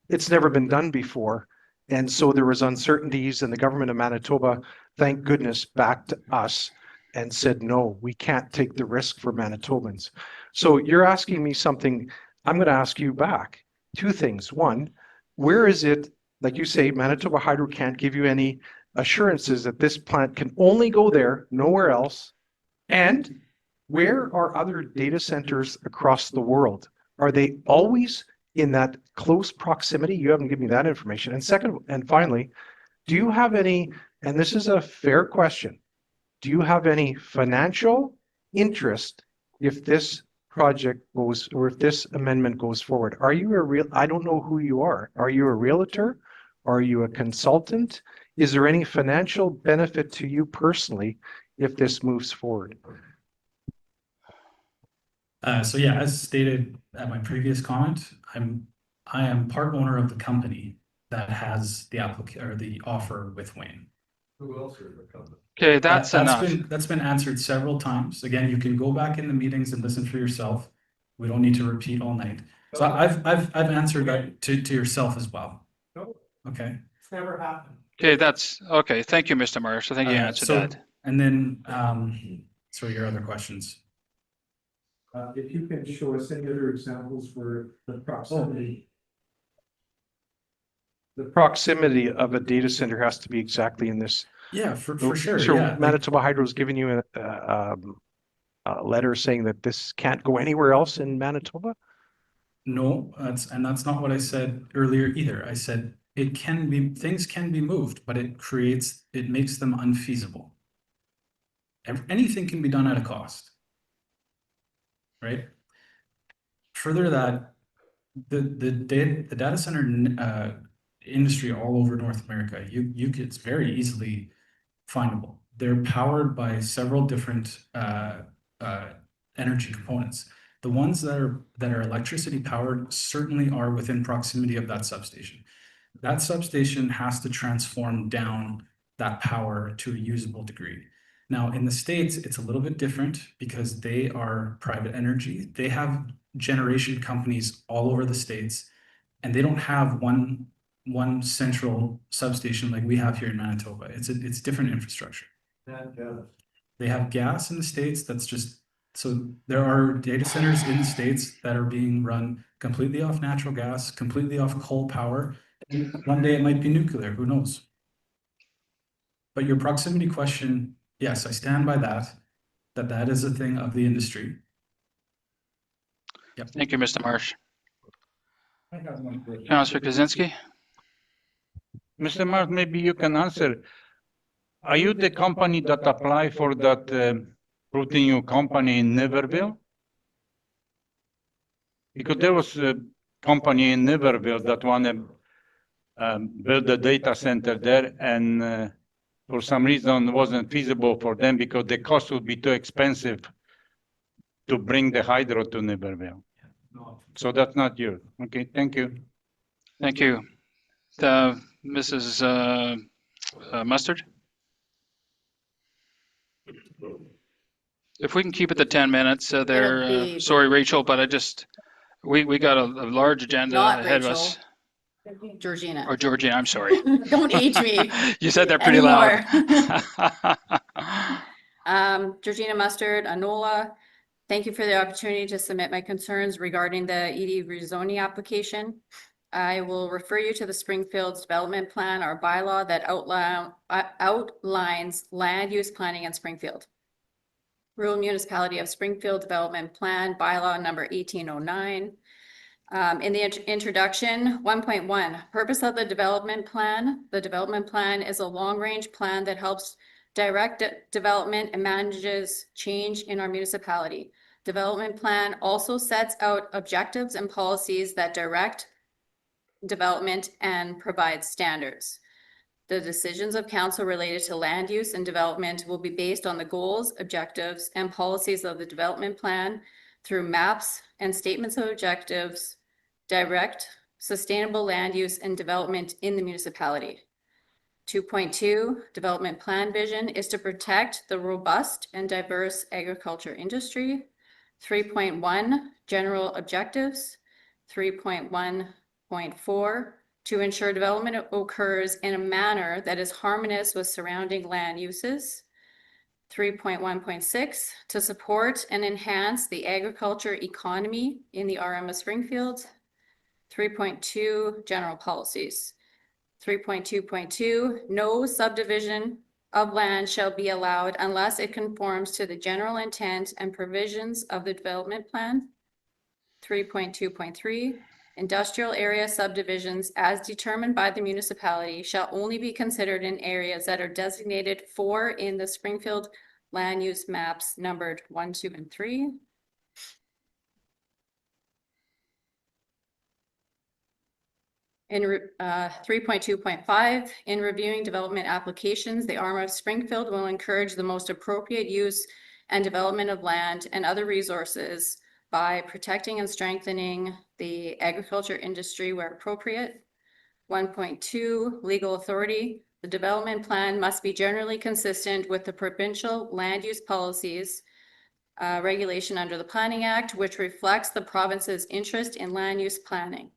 it's never been done before. And so there was uncertainties, and the government of Manitoba, thank goodness, backed us and said, no, we can't take the risk for Manitobans. So you're asking me something, I'm going to ask you back. Two things. One, where is it, like you say, Manitoba Hydro can't give you any assurances that this plant can only go there, nowhere else? And where are other data centers across the world? Are they always in that close proximity? You haven't given me that information. And second, and finally, do you have any, and this is a fair question, do you have any financial interest if this project goes, or if this amendment goes forward? Are you a real, I don't know who you are. Are you a realtor? Are you a consultant? Is there any financial benefit to you personally if this moves forward? So yeah, as stated at my previous comment, I am part owner of the company that has the offer with Wayne. Who else is the company? Okay, that's enough. That's been answered several times. Again, you can go back in the meetings and listen for yourself. We don't need to repeat all night. So I've answered that to yourself as well. Okay. It's never happened. Okay, that's okay. Thank you, Mr. Marsh. I think you answered that. And then, so your other questions. If you can show us any other examples for the proximity. The proximity of a data center has to be exactly in this. Yeah, for sure. So Yeah, Manitoba Hydro's giving you a letter saying that this can't go anywhere else in Manitoba? No, that's not what I said earlier either. I said things can be moved, but it makes them unfeasible. Anything can be done at a cost. Right? Further that the data center industry all over North America, it's very easily findable. They're powered by several different energy components. The ones that are electricity powered certainly are within proximity of that substation. That substation has to transform down that power to a usable degree. Now, in the States, it's a little bit different because they are private energy. They have generation companies all over the States, and they don't have one central substation like we have here in Manitoba. It's different infrastructure. They have gas in the States. So there are data centers in the States that are being run completely off natural gas, completely off coal power. And one day it might be nuclear, who knows? But your proximity question, yes, I stand by that is a thing of the industry. Yep. Thank you, Mr. Marsh. I have one question. Councillor Kaczynski? Mr. Marsh, maybe you can answer. Are you the company that apply for that routing your company in Niverville? Because there was a company in Niverville that wanted to build a data center there, and for some reason it wasn't feasible for them because the cost would be too expensive to bring the hydro to Niverville. So that's not you. Okay, thank you. Thank you. Mrs. Mustard? If we can keep it to 10 minutes there, sorry, Rachel, but we got a large agenda ahead of us. Georgina. Or Georgina, I'm sorry. Don't age me. You said that pretty loud. Georgina Mustard, Anola, thank you for the opportunity to submit my concerns regarding the Edie rezoning application. I will refer you to the Springfield's development plan, our bylaw that outlines land use planning in Springfield. Rural Municipality of Springfield Development Plan, bylaw number 1809. In the introduction, 1.1, purpose of the development plan. The development plan is a long-range plan that helps direct development and manages change in our municipality. Development plan also sets out objectives and policies that direct development and provide standards. The decisions of council related to land use and development will be based on the goals, objectives, and policies of the development plan through maps and statements of objectives, direct sustainable land use and development in the municipality. 2.2, development plan vision is to protect the robust and diverse agriculture industry. 3.1, general objectives. 3.1.4, to ensure development occurs in a manner that is harmonious with surrounding land uses. 3.1.6, to support and enhance the agriculture economy in the RM of Springfield. 3.2, general policies. 3.2.2, no subdivision of land shall be allowed unless it conforms to the general intent and provisions of the development plan. 3.2.3, industrial area subdivisions as determined by the municipality shall only be considered in areas that are designated for in the Springfield land use maps numbered 1, 2, and 3. In 3.2.5, in reviewing development applications, the RM of Springfield will encourage the most appropriate use and development of land and other resources by protecting and strengthening the agriculture industry where appropriate. 1.2, legal authority. The development plan must be generally consistent with the provincial land use policies regulation under the Planning Act, which reflects the province's interest in land use planning.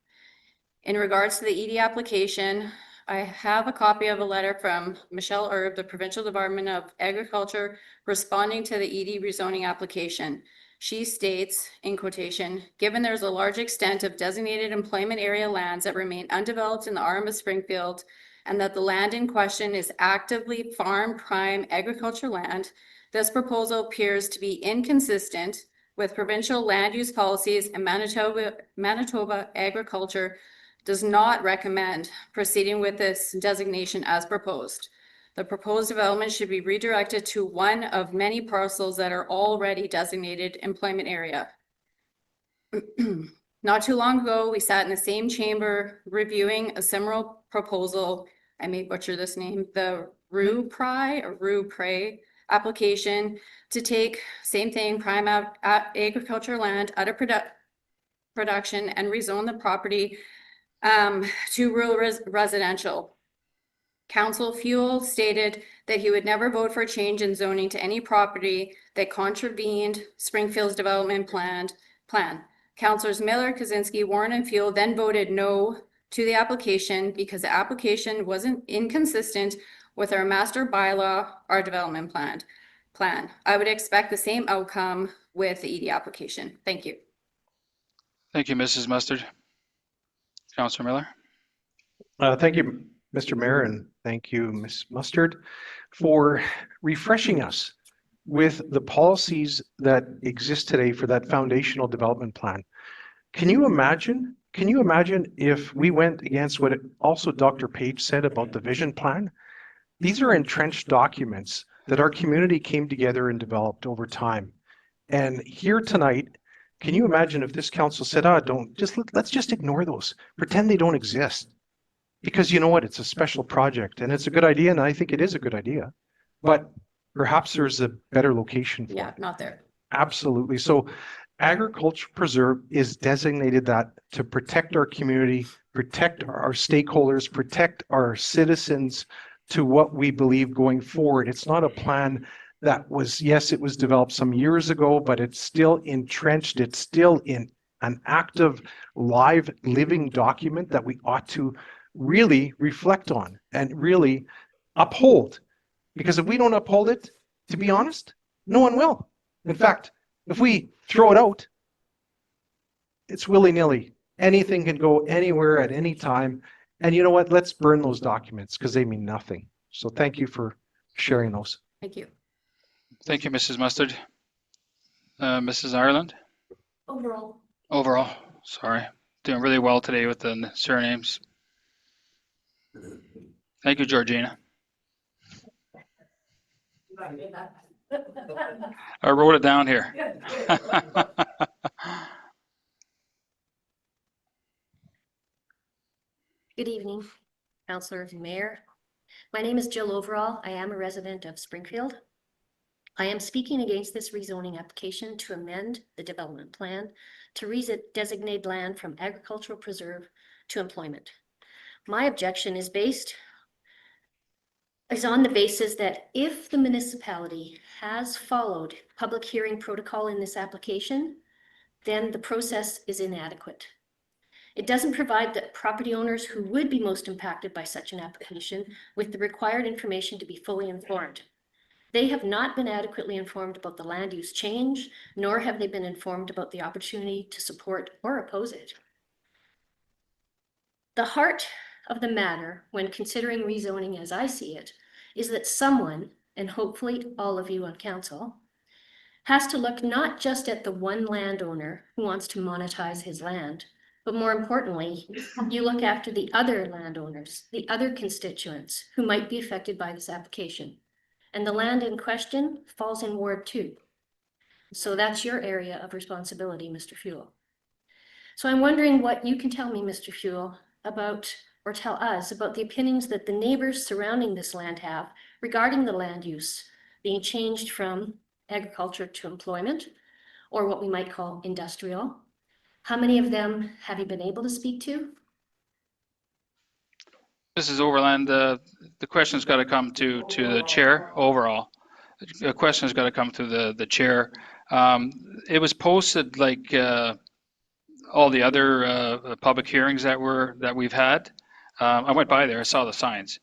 In regards to the Edie application, I have a copy of a letter from Michelle Erb, the Provincial Department of Agriculture, responding to the Edie rezoning application. She states, in quotation, given there's a large extent of designated employment area lands that remain undeveloped in the RM of Springfield, and that the land in question is actively farm prime agriculture land, this proposal appears to be inconsistent with provincial land use policies, and Manitoba agriculture does not recommend proceeding with this designation as proposed. The proposed development should be redirected to one of many parcels that are already designated employment area. Not too long ago, we sat in the same chamber reviewing a similar proposal. I may butcher this name, the Rue Pré application to take, same thing, prime agriculture land out of production and rezone the property to rural residential. Council Fuel stated that he would never vote for a change in zoning to any property that contravened Springfield's development plan. Councilors Miller, Kaczynski, Warren, and Fuel then voted no to the application because the application wasn't inconsistent with our master bylaw, our development plan. I would expect the same outcome with the Edie application. Thank you. Thank you, Mrs. Mustard. Councillor Miller. Thank you, Mr. Mayor, and thank you, Ms. Mustard, for refreshing us with the policies that exist today for that foundational development plan. Can you imagine if we went against what also Dr. Page said about the vision plan? These are entrenched documents that our community came together and developed over time. And here tonight, can you imagine if this council said, let's just ignore those, pretend they don't exist? Because you know what, it's a special project and it's a good idea, and I think it is a good idea, but perhaps there's a better location for it. Not there. Absolutely. So Agriculture Preserve is designated that to protect our community, protect our stakeholders, protect our citizens to what we believe going forward. It's not a plan that was, yes, it was developed some years ago, but it's still entrenched. It's still in an active, live, living document that we ought to really reflect on and really uphold. Because if we don't uphold it, to be honest, no one will. In fact, if we throw it out, it's willy-nilly. Anything can go anywhere at any time. And you know what? Let's burn those documents because they mean nothing. So thank you for sharing those. Thank you. Thank you, Mrs. Mustard. Mrs. Ireland? Overall, sorry. Doing really well today with the surnames. Thank you, Georgina. I wrote it down here. Good evening, Councillors and Mayor. My name is Jill Overall. I am a resident of Springfield. I am speaking against this rezoning application to amend the development plan to redesignate land from agricultural preserve to employment. My objection is based is on the basis that if the municipality has followed public hearing protocol in this application, then the process is inadequate. It doesn't provide the property owners who would be most impacted by such an application with the required information to be fully informed. They have not been adequately informed about the land use change, nor have they been informed about the opportunity to support or oppose it. The heart of the matter, when considering rezoning as I see it, is that someone, and hopefully all of you on council, has to look not just at the one landowner who wants to monetize his land, but more importantly, you look after the other landowners, the other constituents who might be affected by this application. And the land in question falls in Ward 2. So that's your area of responsibility, Mr. Fuel. So I'm wondering what you can tell me, Mr. Fuel, about, or tell us about the opinions that the neighbors surrounding this land have regarding the land use being changed from agriculture to employment, or what we might call industrial. How many of them have you been able to speak to? This is Overland. The question's got to come to the chair overall. The question's got to come to the chair. It was posted like all the other public hearings that we've had. I went by there. I saw the signs.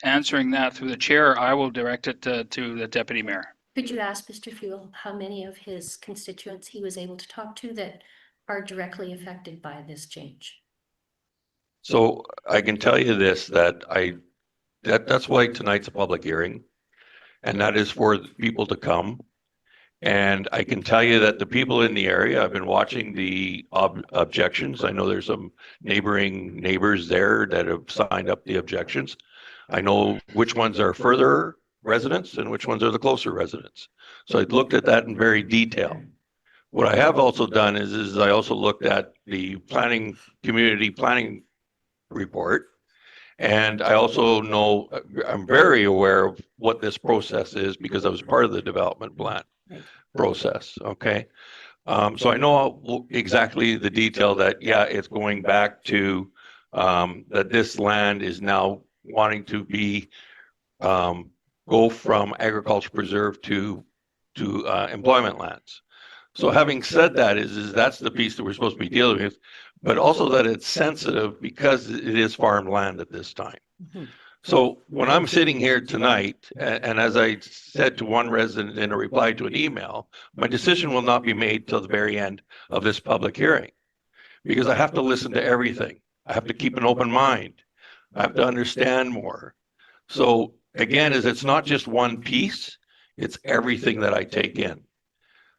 Answering that through the chair, I will direct it to the deputy mayor. Could you ask Mr. Fuel how many of his constituents he was able to talk to that are directly affected by this change? So I can tell you this, that's why tonight's a public hearing, and that is for people to come. And I can tell you that the people in the area, I've been watching the objections. I know there's some neighbors there that have signed up the objections. I know which ones are further residents and which ones are the closer residents. So I looked at that in very detail. What I have also done is I also looked at the community planning report. And I also know, I'm very aware of what this process is because I was part of the development plan process, okay? So I know exactly the detail that, yeah, it's going back to that this land is now wanting to be, go from agriculture preserve to employment lands. So having said that is that's the piece that we're supposed to be dealing with, but also that it's sensitive because it is farmed land at this time. So when I'm sitting here tonight, and as I said to one resident in a reply to an email, my decision will not be made till the very end of this public hearing, because I have to listen to everything. I have to keep an open mind. I have to understand more. So again, it's not just one piece, it's everything that I take in.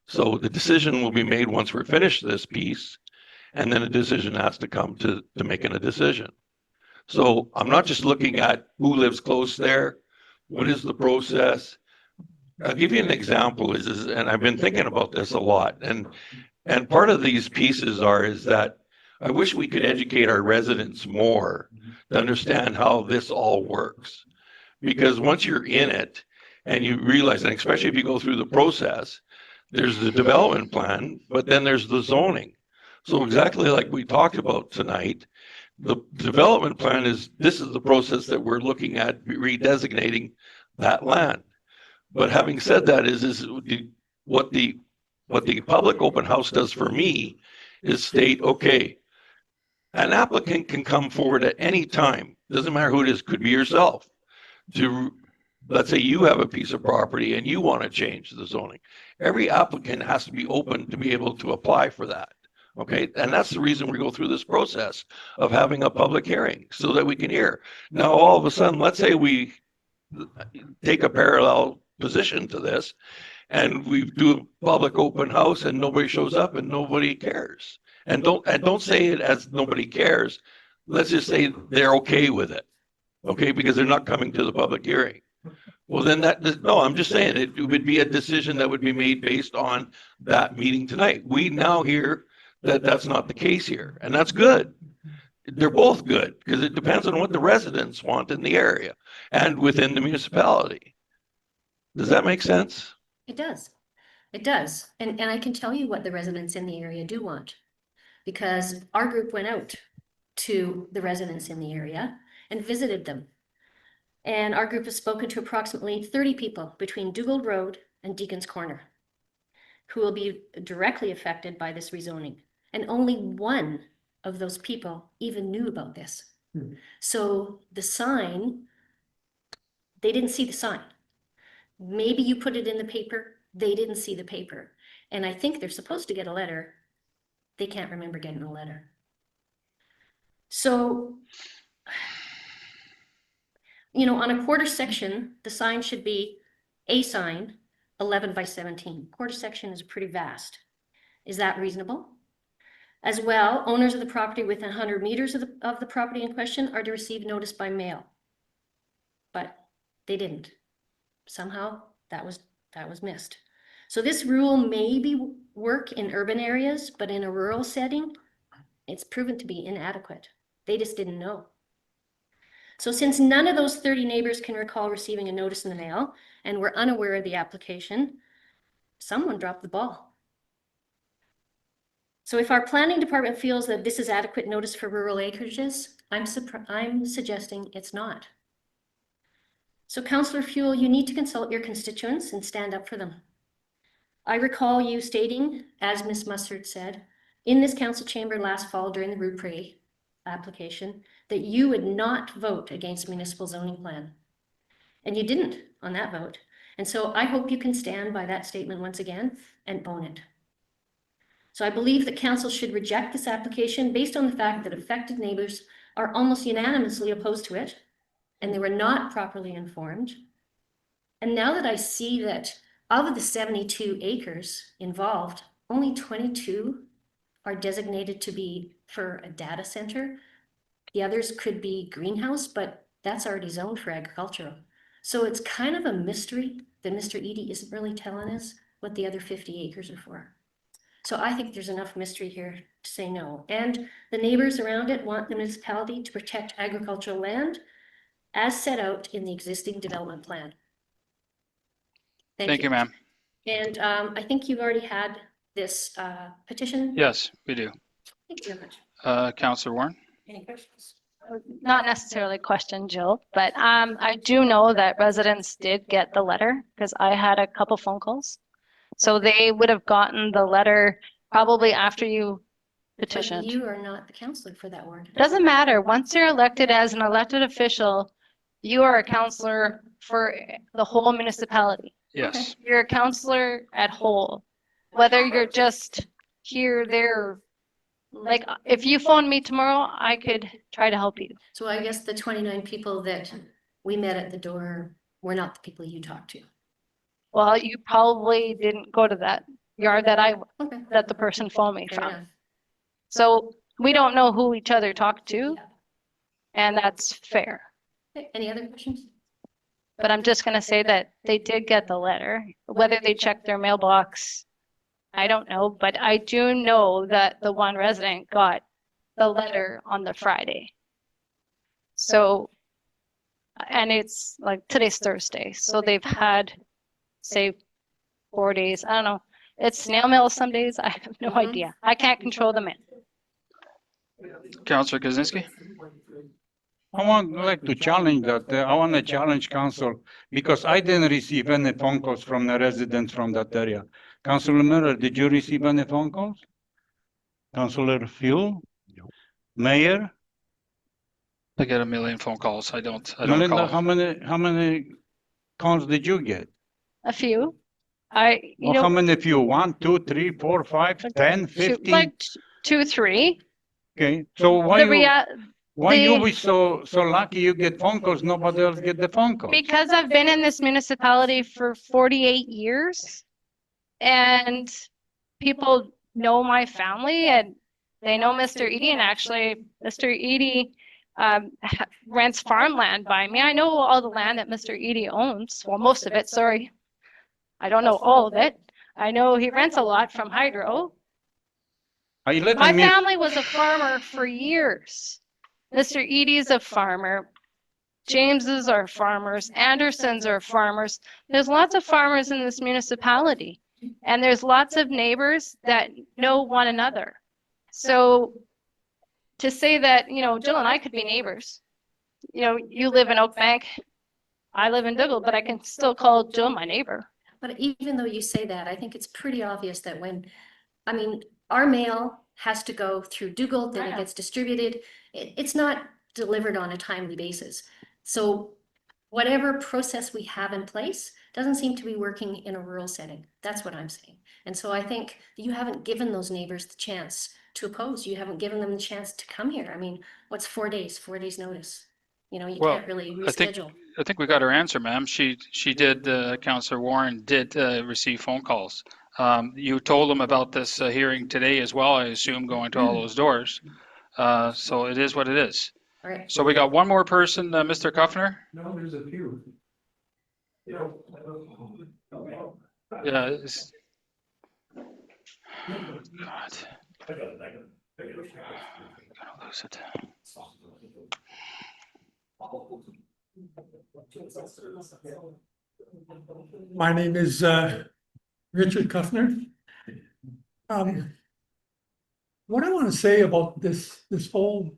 So the decision will be made once we're finished this piece, and then a decision has to come to making a decision. So I'm not just looking at who lives close there, what is the process. I'll give you an example and I've been thinking about this a lot, and part of these pieces is that I wish we could educate our residents more to understand how this all works. Because once you're in it and you realize, and especially if you go through the process, there's the development plan, but then there's the zoning. So exactly like we talked about tonight, the development plan this is the process that we're looking at redesignating that land. But having said that is what the public open house does for me is state, okay, an applicant can come forward at any time, doesn't matter who it is, could be yourself, to, let's say you have a piece of property and you want to change the zoning. Every applicant has to be open to be able to apply for that. Okay, and that's the reason we go through this process of having a public hearing so that we can hear. Now, all of a sudden, let's say we take a parallel position to this and we do a public open house and nobody shows up and nobody cares. And don't say it as nobody cares. Let's just say they're okay with it. Okay, because they're not coming to the public hearing. Well, then no, I'm just saying it would be a decision that would be made based on that meeting tonight. We now hear that that's not the case here, and that's good. They're both good because it depends on what the residents want in the area and within the municipality. Does that make sense? It does. It does. And I can tell you what the residents in the area do want, because our group went out to the residents in the area and visited them. And our group has spoken to approximately 30 people between Dugald Road and Deacon's Corner who will be directly affected by this rezoning. And only one of those people even knew about this. So the sign, they didn't see the sign. Maybe you put it in the paper, they didn't see the paper. And I think they're supposed to get a letter. They can't remember getting a letter. So, you know, on a quarter section, the sign should be a sign, 11 by 17. Quarter section is pretty vast. Is that reasonable? As well, owners of the property within 100 meters of the property in question are to receive notice by mail. But they didn't. Somehow that was missed. So this rule may work in urban areas, but in a rural setting, it's proven to be inadequate. They just didn't know. So since none of those 30 neighbors can recall receiving a notice in the mail and were unaware of the application, someone dropped the ball. So if our planning department feels that this is adequate notice for rural acreages, I'm suggesting it's not. So Councillor Fuel, you need to consult your constituents and stand up for them. I recall you stating, as Ms. Mustard said, in this council chamber last fall during the Rue Prairie application, that you would not vote against municipal zoning plan. And you didn't on that vote. And so I hope you can stand by that statement once again and own it. So I believe that council should reject this application based on the fact that affected neighbors are almost unanimously opposed to it, and they were not properly informed. And now that I see that of the 72 acres involved, only 22 are designated to be for a data center. The others could be greenhouse, but that's already zoned for agricultural. So it's kind of a mystery that Mr. Edie isn't really telling us what the other 50 acres are for. So I think there's enough mystery here to say no. And the neighbors around it want the municipality to protect agricultural land as set out in the existing development plan. Thank you, ma'am. And I think you've already had this petition. Yes, we do. Thank you very much. Councillor Warren? Any questions? Not necessarily a question, Jill, but I do know that residents did get the letter because I had a couple phone calls. So they would have gotten the letter probably after you petitioned. But you are not the counselor for that ward. Doesn't matter. Once you're elected as an elected official, you are a counselor for the whole municipality. Yes. You're a counselor at whole, whether you're just here, there. Like if you phone me tomorrow, I could try to help you. So I guess the 29 people that we met at the door were not the people you talked to. Well, you probably didn't go to that yard that the person phoned me from. So we don't know who each other talked to, and that's fair. Okay. Any other questions? But I'm just gonna say that they did get the letter. Whether they checked their mailbox, I don't know, but I do know that the one resident got the letter on the Friday. So, and it's like today's Thursday, so they've had, say, 4 days. I don't know. It's snail mail some days. I have no idea. I can't control the mail. Councillor Kaczynski? I want to challenge that. I want to challenge council because I didn't receive any phone calls from the residents from that area. Councillor Miller, did you receive any phone calls? Councillor Fuel? Mayor? I get a million phone calls. I don't Melinda, call. how many calls did you get? A few. How many few? 1, 2, 3, 4, 5, 10, 15? Like 2, 3. Okay, so why you be so lucky you get phone calls, nobody else get the phone calls? Because I've been in this municipality for 48 years and people know my family and they know Mr. Edie, and actually Mr. Edie rents farmland by me. I know all the land that Mr. Edie owns. Well, most of it, sorry. I don't know all of it. I know he rents a lot from Hydro. My family was a farmer for years. Mr. Edie's a farmer. James's are farmers. Anderson's are farmers. There's lots of farmers in this municipality. And there's lots of neighbors that know one another. So to say that, you know, Jill and I could be neighbors. you know, you live in Oakbank, I live in Dougal, but I can still call Jill my neighbor. But even though you say that, I think it's pretty obvious that I mean, our mail has to go through Dougal, then it gets distributed. It's not delivered on a timely basis. So whatever process we have in place doesn't seem to be working in a rural setting. That's what I'm saying. And so I think you haven't given those neighbors the chance to oppose. You haven't given them the chance to come here. I mean, what's 4 days? 4 days notice. You know, you Well, can't really I think reschedule. I think we got her answer, ma'am. She did. Councillor Warren did receive phone calls. You told them about this hearing today as well, I assume, going to all those doors. So it is what it is. All right. So we got one more person, Mr. Kuffner. No, there's a few. Yeah. God. I'm gonna lose it. My name is Richard Kuffner. What I want to say about this whole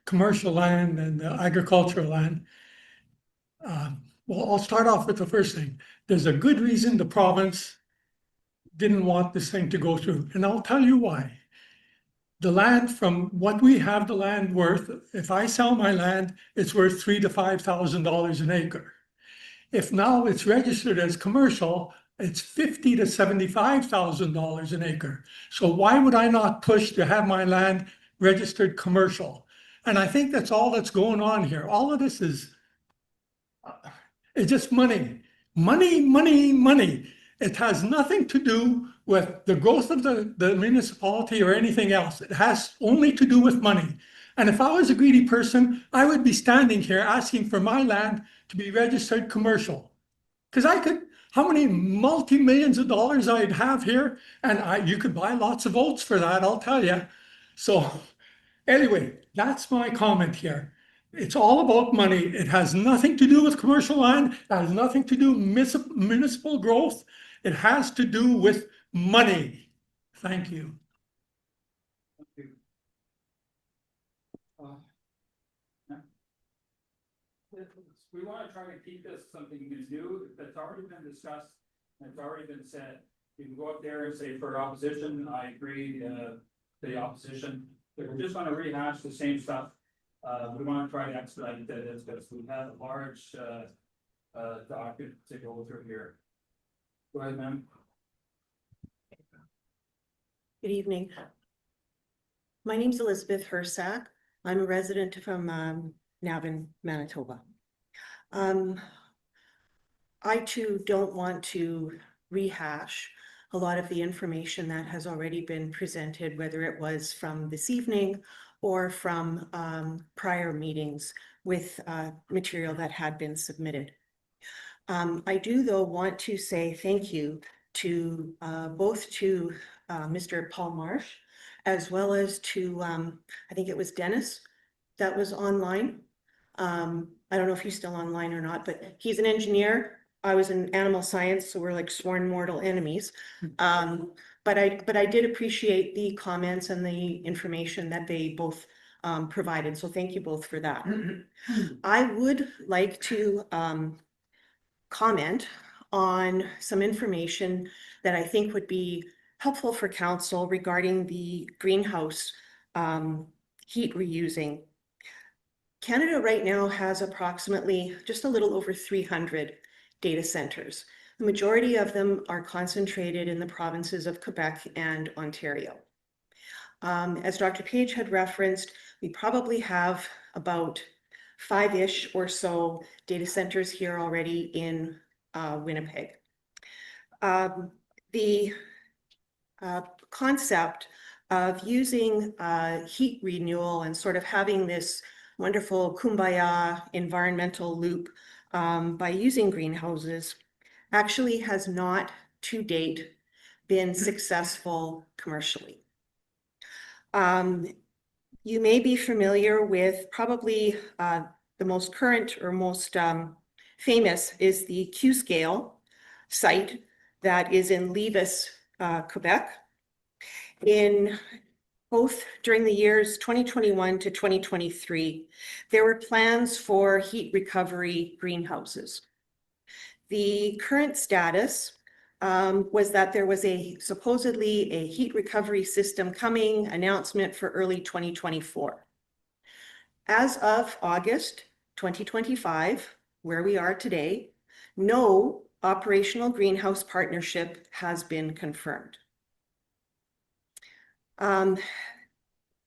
commercial land and agricultural land. Well, I'll start off with the first thing. There's a good reason the province didn't want this thing to go through, and I'll tell you why. The land, from what we have the land worth, if I sell my land, it's worth $3,000 to $5,000 an acre. If now it's registered as commercial, it's $50,000 to $75,000 an acre. So why would I not push to have my land registered commercial? And I think that's all that's going on here. All of this is it's just money, money, money, money. It has nothing to do with the growth of the municipality or anything else. It has only to do with money. And if I was a greedy person, I would be standing here asking for my land to be registered commercial. Because I could, how many multi-millions of dollars I'd have here, and you could buy lots of votes for that, I'll tell you. So anyway, that's my comment here. It's all about money. It has nothing to do with commercial land. It has nothing to do with municipal growth. It has to do with money. Thank you. We want to try to keep this something you can do that's already been discussed and it's already been said. You can go up there and say for opposition, I agree to the opposition. If we're just going to rehash the same stuff, we want to try to expedite this because we have a large document to go through here. Go ahead, ma'am. Good evening. My name is Elizabeth Hersack. I'm a resident from Navan, Manitoba. I too don't want to rehash a lot of the information that has already been presented, whether it was from this evening or from prior meetings with material that had been submitted. I do, though, want to say thank you to both to Mr. Paul Marsh, as well as to, I think it was Dennis that was online. I don't know if he's still online or not, but he's an engineer. I was in animal science, so we're like sworn mortal enemies. But I did appreciate the comments and the information that they both provided. So thank you both for that. I would like to comment on some information that I think would be helpful for council regarding the greenhouse heat reusing. Canada right now has approximately just a little over 300 data centers. The majority of them are concentrated in the provinces of Quebec and Ontario. As Dr. Page had referenced, we probably have about 5-ish or so data centers here already in Winnipeg. The concept of using heat renewal and sort of having this wonderful kumbaya environmental loop by using greenhouses actually has not to date been successful commercially. You may be familiar with probably the most current or most famous is the Q-Scale site that is in Levis, Quebec. In both during the years 2021 to 2023, there were plans for heat recovery greenhouses. The current status was that there was supposedly a heat recovery system coming, announcement for early 2024. As of August 2025, where we are today, no operational greenhouse partnership has been confirmed.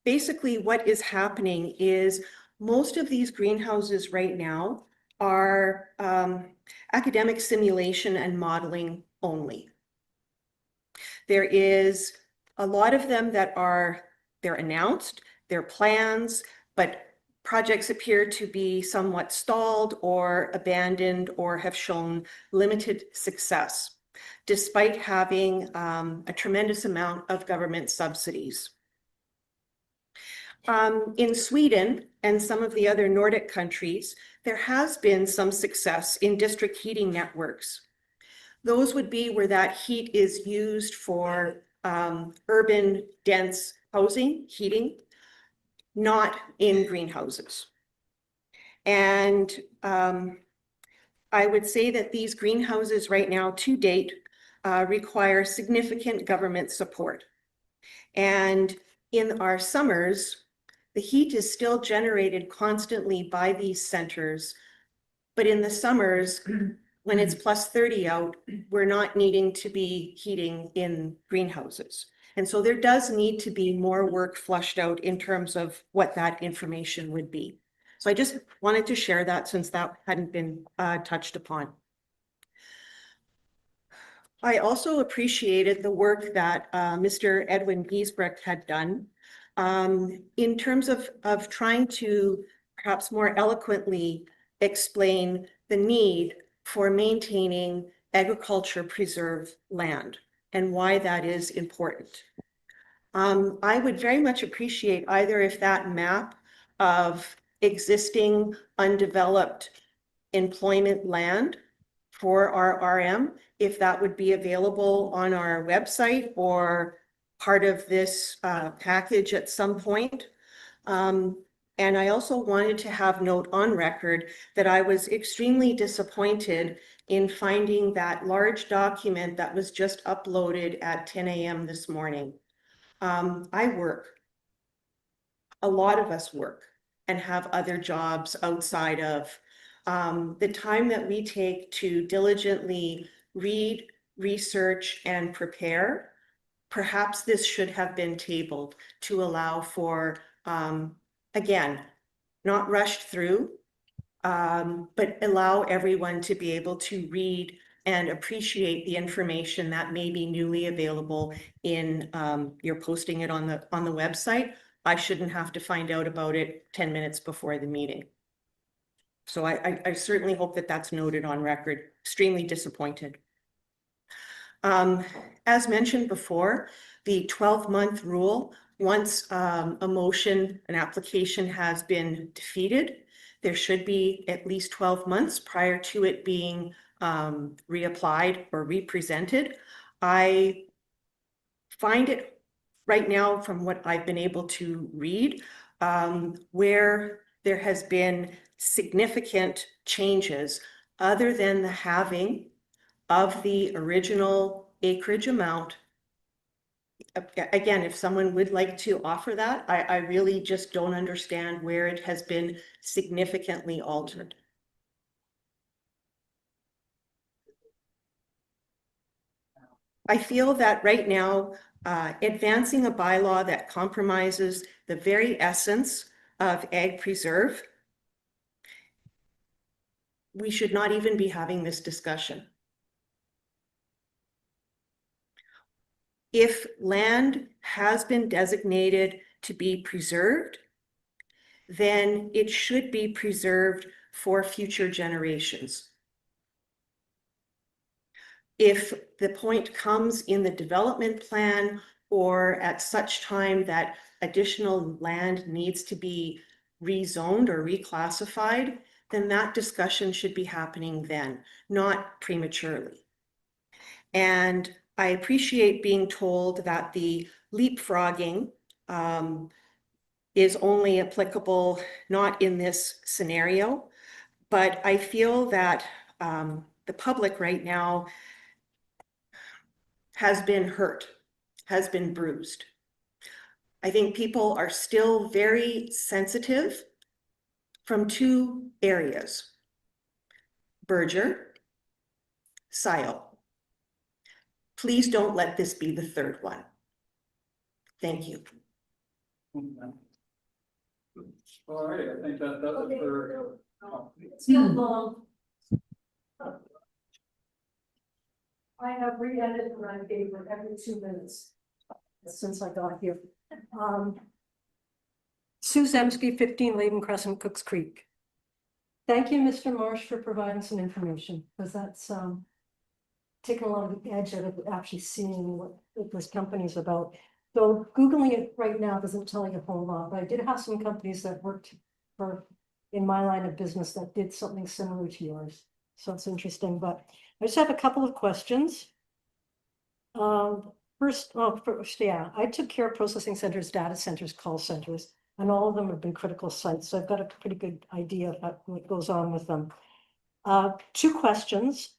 Basically, what is happening is most of these greenhouses right now are academic simulation and modeling only. There is a lot of them that they're announced, they're plans, but projects appear to be somewhat stalled or abandoned or have shown limited success, despite having a tremendous amount of government subsidies. In Sweden and some of the other Nordic countries, there has been some success in district heating networks. Those would be where that heat is used for urban dense housing, heating, not in greenhouses. And I would say that these greenhouses right now to date require significant government support. And in our summers, the heat is still generated constantly by these centers. But in the summers, when it's plus 30 out, we're not needing to be heating in greenhouses. And so there does need to be more work flushed out in terms of what that information would be. So I just wanted to share that since that hadn't been touched upon. I also appreciated the work that Mr. Edwin Giesbrecht had done in terms of trying to perhaps more eloquently explain the need for maintaining agriculture preserved land and why that is important. I would very much appreciate either if that map of existing undeveloped employment land for our RM, if that would be available on our website or part of this package at some point. And I also wanted to have note on record that I was extremely disappointed in finding that large document that was just uploaded at 10 a.m. this morning. I work. A lot of us work and have other jobs outside of the time that we take to diligently read, research, and prepare. Perhaps this should have been tabled to allow for, again, not rushed through, but allow everyone to be able to read and appreciate the information that may be newly available in, you're posting it on the website. I shouldn't have to find out about it 10 minutes before the meeting. So I certainly hope that that's noted on record. Extremely disappointed. As mentioned before, the 12-month rule, once a motion, an application has been defeated, there should be at least 12 months prior to it being reapplied or represented. I find it right now, from what I've been able to read, where there has been significant changes other than the halving of the original acreage amount. Again, if someone would like to offer that, I really just don't understand where it has been significantly altered. I feel that right now, advancing a bylaw that compromises the very essence of ag preserve, we should not even be having this discussion. If land has been designated to be preserved, then it should be preserved for future generations. If the point comes in the development plan or at such time that additional land needs to be rezoned or reclassified, then that discussion should be happening then, not prematurely. And I appreciate being told that the leapfrogging is only applicable, not in this scenario, but I feel that the public right now has been hurt, has been bruised. I think people are still very sensitive from two areas, Berger, SIO. Please don't let this be the third one. Thank you. All right, I think that does it for. It's not long. I have re-edited what I gave her every 2 minutes since I got here. Sue Zemsky, 15 Leyden Crescent, Cooks Creek. Thank you, Mr. Marsh, for providing some information, because that's taken a lot of the edge out of actually seeing what this company is about. So Googling it right now doesn't tell you a whole lot, but I did have some companies that worked for in my line of business that did something similar to yours. So it's interesting, but I just have a couple of questions. First, yeah, I took care of processing centers, data centers, call centers, and all of them have been critical sites. So I've got a pretty good idea of what goes on with them. 2 questions.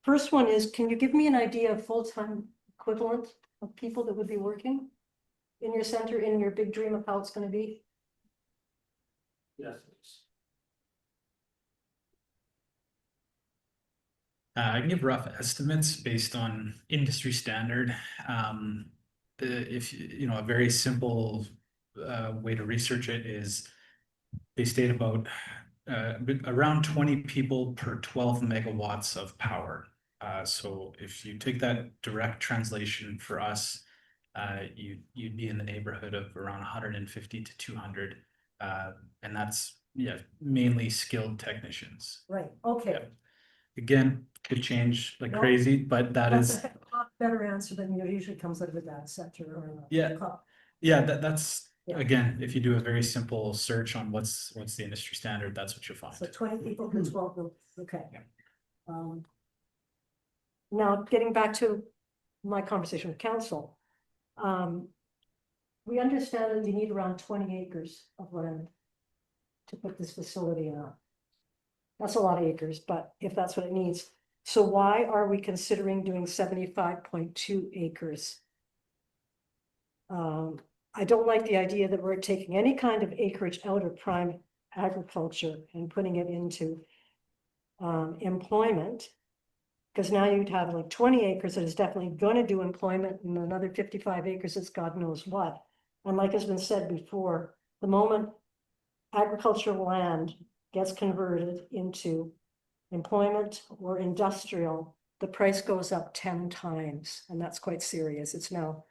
First one is, can you give me an idea of full-time equivalent of people that would be working in your center, in your big dream of how it's going to be? Yes. I can give rough estimates based on industry standard. If you know, a very simple way to research it is they state about around 20 people per 12 megawatts of power. So if you take that direct translation for us, you'd be in the neighborhood of around 150 to 200, and that's mainly skilled technicians. Right. Okay. Yeah. Again, could change like No, crazy, but that's a lot better answer than usually comes out of a data center or that's again, if you do a very simple search on what's the industry standard, that's what you'll find. So 20 people per 12 group. Okay. Now getting back to my conversation with council, we understand that you need around 20 acres of land to put this facility on. That's a lot of acres, but if that's what it needs. So why are we considering doing 75.2 acres? I don't like the idea that we're taking any kind of acreage out of prime agriculture and putting it into employment. Because now you'd have like 20 acres that is definitely going to do employment and another 55 acres that's God knows what. And like has been said before, the moment agricultural land gets converted into employment or industrial, the price goes up 10 times, and that's quite serious. It's now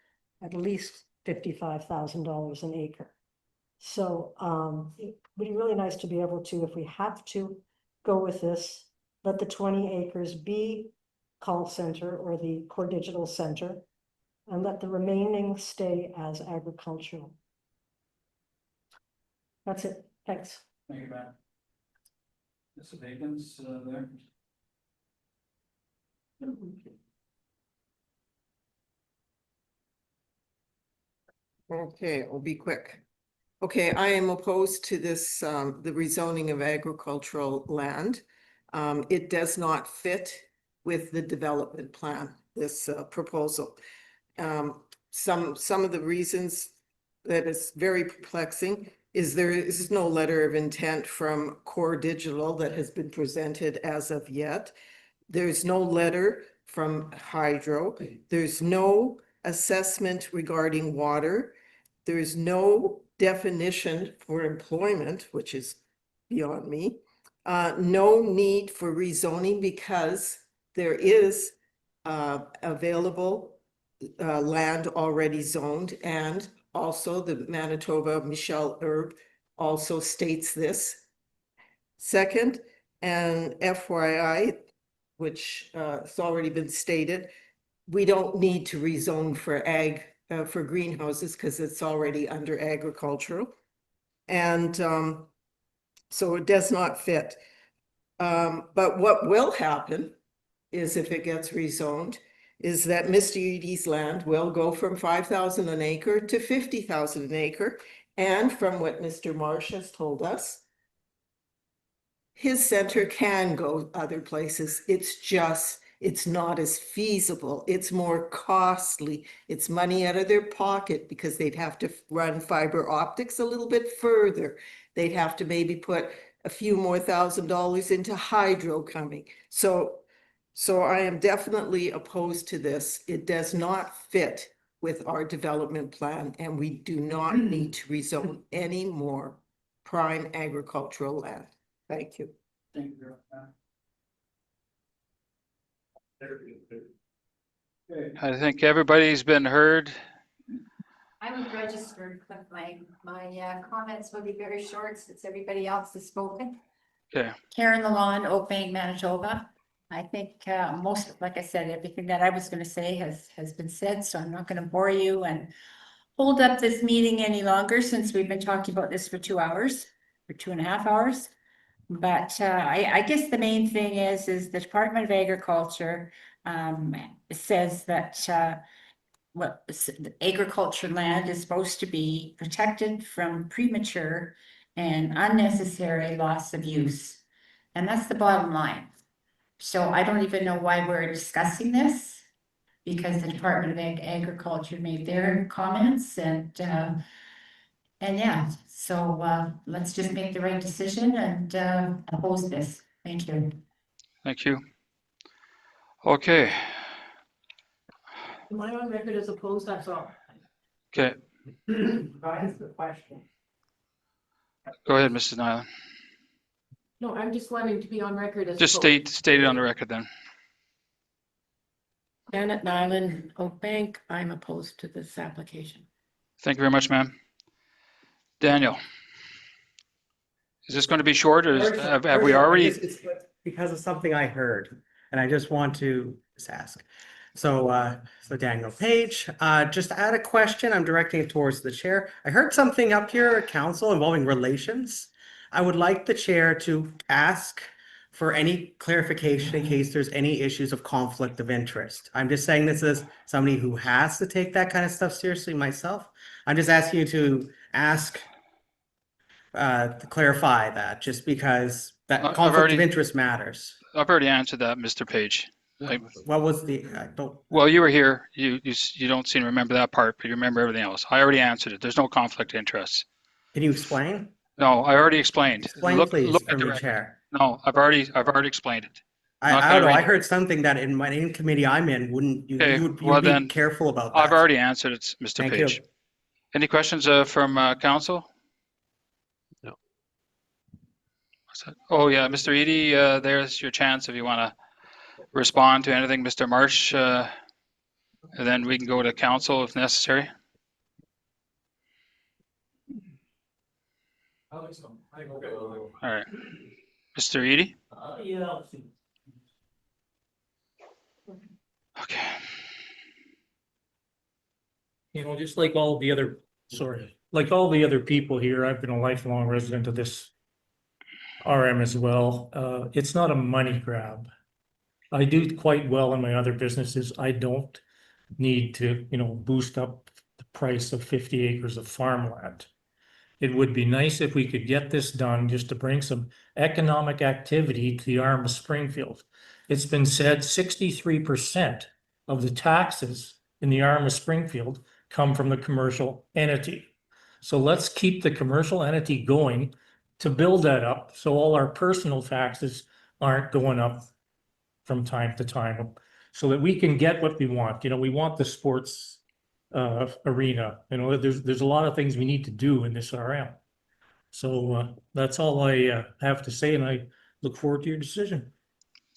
at least $55,000 an acre. So it would be really nice to be able to, if we have to go with this, let the 20 acres be call center or the core digital center, and let the remaining stay as agricultural. That's it. Thanks. Thank you, Matt. Mr. Bacon's there. Okay, I'll be quick. Okay, I am opposed to this, the rezoning of agricultural land. It does not fit with the development plan, this proposal. Some of the reasons that is very perplexing is there is no letter of intent from Core Digital that has been presented as of yet. There's no letter from Hydro. There's no assessment regarding water. There's no definition for employment, which is beyond me. No need for rezoning because there is available land already zoned, and also the Manitoba Michelle Herb also states this. Second, and FYI, which it's already been stated, we don't need to rezone for ag, for greenhouses, because it's already under agricultural. And so it does not fit. But what will happen is if it gets rezoned, is that Mr. Edie's land will go from 5,000 an acre to 50,000 an acre. And from what Mr. Marsh has told us, his center can go other places. It's not as feasible. It's more costly. It's money out of their pocket because they'd have to run fiber optics a little bit further. They'd have to maybe put a few more $1,000s into hydro coming. So I am definitely opposed to this. It does not fit with our development plan, and we do not need to rezone any more prime agricultural land. Thank you. Thank you. I think everybody's been heard. I was registered, but my comments will be very short since everybody else has spoken. Okay. Karen Lalonde, Oak Bank, Manitoba. I think like I said, everything that I was going to say has been said, so I'm not going to bore you and hold up this meeting any longer since we've been talking about this for 2 hours, or 2.5 hours. But I guess the main thing is the Department of Agriculture says that the agriculture land is supposed to be protected from premature and unnecessary loss of use. And that's the bottom line. So I don't even know why we're discussing this, because the Department of Agriculture made their comments and yeah, so let's just make the right decision and oppose this. Thank you. Thank you. Okay. Am I on record as opposed? That's all. Okay. That is the question. Go ahead, Mrs. Nyland. No, I'm just wanting to be on record as Just opposed. state it on the record then. Janet Nyland, Oak Bank, I'm opposed to this application. Thank you very much, ma'am. Daniel, is this going to be short, or have we already? It's because of something I heard, and I just want to just ask. So Daniel Page, just to add a question, I'm directing it towards the chair. I heard something up here at council involving relations. I would like the chair to ask for any clarification in case there's any issues of conflict of interest. I'm just saying this as somebody who has to take that kind of stuff seriously myself. I'm just asking you to ask to clarify that, just because that conflict of interest matters. I've already answered that, Mr. Page. What was the, well, you were here. You don't seem to remember that part, but you remember everything else. I already answered it. There's no conflict of interest. Can you explain? No, I already explained. Explain, please, from the chair. No, I've already explained it. I don't know. I heard something that in my committee I'm in, you'd be careful about that. I've already answered it, Mr. Thank Page. you. Any questions from council? No. Oh yeah, Mr. Edie, there's your chance if you want to respond to anything, Mr. Marsh, and then we can go to council if necessary. I think so. All right, Mr. Edie. Yeah. Okay. You know, just like all the other, like all the other people here, I've been a lifelong resident of this RM as well. It's not a money grab. I do quite well in my other businesses. I don't need to, boost up the price of 50 acres of farmland. It would be nice if we could get this done just to bring some economic activity to the RM of Springfield. It's been said 63% of the taxes in the RM of Springfield come from the commercial entity. So let's keep the commercial entity going to build that up so all our personal taxes aren't going up from time to time, so that we can get what we want. We want the sports arena. There's a lot of things we need to do in this RM. So that's all I have to say, and I look forward to your decision.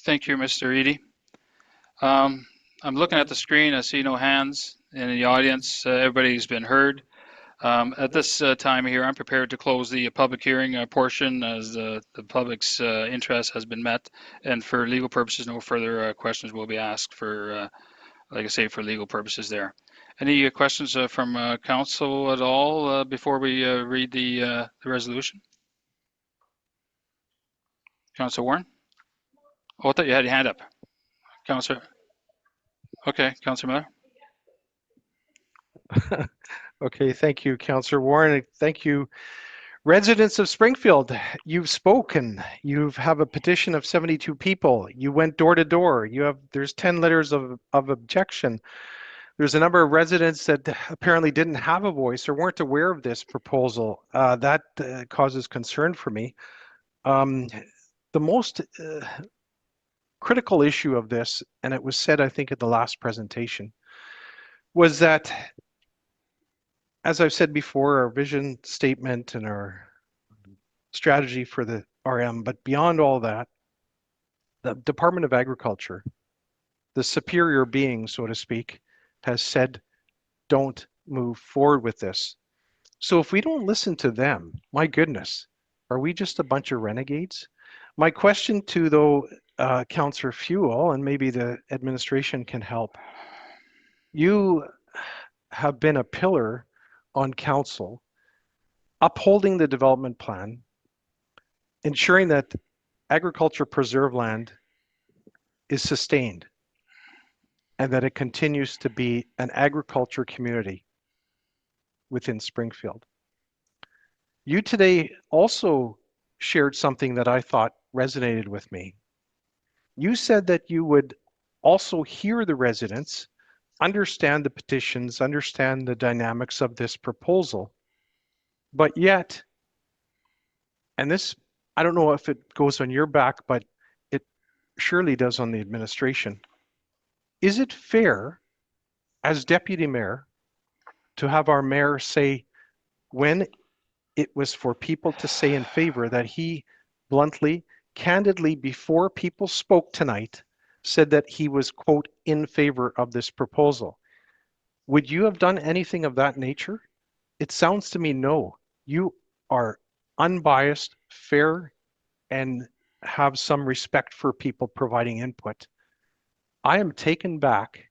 Thank you, Mr. Edie. I'm looking at the screen. I see no hands in the audience. Everybody's been heard. At this time here, I'm prepared to close the public hearing portion as the public's interest has been met. And for legal purposes, no further questions will be asked for, like I say, for legal purposes there. Any questions from council at all before we read the resolution? Councilor Warren? Oh, I thought you had your hand up. Councilor. Okay, Councillor Miller. Okay, thank you, Councillor Warren. Thank you, residents of Springfield. You've spoken. You have a petition of 72 people. You went door to door. There's 10 letters of objection. There's a number of residents that apparently didn't have a voice or weren't aware of this proposal. That causes concern for me. The most critical issue of this, and it was said, I think, at the last presentation, was that, as I've said before, our vision statement and our strategy for the RM, but beyond all that, the Department of Agriculture, the superior being, so to speak, has said, don't move forward with this. So if we don't listen to them, my goodness, are we just a bunch of renegades? My question to, though, Councillor Fuel, and maybe the administration can help, you have been a pillar on council, upholding the development plan, ensuring that agriculture preserve land is sustained and that it continues to be an agriculture community within Springfield. You today also shared something that I thought resonated with me. You said that you would also hear the residents, understand the petitions, understand the dynamics of this proposal, but yet, and this, I don't know if it goes on your back, but it surely does on the administration. Is it fair, as deputy mayor, to have our mayor say, when it was for people to say in favor, that he bluntly, candidly, before people spoke tonight, said that he was, quote, in favor of this proposal? Would you have done anything of that nature? It sounds to me no. You are unbiased, fair, and have some respect for people providing input. I am taken back,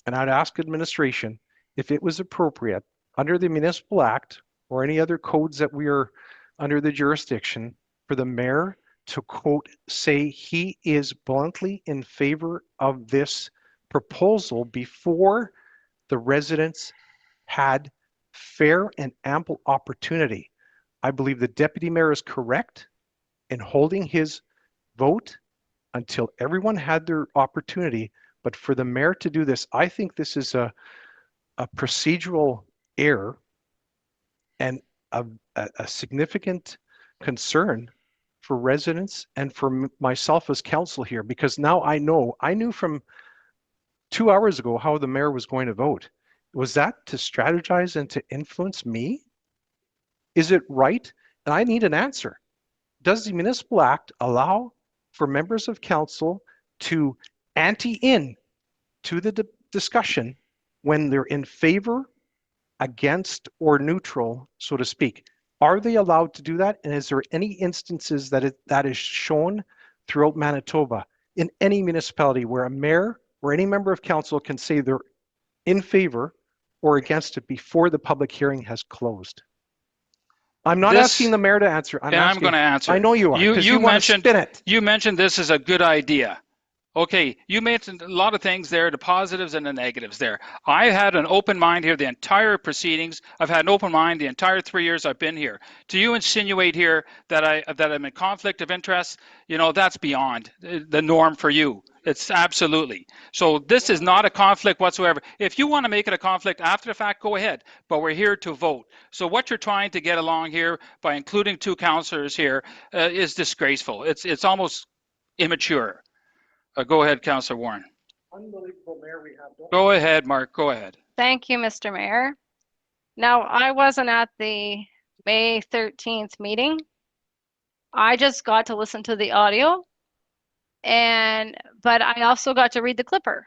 and I'd ask administration if it was appropriate under the Municipal Act or any other codes that we are under the jurisdiction for the mayor to, quote, say he is bluntly in favor of this proposal before the residents had fair and ample opportunity. I believe the deputy mayor is correct in holding his vote until everyone had their opportunity. But for the mayor to do this, I think this is a procedural error and a significant concern for residents and for myself as council here, because now I knew from 2 hours ago how the mayor was going to vote. Was that to strategize and to influence me? Is it right? And I need an answer. Does the Municipal Act allow for members of council to ante in to the discussion when they're in favor, against, or neutral, so to speak? Are they allowed to do that? And is there any instances that is shown throughout Manitoba in any municipality where a mayor or any member of council can say they're in favor or against it before the public hearing has closed? I'm not asking the mayor to answer. I'm going to answer. I know you are. You mentioned spin it. You mentioned this is a good idea. Okay, you mentioned a lot of things there, the positives and the negatives there. I had an open mind here the entire proceedings. I've had an open mind the entire 3 years I've been here. Do you insinuate here that I'm in conflict of interest? You know, that's beyond the norm for you. It's absolutely. So this is not a conflict whatsoever. If you want to make it a conflict after the fact, go ahead. But we're here to vote. So what you're trying to get along here by including 2 councillors here is disgraceful. It's almost immature. Go ahead, Councillor Warren. Unbelievable mayor we have. Go ahead, Mark. Go ahead. Thank you, Mr. Mayor. Now, I wasn't at the May 13th meeting. I just got to listen to the audio, but I also got to read the clipper.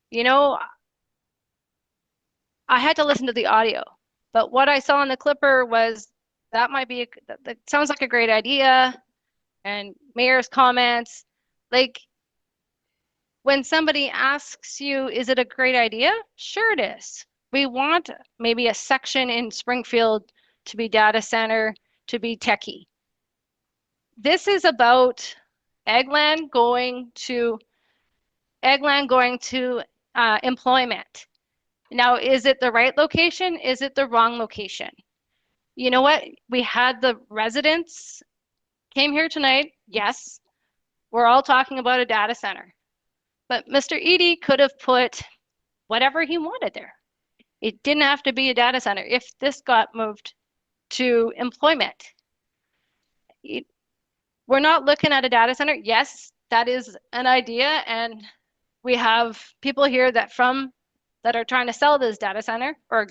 You know, I had to listen to the audio, but what I saw in the clipper was that sounds like a great idea, and mayor's comments. Like, when somebody asks you, is it a great idea? Sure it is. We want maybe a section in Springfield to be data center, to be techie. This is about Eggland going to ag land going to employment. Now, is it the right location? Is it the wrong location? You know what? We had the residents came here tonight. Yes, we're all talking about a data center. But Mr. Edie could have put whatever he wanted there. It didn't have to be a data center. If this got moved to employment, we're not looking at a data center. Yes, that is an idea. And we have people here that are trying to sell this data center, or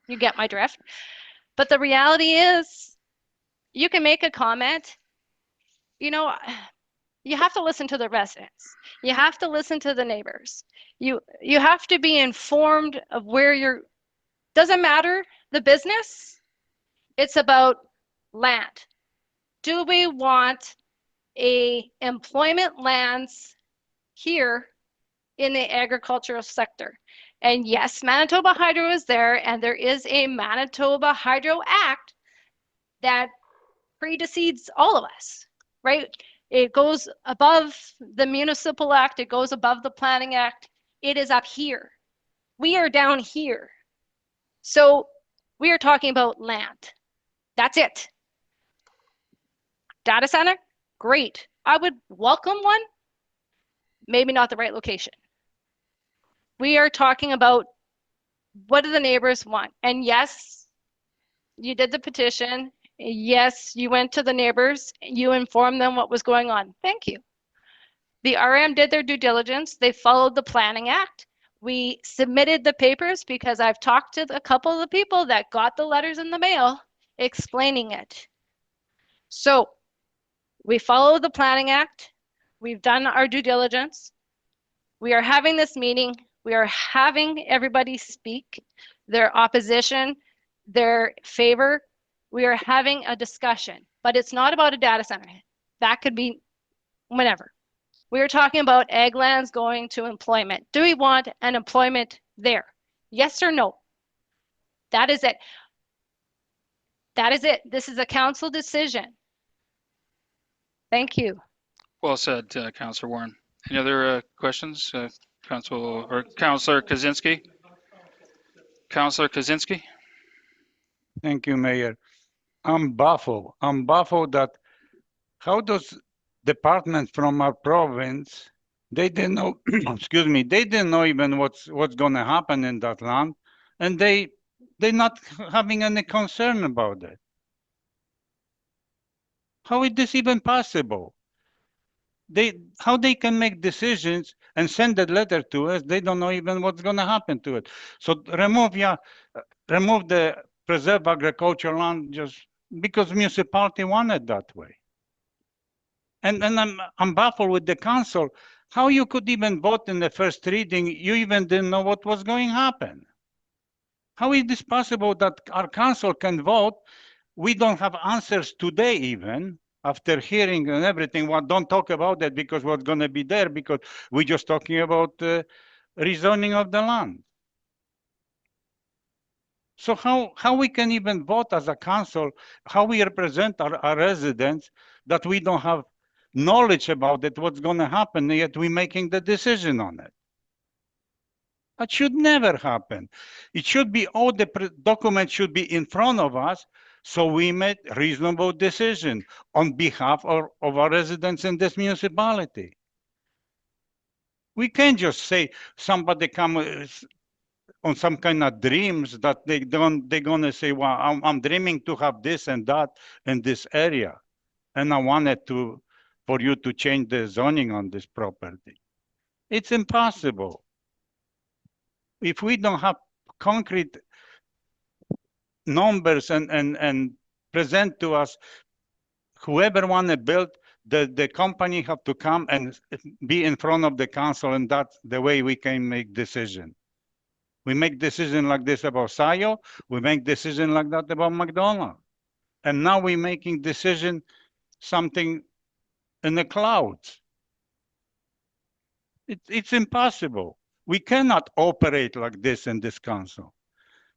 you get my drift. But the reality is, you can make a comment. You know, you have to listen to the residents. You have to listen to the neighbors. You have to be informed of where you're. Doesn't matter the business. It's about land. Do we want employment lands here in the agricultural sector? And yes, Manitoba Hydro is there, and there is a Manitoba Hydro Act that precedes all of us, right? It goes above the Municipal Act, it goes above the Planning Act. It is up here. We are down here. So we are talking about land. That's it. Data center, great. I would welcome one, maybe not the right location. We are talking about what do the neighbors want? And yes, you did the petition. Yes, you went to the neighbors. You informed them what was going on. Thank you. The RM did their due diligence. They followed the Planning Act. We submitted the papers because I've talked to a couple of the people that got the letters in the mail explaining it. So we follow the Planning Act. We've done our due diligence. We are having this meeting. We are having everybody speak their opposition, their favor. We are having a discussion, but it's not about a data center. That could be whenever. We are talking about ag lands going to employment. Do we want an employment there? Yes or no? That is it. That is it. This is a council decision. Thank you. Well said, Councillor Warren. Any other questions, Councillor Kaczynski? Councillor Kaczynski? Thank you, Mayor. I'm baffled. I'm baffled that how does department from our province, they didn't know, excuse me, they didn't know even what's going to happen in that land, and they're not having any concern about it. How is this even possible? How they can make decisions and send a letter to us, they don't know even what's going to happen to it. So remove the preserve agricultural land just because municipality wanted that way. And I'm baffled with the council. How you could even vote in the first reading, you even didn't know what was going to happen. How is this possible that our council can vote? We don't have answers today even, after hearing and everything. Well, don't talk about that because what's going to be there, because we're just talking about rezoning of the land. So how we can even vote as a council, how we represent our residents, that we don't have knowledge about it, what's going to happen, yet we're making the decision on it. That should never happen. It should be, all the documents should be in front of us, so we made reasonable decision on behalf of our residents in this municipality. We can't just say somebody come on some kind of dreams that they're gonna say, well, I'm dreaming to have this and that in this area, and I wanted for you to change the zoning on this property. It's impossible. If we don't have concrete numbers and present to us, whoever want to build, the company have to come and be in front of the council, and that's the way we can make decision. We make decision like this about Sayo, we make decision like that about McDonald's. And now we're making decision something in the clouds. It's impossible. We cannot operate like this in this council.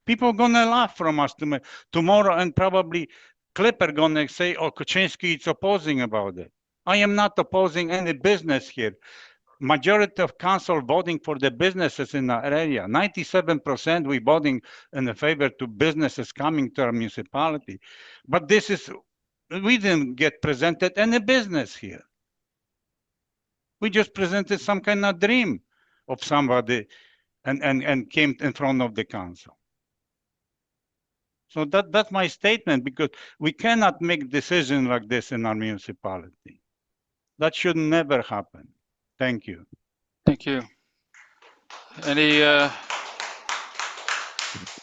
People are gonna laugh from us tomorrow, and probably Clipper gonna say, oh, Kaczynski is opposing about it. I am not opposing any business here. majority of council voting for the businesses in our area. 97% we voting in the favor to businesses coming to our municipality. But this is, we didn't get presented any business here. We just presented some kind of dream of somebody and came in front of the council. So that's my statement, because we cannot make decisions like this in our municipality. That should never happen. Thank you. Thank you. Any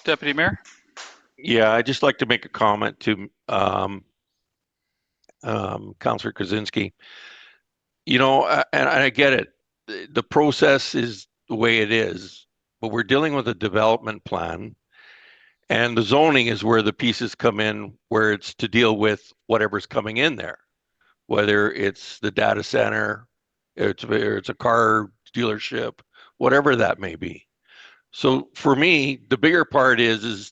Deputy Mayor? Yeah, I'd just like to make a comment to Councillor Krasinski. You know, and I get it. The process is the way it is, but we're dealing with a development plan, and the zoning is where the pieces come in, where it's to deal with whatever's coming in there, whether it's the data center, it's a car dealership, whatever that may be. So for me, the bigger part is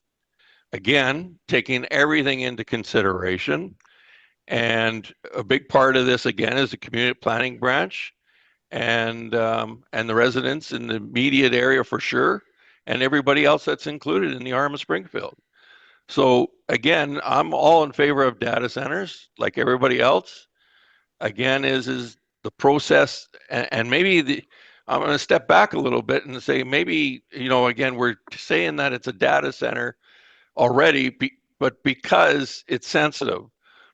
again, taking everything into consideration. And a big part of this, again, is the community planning branch and the residents in the immediate area for sure, and everybody else that's included in the RM of Springfield. So again, I'm all in favor of data centers like everybody else. Again, is the process, and maybe I'm going to step back a little bit and say maybe, you know, again, we're saying that it's a data center already, but because it's sensitive,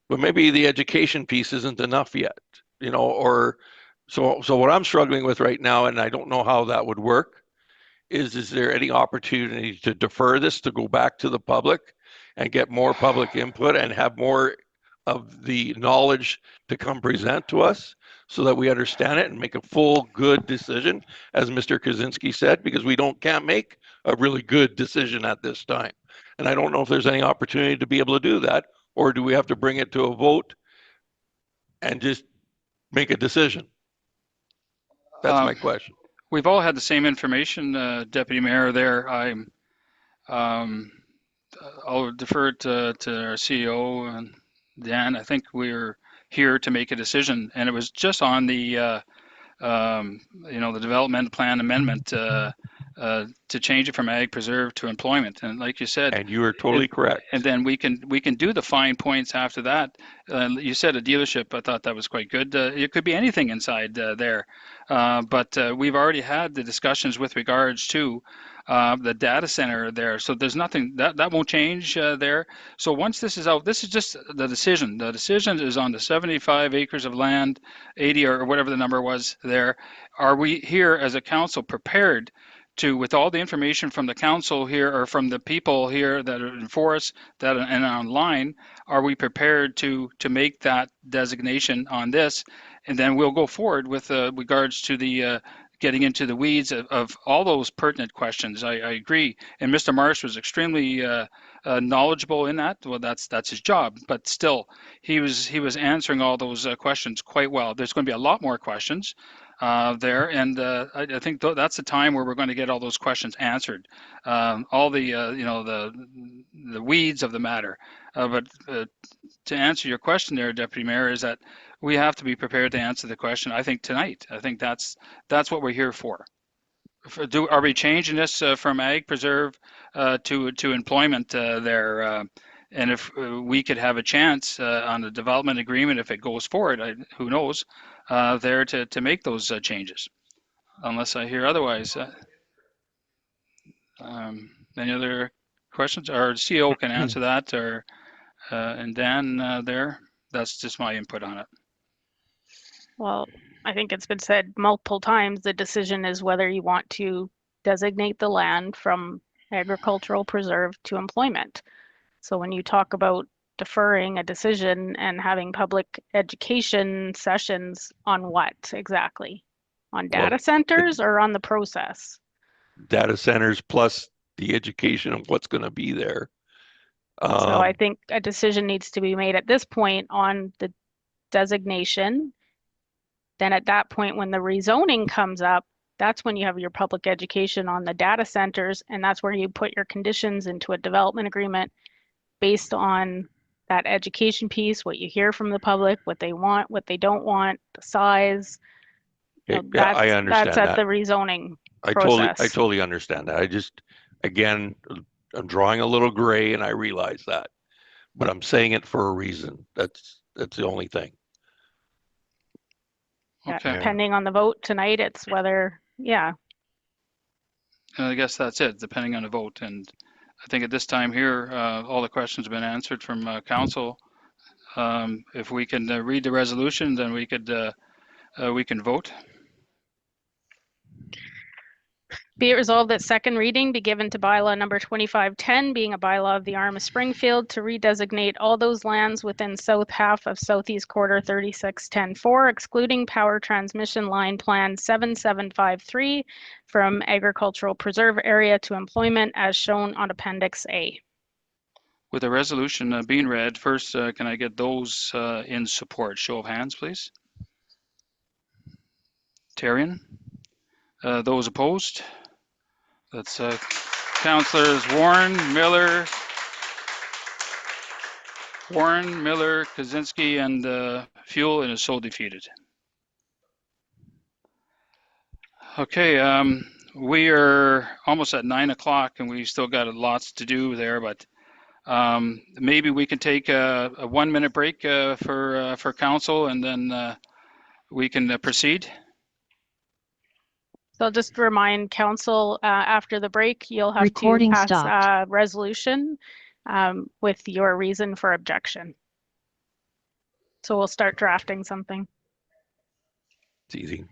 but maybe the education piece isn't enough yet, you know, or so what I'm struggling with right now, and I don't know how that would work, is there any opportunity to defer this, to go back to the public and get more public input and have more of the knowledge to come present to us so that we understand it and make a full, good decision, as Mr. Krasinski said, because we can't make a really good decision at this time. And I don't know if there's any opportunity to be able to do that, or do we have to bring it to a vote and just make a decision? That's my question. We've all had the same information, Deputy Mayor. There, I'll defer it to our CEO and Dan. I think we're here to make a decision, and it was just on the you know, the development plan amendment to change it from ag preserve to employment. And like you said, and you are totally correct. And then we can do the fine points after that. You said a dealership. I thought that was quite good. It could be anything inside there, but we've already had the discussions with regards to the data center there. So there's nothing that won't change there. So once this is out, this is just the decision. The decision is on the 75 acres of land, 80 or whatever the number was there. Are we here as a council prepared to, with all the information from the council here or from the people here that are in forest that and online, are we prepared to make that designation on this? And then we'll go forward with regards to the getting into the weeds of all those pertinent questions. I agree. And Mr. Marsh was extremely knowledgeable in that. Well, that's his job, but still he was answering all those questions quite well. There's going to be a lot more questions there, and I think that's the time where we're going to get all those questions answered, all the you know, the weeds of the matter. But to answer your question there, Deputy Mayor, is that we have to be prepared to answer the question. I think tonight. I think that's what we're here for. Are we changing this from ag preserve to employment there? And if we could have a chance on the development agreement, if it goes forward, who knows, there to make those changes, unless I hear otherwise. Any other questions? Our CEO can answer that, or and Dan there. That's just my input on it. Well, I think it's been said multiple times, the decision is whether you want to designate the land from agricultural preserve to employment. So when you talk about deferring a decision and having public education sessions on what exactly? On data centers or on the process? Data centers plus the education of what's going to be there. So I think a decision needs to be made at this point on the designation. Then at that point, when the rezoning comes up, that's when you have your public education on the data centers, and that's where you put your conditions into a development agreement based on that education piece, what you hear from the public, what they want, what they don't want, the size, Okay, No, yeah, I that's understand at that. the rezoning I process. totally understand that. I just, again, I'm drawing a little gray and I realize that, but I'm saying it for a reason. That's the only thing. Yeah, Okay. depending on the vote tonight, it's whether, yeah. And I guess that's it, depending on the vote. And I think at this time here, all the questions have been answered from council. If we can read the resolution, then we can vote. Be it resolved that second reading be given to bylaw number 2510, being a bylaw of the RM of Springfield, to redesignate all those lands within south half of southeast quarter 3610-4, excluding power transmission line plan 7753 from agricultural preserve area to employment as shown on Appendix A. With the resolution being read, first, can I get those in support? Show of hands, please. Tarion. Those opposed? That's Councillors Warren, Miller, Kaczynski, and Fuel, and is so defeated. Okay, we are almost at 9 o'clock and we still got lots to do there, but maybe we can take a 1 minute break for council, and then we can proceed. So I'll just remind council, after the break, you'll have Recording to pass stopped. a resolution with your reason for objection. So we'll start drafting something. It's easy.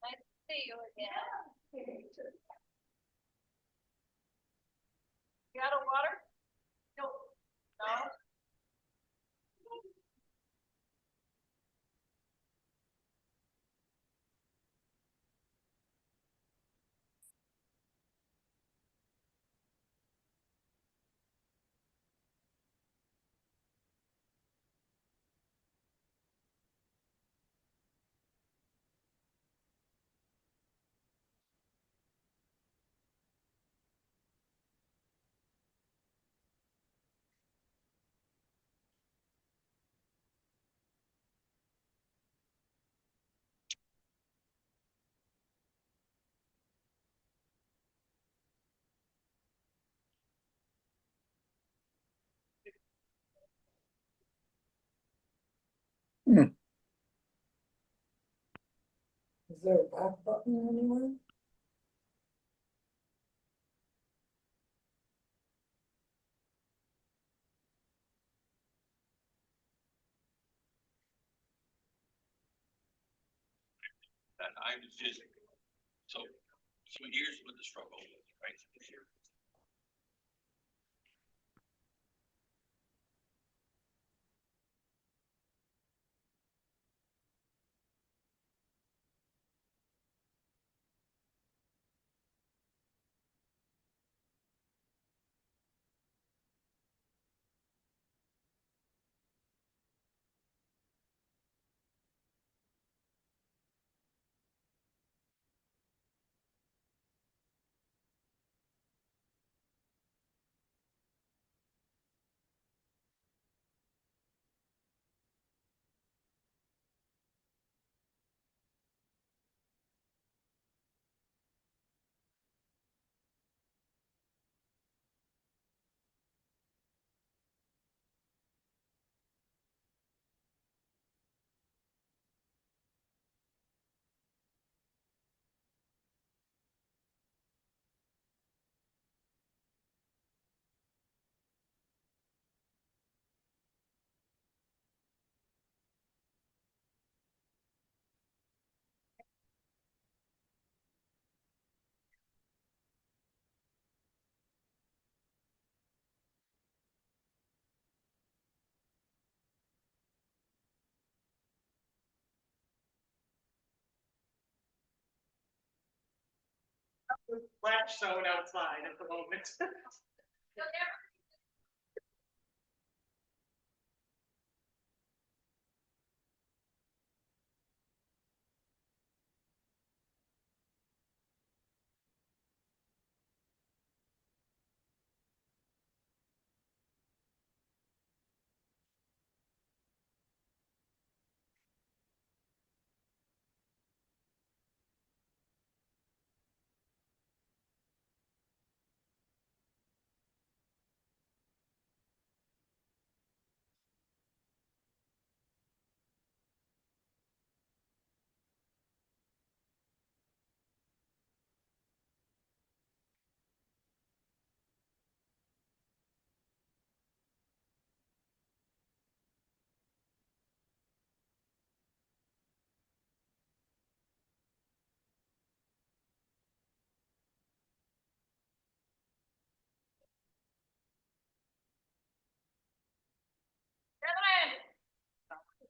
Nice to see you again. You out of water? No. No? Is there a back button anywhere? And I'm just, so here's what the struggle is, right? Flash zone outside at the moment.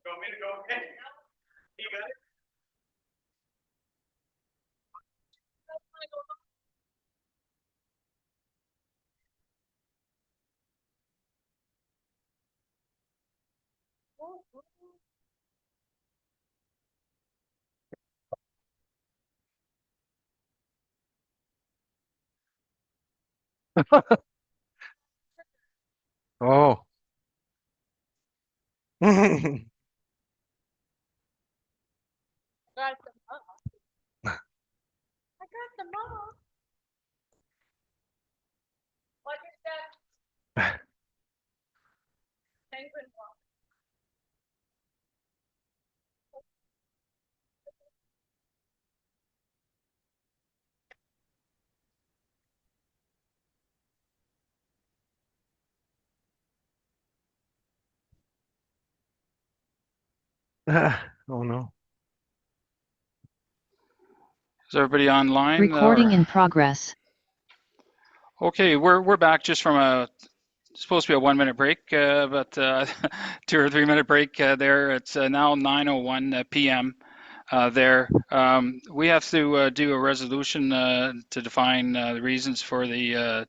You want me to go? Okay. You got it? Oh. Got them all. I got them all. What is that? Penguin walk. Oh no. Is everybody online? Recording in progress. Okay, we're back just from a supposed to be a 1 minute break, but 2 or 3 minute break there. It's now 9:01 p.m. There. We have to do a resolution to define the reasons for the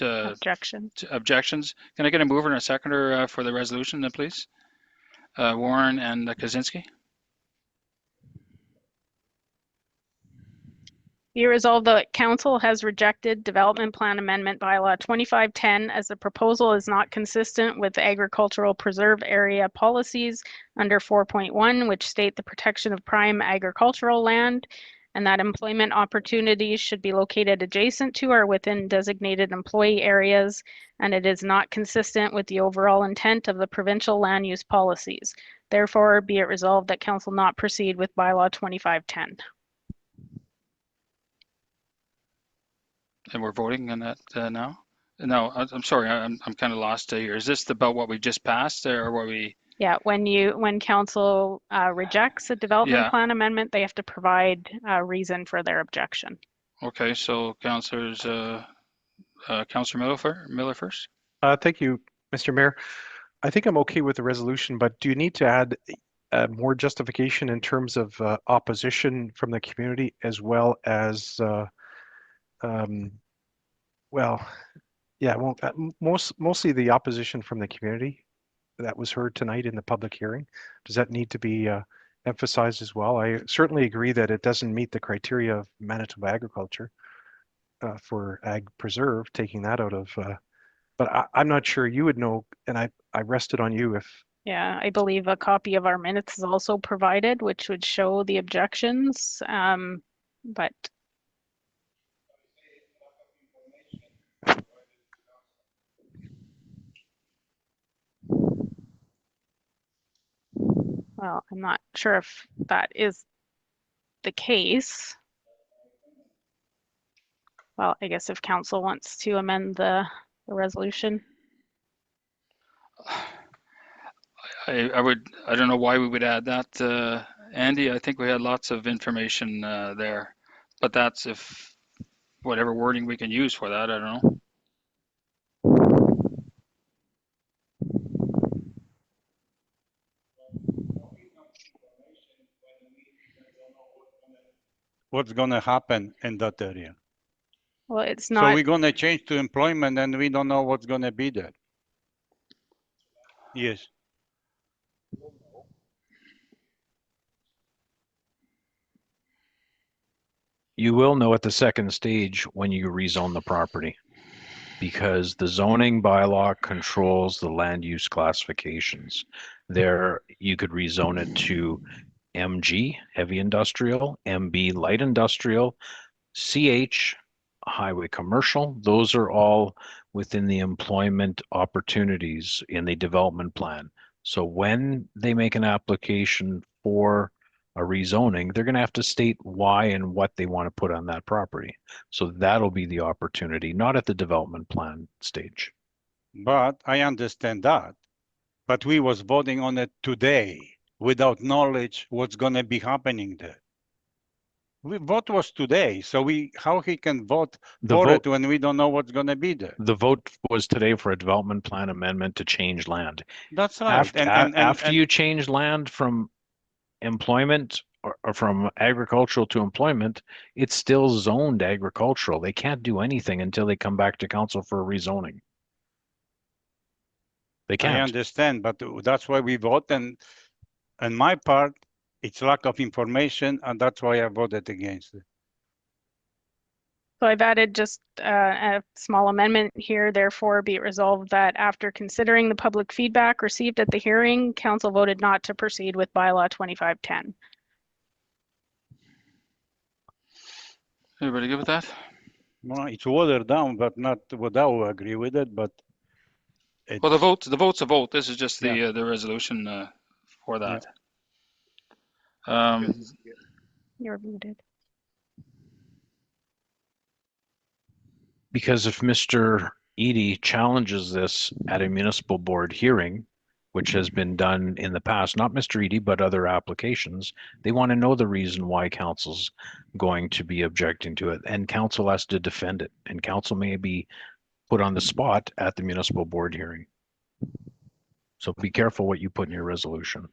objections. Can I get a mover and a seconder for the resolution then, please? Warren and Kaczynski. Be resolved that council has rejected development plan amendment bylaw 2510 as the proposal is not consistent with agricultural preserve area policies under 4.1, which state the protection of prime agricultural land, and that employment opportunities should be located adjacent to or within designated employee areas, and it is not consistent with the overall intent of the provincial land use policies. Therefore, be it resolved that council not proceed with bylaw 2510. And we're voting on that now? No, I'm sorry, I'm kind of lost here. Is this about what we just passed or what we? Yeah, when council rejects a development plan amendment, they have to provide a reason for their objection. Okay, so Councillor Miller first. Thank you, Mr. Mayor. I think I'm okay with the resolution, but do you need to add more justification in terms of opposition from the community as well as, well, yeah, well, mostly the opposition from the community that was heard tonight in the public hearing? Does that need to be emphasized as well? I certainly agree that it doesn't meet the criteria of Manitoba agriculture for ag preserve, taking that out of, but I'm not sure you would know, and I rest it on you if. Yeah, I believe a copy of our minutes is also provided, which would show the objections, but. Well, I'm not sure if that is the case. Well, I guess if council wants to amend the resolution. I don't know why we would add that, Andy. I think we had lots of information there, but that's if whatever wording we can use for that, I don't know. What's going to happen in that area? Well, it's So not, we're gonna change to employment and we don't know what's gonna be there. Yes. You will know at the second stage when you rezone the property, because the zoning bylaw controls the land use classifications. There, you could rezone it to MG, heavy industrial, MB, light industrial, CH, highway commercial. Those are all within the employment opportunities in the development plan. So when they make an application for a rezoning, they're going to have to state why and what they want to put on that property. So that'll be the opportunity, not at the development plan stage. But I understand that. But we was voting on it today without knowledge what's gonna be happening there. We vote was today, so how he can vote for it when we don't know what's gonna be there? The vote was today for a development plan amendment to change land. That's right. After you change land from employment or from agricultural to employment, it's still zoned agricultural. They can't do anything until they come back to council for a rezoning. They can't. I understand, but that's why we vote, and my part, it's lack of information, and that's why I voted against it. so I've added just a small amendment here. Therefore, be it resolved that after considering the public feedback received at the hearing, council voted not to proceed with bylaw 2510. Everybody good with that? Well, it's watered down, but not without agree with it, but well, the vote's a vote. This is just the resolution for that. You're muted. Because if Mr. Edie challenges this at a municipal board hearing, which has been done in the past, not Mr. Edie, but other applications, they want to know the reason why council's going to be objecting to it, and council has to defend it, and council may be put on the spot at the municipal board hearing. So be careful what you put in your resolution.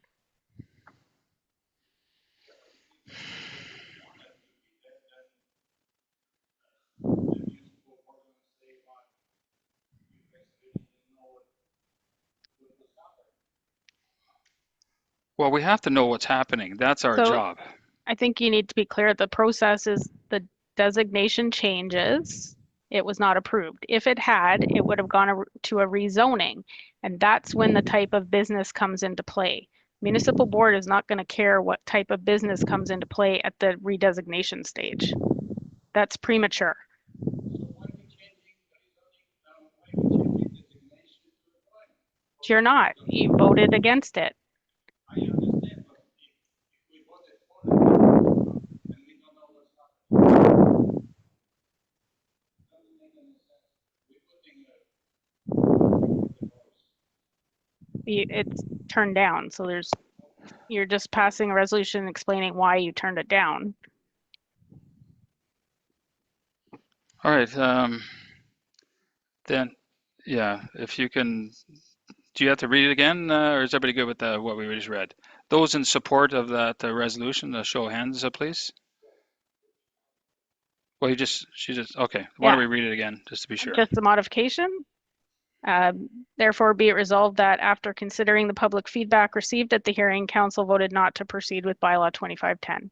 Well, we have to know what's happening. That's our job. I think you need to be clear. The process is the designation changes. It was not approved. If it had, it would have gone to a rezoning, and that's when the type of business comes into play. Municipal board is not going to care what type of business comes into play at the redesignation stage. That's premature. You're not. You voted against it. It's turned down, so you're just passing a resolution explaining why you turned it down. All right, then, yeah, if you can, do you have to read it again, or is everybody good with what we just read? Those in support of that resolution, show of hands, please. Well, okay. Why don't we read it again, just to be sure? Just the modification. Therefore, be it resolved that after considering the public feedback received at the hearing, council voted not to proceed with bylaw 2510.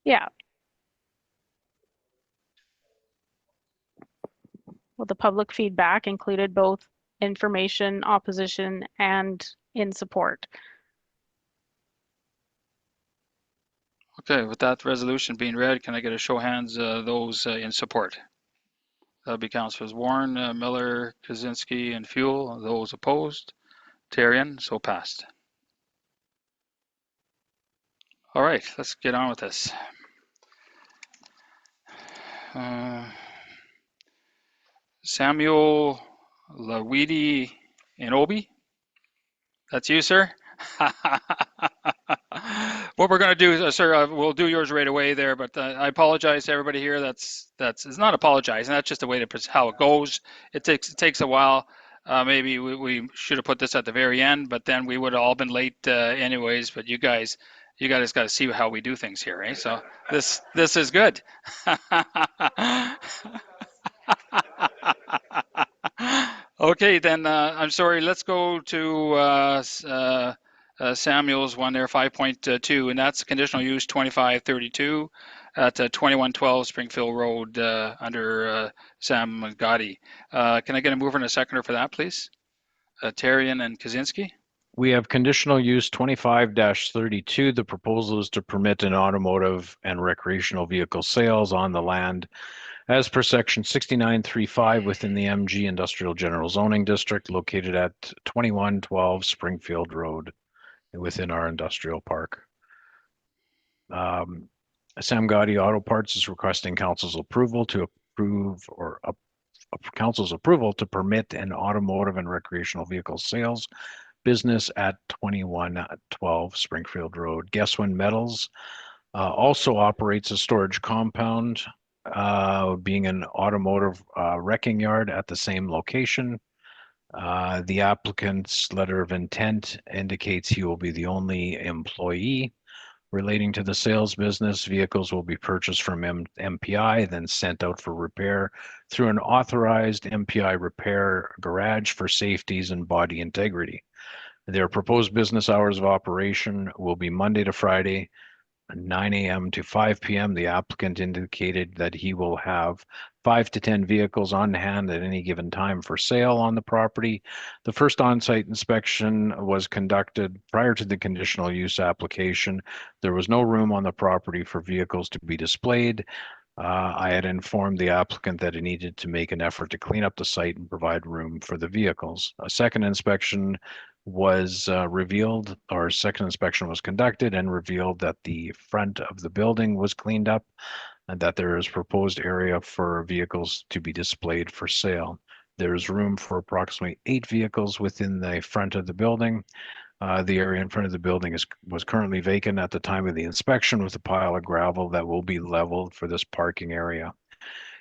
Yeah. Well, the public feedback included both information, opposition, and in support. Okay, with that resolution being read, can I get a show of hands, those in support? That'll be Councilors Warren, Miller, Kaczynski, and Fuel. Those opposed? Tarian, so passed. All right, let's get on with this. Samuel Lawidi and Obi, that's you, sir? What we're going to do, sir, we'll do yours right away there, but I apologize to everybody here. It's not apologizing. That's just the way how it goes. It takes a while. Maybe we should have put this at the very end, but then we would have all been late anyways. But you guys you guys got to see how we do things here, eh? So this is good. Okay, then I'm sorry. Let's go to Samuel's one there, 5.2, and that's conditional use 2532 at 2112 Springfield Road under Samgoddy. Can I get a mover and a seconder for that, please? Tarian and Kaczynski. We have conditional use 25-32. The proposal is to permit an automotive and recreational vehicle sales on the land as per section 6935 within the MG Industrial General Zoning District located at 2112 Springfield Road within our industrial park. Samgoddy Auto Parts is requesting council's approval to permit an automotive and recreational vehicle sales business at 2112 Springfield Road. Guesswin Metals also operates a storage compound, being an automotive wrecking yard at the same location. The applicant's letter of intent indicates he will be the only employee. Relating to the sales business, vehicles will be purchased from MPI, then sent out for repair through an authorized MPI repair garage for safeties and body integrity. Their proposed business hours of operation will be Monday to Friday, 9 a.m. to 5 p.m. The applicant indicated that he will have 5 to 10 vehicles on hand at any given time for sale on the property. The first on-site inspection was conducted prior to the conditional use application. There was no room on the property for vehicles to be displayed. I had informed the applicant that he needed to make an effort to clean up the site and provide room for the vehicles. A second inspection was conducted and revealed that the front of the building was cleaned up and that there is proposed area for vehicles to be displayed for sale. There is room for approximately 8 vehicles within the front of the building. The area in front of the building was currently vacant at the time of the inspection with a pile of gravel that will be leveled for this parking area.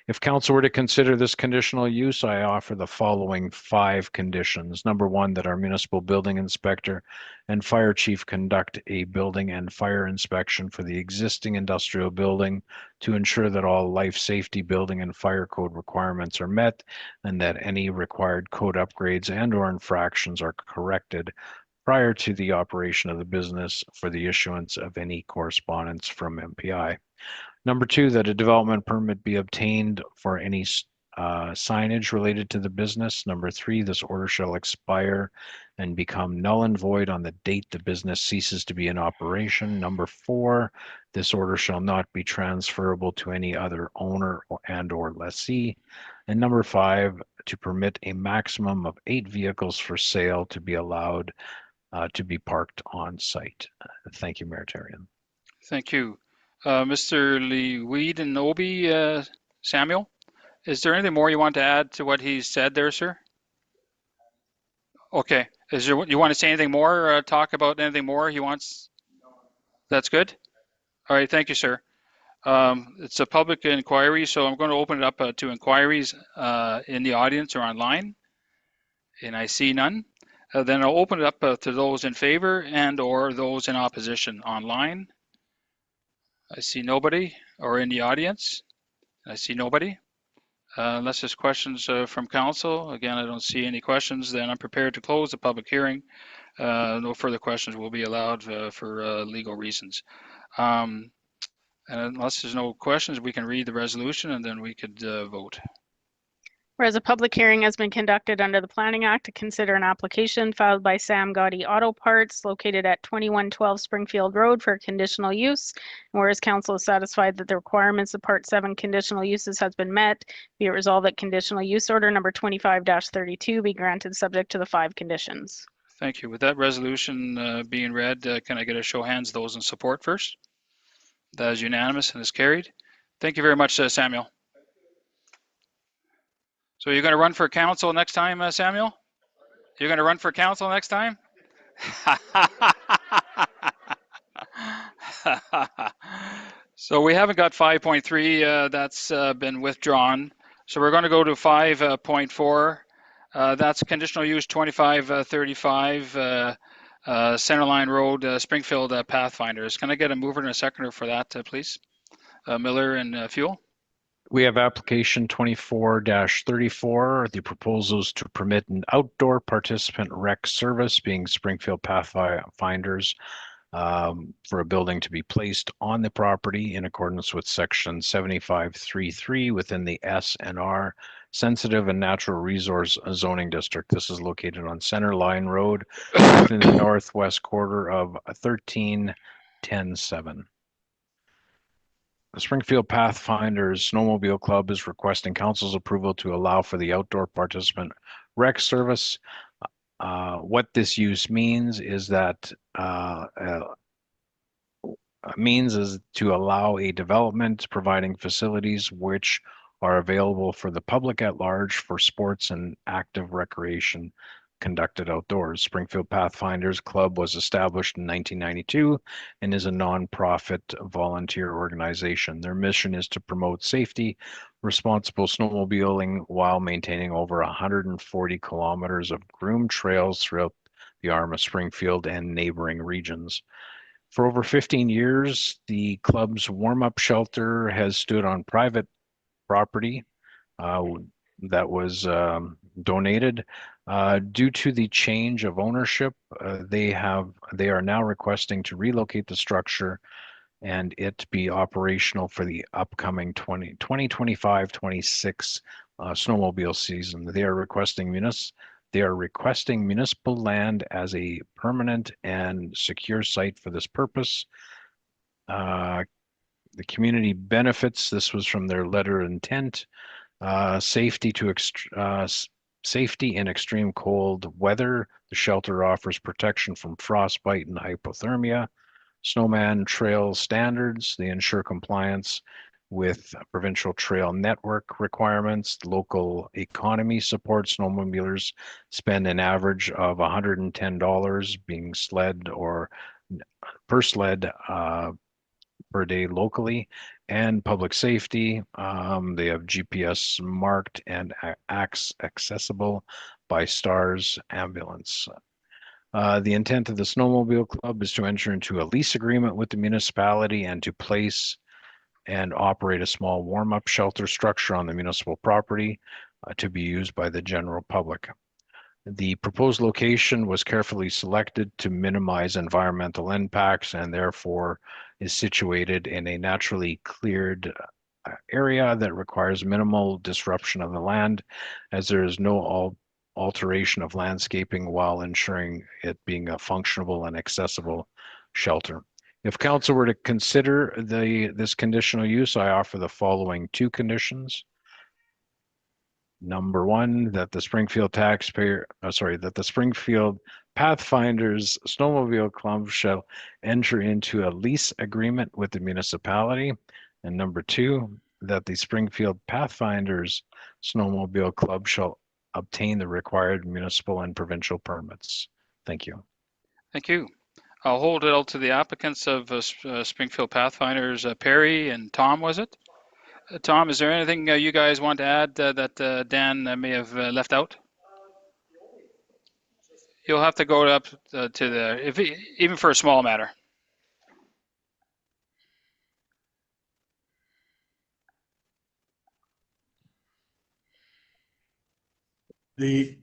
If council were to consider this conditional use, I offer the following 5 conditions. Number 1, that our municipal building inspector and fire chief conduct a building and fire inspection for the existing industrial building to ensure that all life safety, building and fire code requirements are met and that any required code upgrades and/or infractions are corrected prior to the operation of the business for the issuance of any correspondence from MPI. Number 2, that a development permit be obtained for any signage related to the business. Number 3, this order shall expire and become null and void on the date the business ceases to be in operation. Number 4, this order shall not be transferable to any other owner and/or lessee. And number 5, to permit a maximum of 8 vehicles for sale to be allowed to be parked on site. Thank you, Mayor Tarian. Thank you. Mr. Lee and Obi, Samuel, is there anything more you want to add to what he said there, sir? Okay. You want to say anything more, talk about anything more he wants? That's good. All right. Thank you, sir. It's a public inquiry, so I'm going to open it up to inquiries in the audience or online, and I see none. Then I'll open it up to those in favor and/or those in opposition online. I see nobody, or in the audience. I see nobody. Unless there's questions from council. Again, I don't see any questions. Then I'm prepared to close the public hearing. No further questions will be allowed for legal reasons. And unless there's no questions, we can read the resolution and then we could vote. Whereas a public hearing has been conducted under the Planning Act to consider an application filed by Samgoddy Auto Parts located at 2112 Springfield Road for conditional use. And whereas council is satisfied that the requirements of Part 7 conditional uses has been met, be it resolved that conditional use order number 25-32 be granted subject to the 5 conditions. Thank you. With that resolution being read, can I get a show of hands, those in support first? That is unanimous and is carried. Thank you very much, Samuel. So you're going to run for council next time, Samuel? You're going to run for council next time? So we haven't got 5.3. That's been withdrawn. So we're going to go to 5.4. That's conditional use 2535 Centreline Road, Springfield Pathfinders. Can I get a mover and a seconder for that, please? Miller and Fuel. We have application 24-34. The proposal is to permit an outdoor participant rec service, being Springfield Pathfinders, for a building to be placed on the property in accordance with section 75.3.3 within the S&R Sensitive and Natural Resource Zoning District. This is located on Centreline Road within the northwest quarter of 13-10-7. The Springfield Pathfinders Snowmobile Club is requesting council's approval to allow for the outdoor participant rec service. What this use means is that to allow a development providing facilities which are available for the public at large for sports and active recreation conducted outdoors. Springfield Pathfinders Club was established in 1992 and is a non-profit volunteer organization. Their mission is to promote safety, responsible snowmobiling while maintaining over 140 kilometers of groomed trails throughout the RM of Springfield and neighboring regions. For over 15 years, the club's warm-up shelter has stood on private property that was donated. Due to the change of ownership, they are now requesting to relocate the structure and it be operational for the upcoming 2025-26 snowmobile season. They are requesting municipal land as a permanent and secure site for this purpose. The community benefits, this was from their letter of intent, safety in extreme cold weather. The shelter offers protection from frostbite and hypothermia. Snowman trail standards, they ensure compliance with provincial trail network requirements. Local economy supports snowmobilers spend an average of $110 being sled or per sled per day locally. And public safety, they have GPS marked and accessible by STARS ambulance. The intent of the Snowmobile Club is to enter into a lease agreement with the municipality and to place and operate a small warm-up shelter structure on the municipal property to be used by the general public. The proposed location was carefully selected to minimize environmental impacts and therefore is situated in a naturally cleared area that requires minimal disruption of the land, as there is no alteration of landscaping while ensuring it being a functional and accessible shelter. If council were to consider this conditional use, I offer the following two conditions. Number one, that the Springfield Pathfinders Snowmobile Club shall enter into a lease agreement with the municipality. And number two, that the Springfield Pathfinders Snowmobile Club shall obtain the required municipal and provincial permits. Thank you. Thank you. I'll hold it out to the applicants of Springfield Pathfinders, Perry and Tom, was it? Tom, is there anything you guys want to add that Dan may have left out? You'll have to go up to the, even for a small matter. The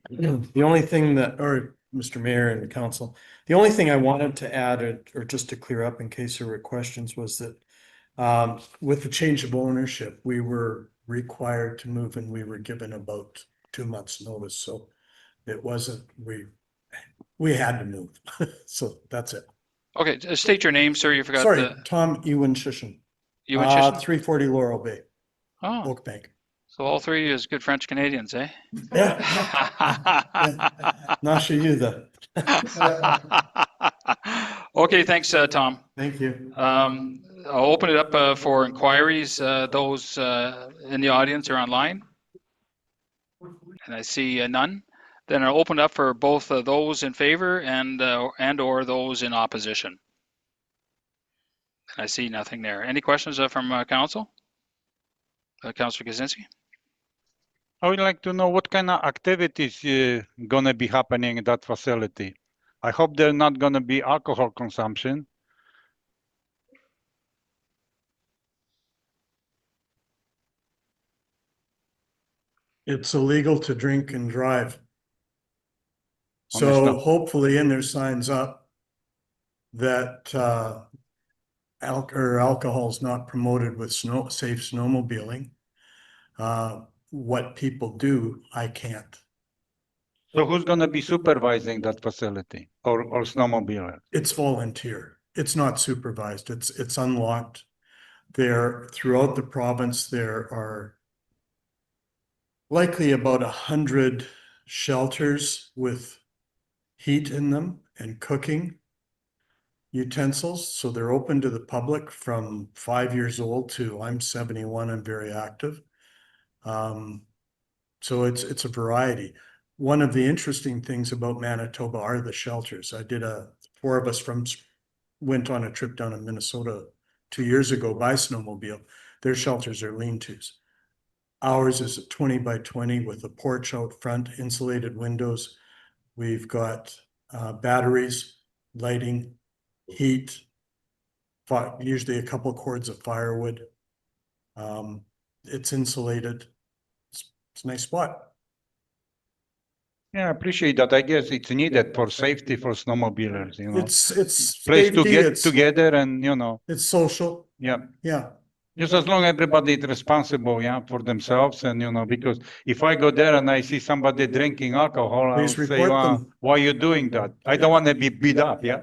only thing that, or Mr. Mayor and the council, the only thing I wanted to add or just to clear up in case there were questions was that with the change of ownership, we were required to move and we were given about 2 months notice. So it wasn't, we had to move. So that's it. Okay, state your name, sir. You forgot. Sorry, Tom Ewan Shishin. 340 Laurel Bay. Oh. Oak Bank. So all three is good French Canadians, eh? Yeah. Not sure you though. Okay, thanks, Tom. Thank you. I'll open it up for inquiries. Those in the audience or online. And I see none. Then I'll open up for both those in favor and or those in opposition. And I see nothing there. Any questions from council? Councillor Kaczynski? I would like to know what kind of activities gonna be happening in that facility. I hope there's not going to be alcohol consumption. It's illegal to drink and drive. On the So snow. hopefully in their signs up that alcohol is not promoted with safe snowmobiling. What people do, I can't. So who's going to be supervising that facility or snowmobiler? It's volunteer. It's not supervised. It's unlocked. There, throughout the province, there are likely about 100 shelters with heat in them and cooking utensils. So they're open to the public from 5 years old to I'm 71. I'm very active. So it's a variety. One of the interesting things about Manitoba are the shelters. Four of us went on a trip down to Minnesota 2 years ago by snowmobile. Their shelters are lean-tos. Ours is a 20 by 20 with a porch out front, insulated windows. We've got batteries, lighting, heat, usually a couple cords of firewood. It's insulated. It's a nice spot. Yeah, I appreciate that. I guess it's needed for safety for snowmobilers, you know. It's place to safety, get it's together and, you know. It's social. Yeah. Yeah. Just as long as everybody is responsible, yeah, for themselves and, you know, because if I go there and I see somebody drinking alcohol, I'll Please say, report them. why are you doing that? I don't want to be beat up, yeah?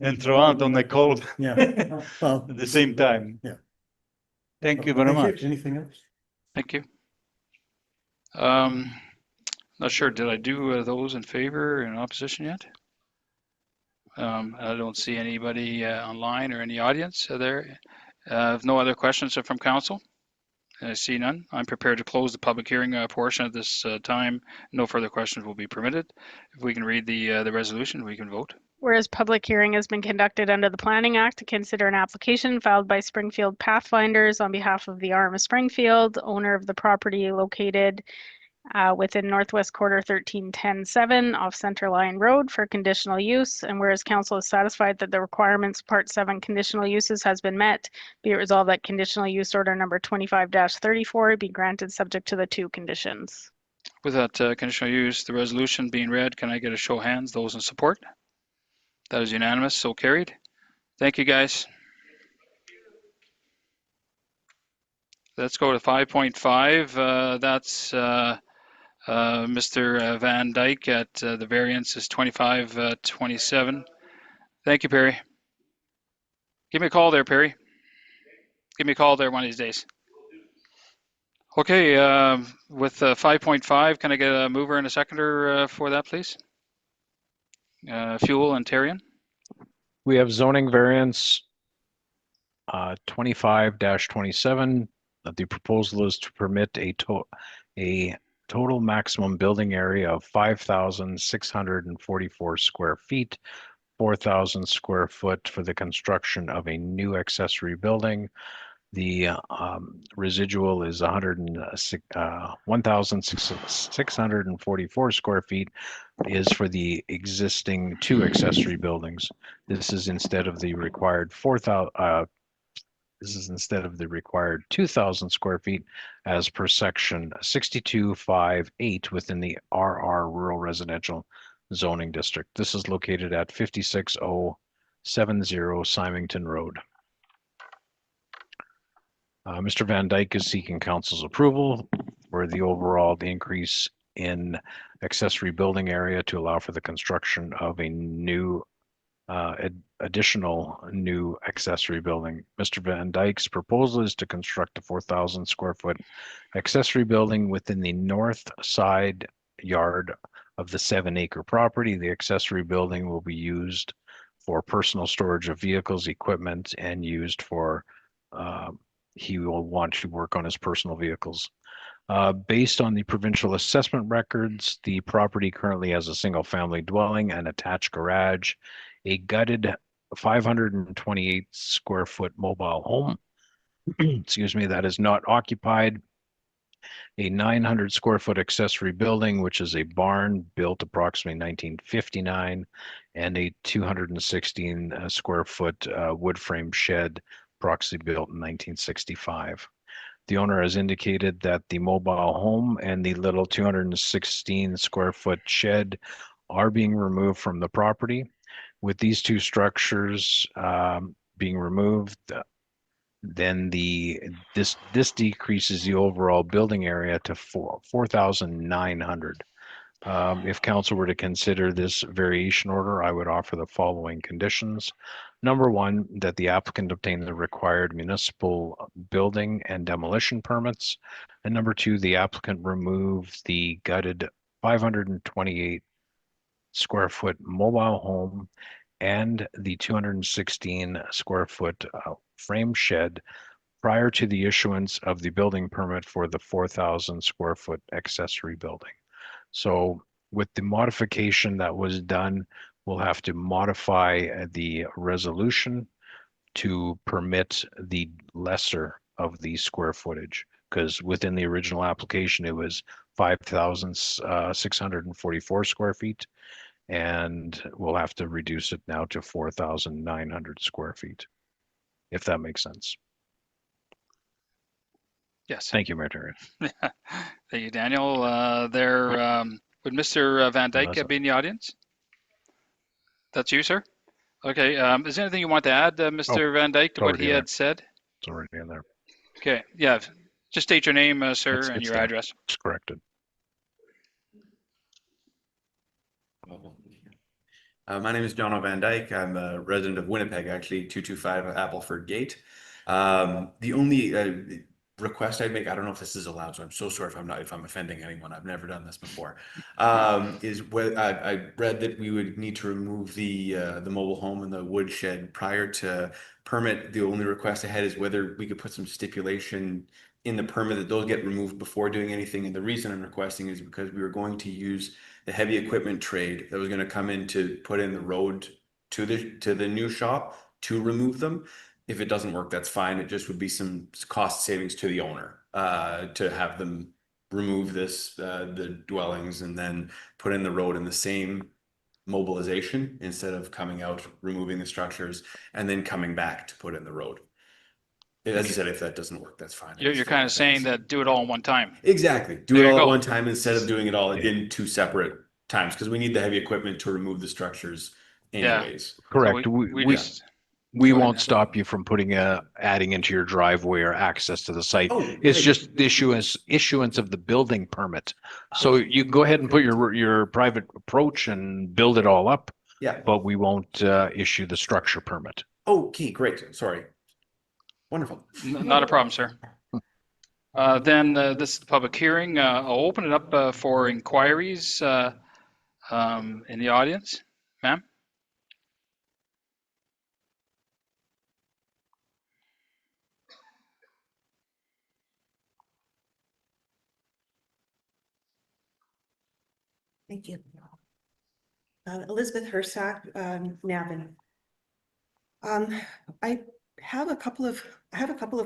And throw out on the cold. Yeah. Well, at the same time. Yeah. Thank you very much. Anything else? Thank you. Not sure, did I do those in favor or in opposition yet? I don't see anybody online or any audience there. If no other questions from council, I see none. I'm prepared to close the public hearing portion at this time. No further questions will be permitted. If we can read the resolution, we can vote. Whereas public hearing has been conducted under the Planning Act to consider an application filed by Springfield Pathfinders on behalf of the RM of Springfield, owner of the property located within Northwest Quarter 1310-7 off Centreline Road for conditional use. And whereas council is satisfied that the requirements of Part 7 conditional uses has been met, be it resolved that conditional use order number 25-34 be granted subject to the 2 conditions. With that conditional use, the resolution being read, can I get a show of hands? Those in support? That is unanimous, so carried. Thank you, guys. Let's go to 5.5. That's Mr. Van Dyke at the variance is 2527. Thank you, Perry. Give me a call there, Perry. Give me a call there one of these days. Okay, with 5.5, can I get a mover and a seconder for that, please? Fuel and Tarion. We have zoning variance 25-27. The proposal is to permit a total maximum building area of 5,644 square feet, 4,000 square foot for the construction of a new accessory building. The residual is 1,644 square feet is for the existing 2 accessory buildings. This is instead of the required 2,000 square feet as per section 62.5.8 within the RR Rural Residential Zoning District. This is located at 56070 Symington Road. Mr. Van Dyke is seeking council's approval for the overall increase in accessory building area to allow for the construction of a new additional new accessory building. Mr. Van Dyke's proposal is to construct a 4,000 square foot accessory building within the north side yard of the 7-acre property. The accessory building will be used for personal storage of vehicles, equipment, and used for he will want to work on his personal vehicles. Based on the provincial assessment records, the property currently has a single family dwelling, an attached garage, a gutted 528 square foot mobile home, excuse me, that is not occupied, a 900 square foot accessory building, which is a barn built approximately 1959, and a 216 square foot wood frame shed approximately built in 1965. The owner has indicated that the mobile home and the little 216 square foot shed are being removed from the property. With these two structures being removed, then this decreases the overall building area to 4,900. If council were to consider this variation order, I would offer the following conditions. Number one, that the applicant obtain the required municipal building and demolition permits. And number two, the applicant remove the gutted 528 square foot mobile home and the 216 square foot frame shed prior to the issuance of the building permit for the 4,000 square foot accessory building. So with the modification that was done, we'll have to modify the resolution to permit the lesser of the square footage, because within the original application, it was 5,644 square feet, and we'll have to reduce it now to 4,900 square feet, if that makes sense. Yes. Thank you, Mayor Terry. Thank you, Daniel. Would Mr. Van Dyke be in the audience? That's you, sir? Okay. Is there anything you want to add, Mr. Van Dyke, to what he had said? It's already in there. Okay. Yeah. Just state your name, sir, and It's your there. address. It's corrected. My name is John Van Dyke. I'm a resident of Winnipeg, actually, 225 Appleford Gate. The only request I'd make, I don't know if this is allowed, so I'm so sorry if I'm offending anyone. I've never done this before. Is where I read that we would need to remove the mobile home and the wood shed prior to permit. The only request I had is whether we could put some stipulation in the permit that those get removed before doing anything. And the reason I'm requesting is because we were going to use the heavy equipment trade that was going to come in to put in the road to the new shop to remove them. If it doesn't work, that's fine. It just would be some cost savings to the owner to have them remove the dwellings and then put in the road in the same mobilization instead of coming out, removing the structures, and then coming back to put in the road. As I said, if that doesn't work, that's fine. You're kind of saying that do it all in one time. Exactly. Do it all at one time instead of doing it all in two separate times, because we need the heavy equipment to remove the structures anyways. Correct. So we won't stop you from adding into your driveway or access to the site. It's just the issuance of the building permit. So you can go ahead and put your private approach and build it all up. Yeah. But we won't issue the structure permit. Okay, great. Sorry. Wonderful. Not a problem, sir. Then this is the public hearing. I'll open it up for inquiries in the audience. Ma'am? Thank you. Elizabeth Hersack, Navin. I have a couple of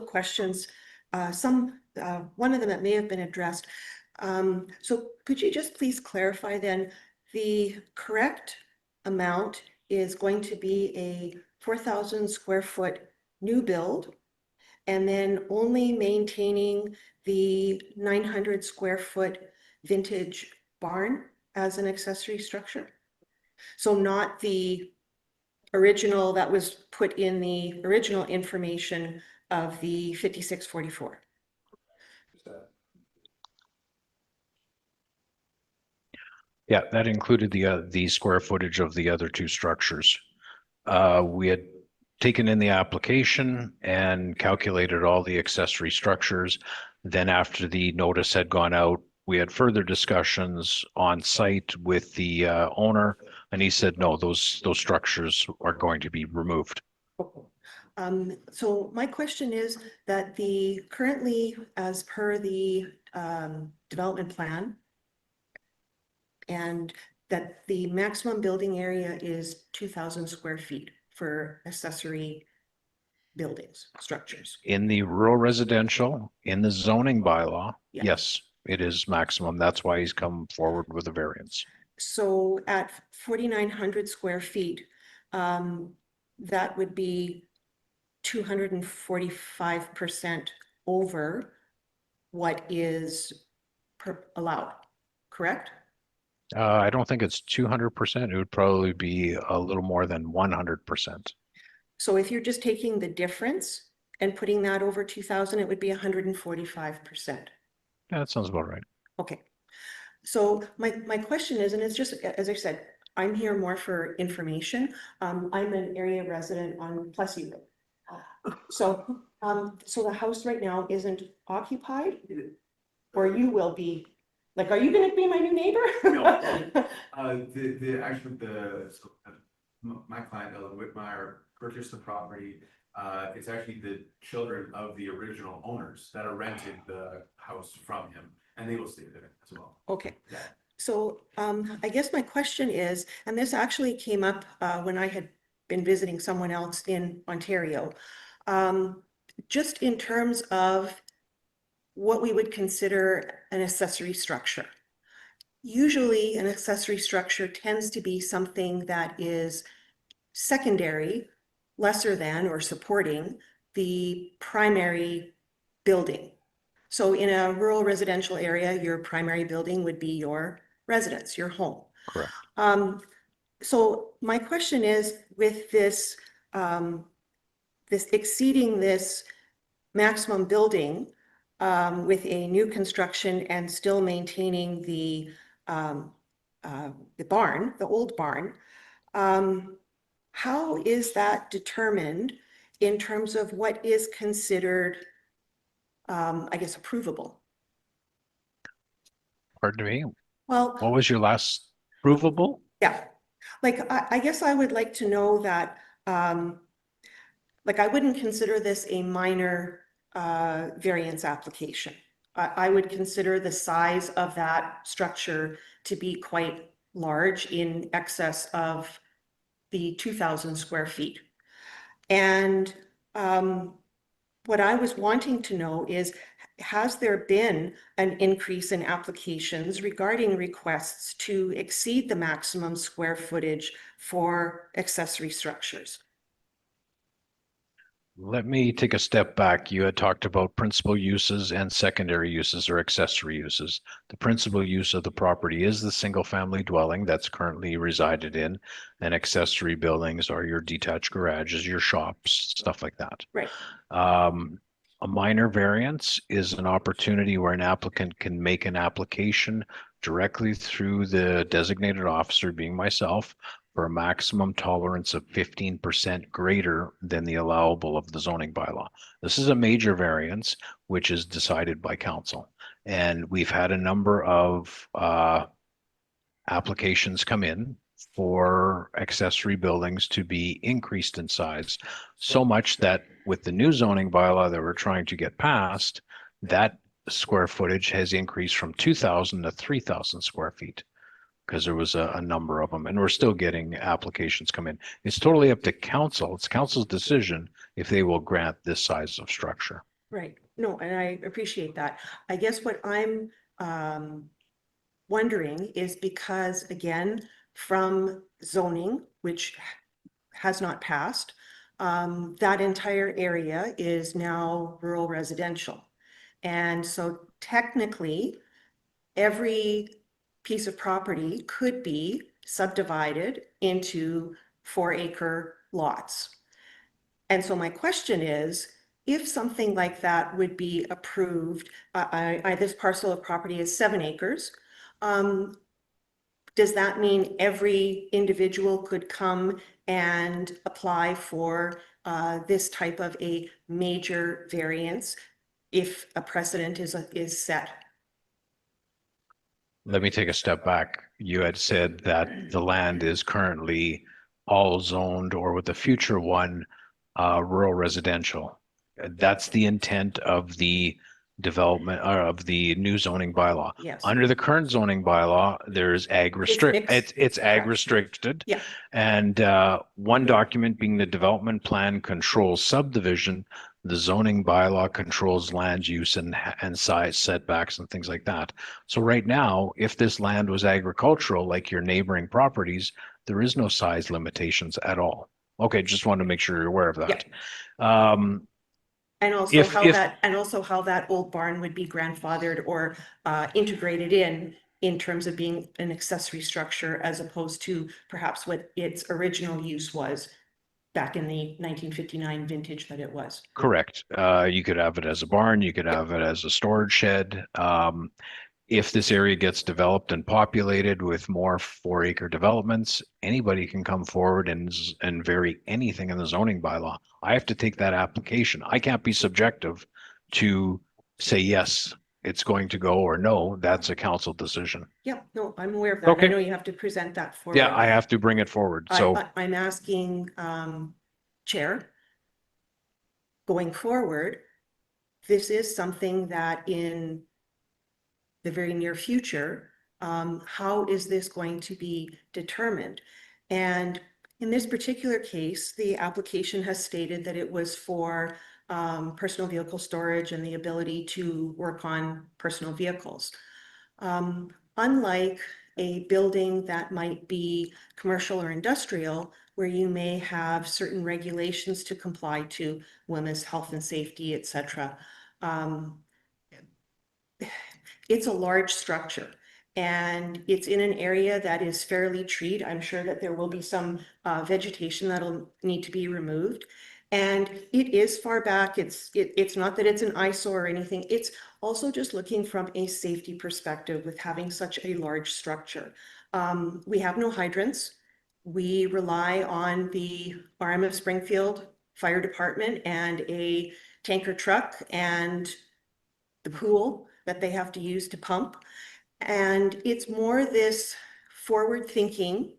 questions. One of them that may have been addressed. So could you just please clarify then, the correct amount is going to be a 4,000 square foot new build, and then only maintaining the 900 square foot vintage barn as an accessory structure? So not the original that was put in the original information of the 5644. Yeah, that included the square footage of the other two structures. We had taken in the application and calculated all the accessory structures. Then after the notice had gone out, we had further discussions on site with the owner, and he said, no, those structures are going to be removed. So my question is that currently, as per the development plan, and that the maximum building area is 2,000 square feet for accessory buildings, structures. In the rural residential, in the zoning bylaw, Yeah. yes, it is maximum. That's why he's come forward with a variance. So at 4,900 square feet, that would be 245% over what is allowed, correct? I don't think it's 200%. It would probably be a little more than 100%. So if you're just taking the difference and putting that over 2,000, it would be 145%. Yeah, that sounds about right. Okay. So my question is, and it's just, as I said, I'm here more for information. I'm an area resident on Plessy Road. So the house right now isn't occupied? Or you will be? Like, are you gonna be my new neighbor? No, my client, Ellen Whitmire, purchased the property. It's actually the children of the original owners that are renting the house from him, and they will stay there as well. Okay. Yeah. So I guess my question is, and this actually came up when I had been visiting someone else in Ontario, just in terms of what we would consider an accessory structure. Usually an accessory structure tends to be something that is secondary, lesser than or supporting the primary building. So in a rural residential area, your primary building would be your residence, your home. Correct. So my question is, with this, this exceeding this maximum building with a new construction and still maintaining the barn, the old barn, how is that determined in terms of what is considered, I guess, approvable? Pardon me? Well, what was your last provable? Yeah, like I guess I would like to know that, like I wouldn't consider this a minor variance application. I would consider the size of that structure to be quite large, in excess of the 2,000 square feet. And what I was wanting to know is, has there been an increase in applications regarding requests to exceed the maximum square footage for accessory structures? Let me take a step back. You had talked about principal uses and secondary uses or accessory uses. The principal use of the property is the single family dwelling that's currently resided in, and accessory buildings are your detached garages, your shops, stuff like that. Right. A minor variance is an opportunity where an applicant can make an application directly through the designated officer, being myself, for a maximum tolerance of 15% greater than the allowable of the zoning bylaw. This is a major variance, which is decided by council. And we've had a number of applications come in for accessory buildings to be increased in size, so much that with the new zoning bylaw that we're trying to get passed, that square footage has increased from 2,000 to 3,000 square feet, because there was a number of them, and we're still getting applications come in. It's totally up to council. It's council's decision if they will grant this size of structure. Right. No, and I appreciate that. I guess what I'm wondering is, because again, from zoning, which has not passed, that entire area is now rural residential. And so technically, every piece of property could be subdivided into 4-acre lots. And so my question is, if something like that would be approved, this parcel of property is 7 acres. Does that mean every individual could come and apply for this type of a major variance if a precedent is set? Let me take a step back. You had said that the land is currently all zoned, or with the future one, rural residential. That's the intent of the development or of the new zoning bylaw. Yes. Under the current zoning bylaw, there's ag restrict. mixed. It's ag Correct. restricted. Yeah. And one document being the development plan controls subdivision. The zoning bylaw controls land use and size setbacks and things like that. So right now, if this land was agricultural, like your neighboring properties, there is no size limitations at all. Okay, just wanted to make sure you're aware of that. And also how that old barn would be grandfathered or integrated in terms of being an accessory structure as opposed to perhaps what its original use was back in the 1959 vintage that it was. Correct. You could have it as a barn, you could have it as a storage shed. If this area gets developed and populated with more 4-acre developments, anybody can come forward and vary anything in the zoning bylaw. I have to take that application. I can't be subjective to say, yes, it's going to go, or no, that's a council decision. Yeah, no, I'm aware of that. Okay. I know you have to present that forward. Yeah, I have to bring it forward. So I'm asking, Chair, going forward, this is something that in the very near future, how is this going to be determined? And in this particular case, the application has stated that it was for personal vehicle storage and the ability to work on personal vehicles. Unlike a building that might be commercial or industrial, where you may have certain regulations to comply to, women's health and safety, etc. It's a large structure and it's in an area that is fairly treed. I'm sure that there will be some vegetation that'll need to be removed. And it is far back. It's not that it's an eyesore or anything. It's also just looking from a safety perspective with having such a large structure. We have no hydrants. We rely on the RM of Springfield Fire Department and a tanker truck and the pool that they have to use to pump. And it's more this forward thinking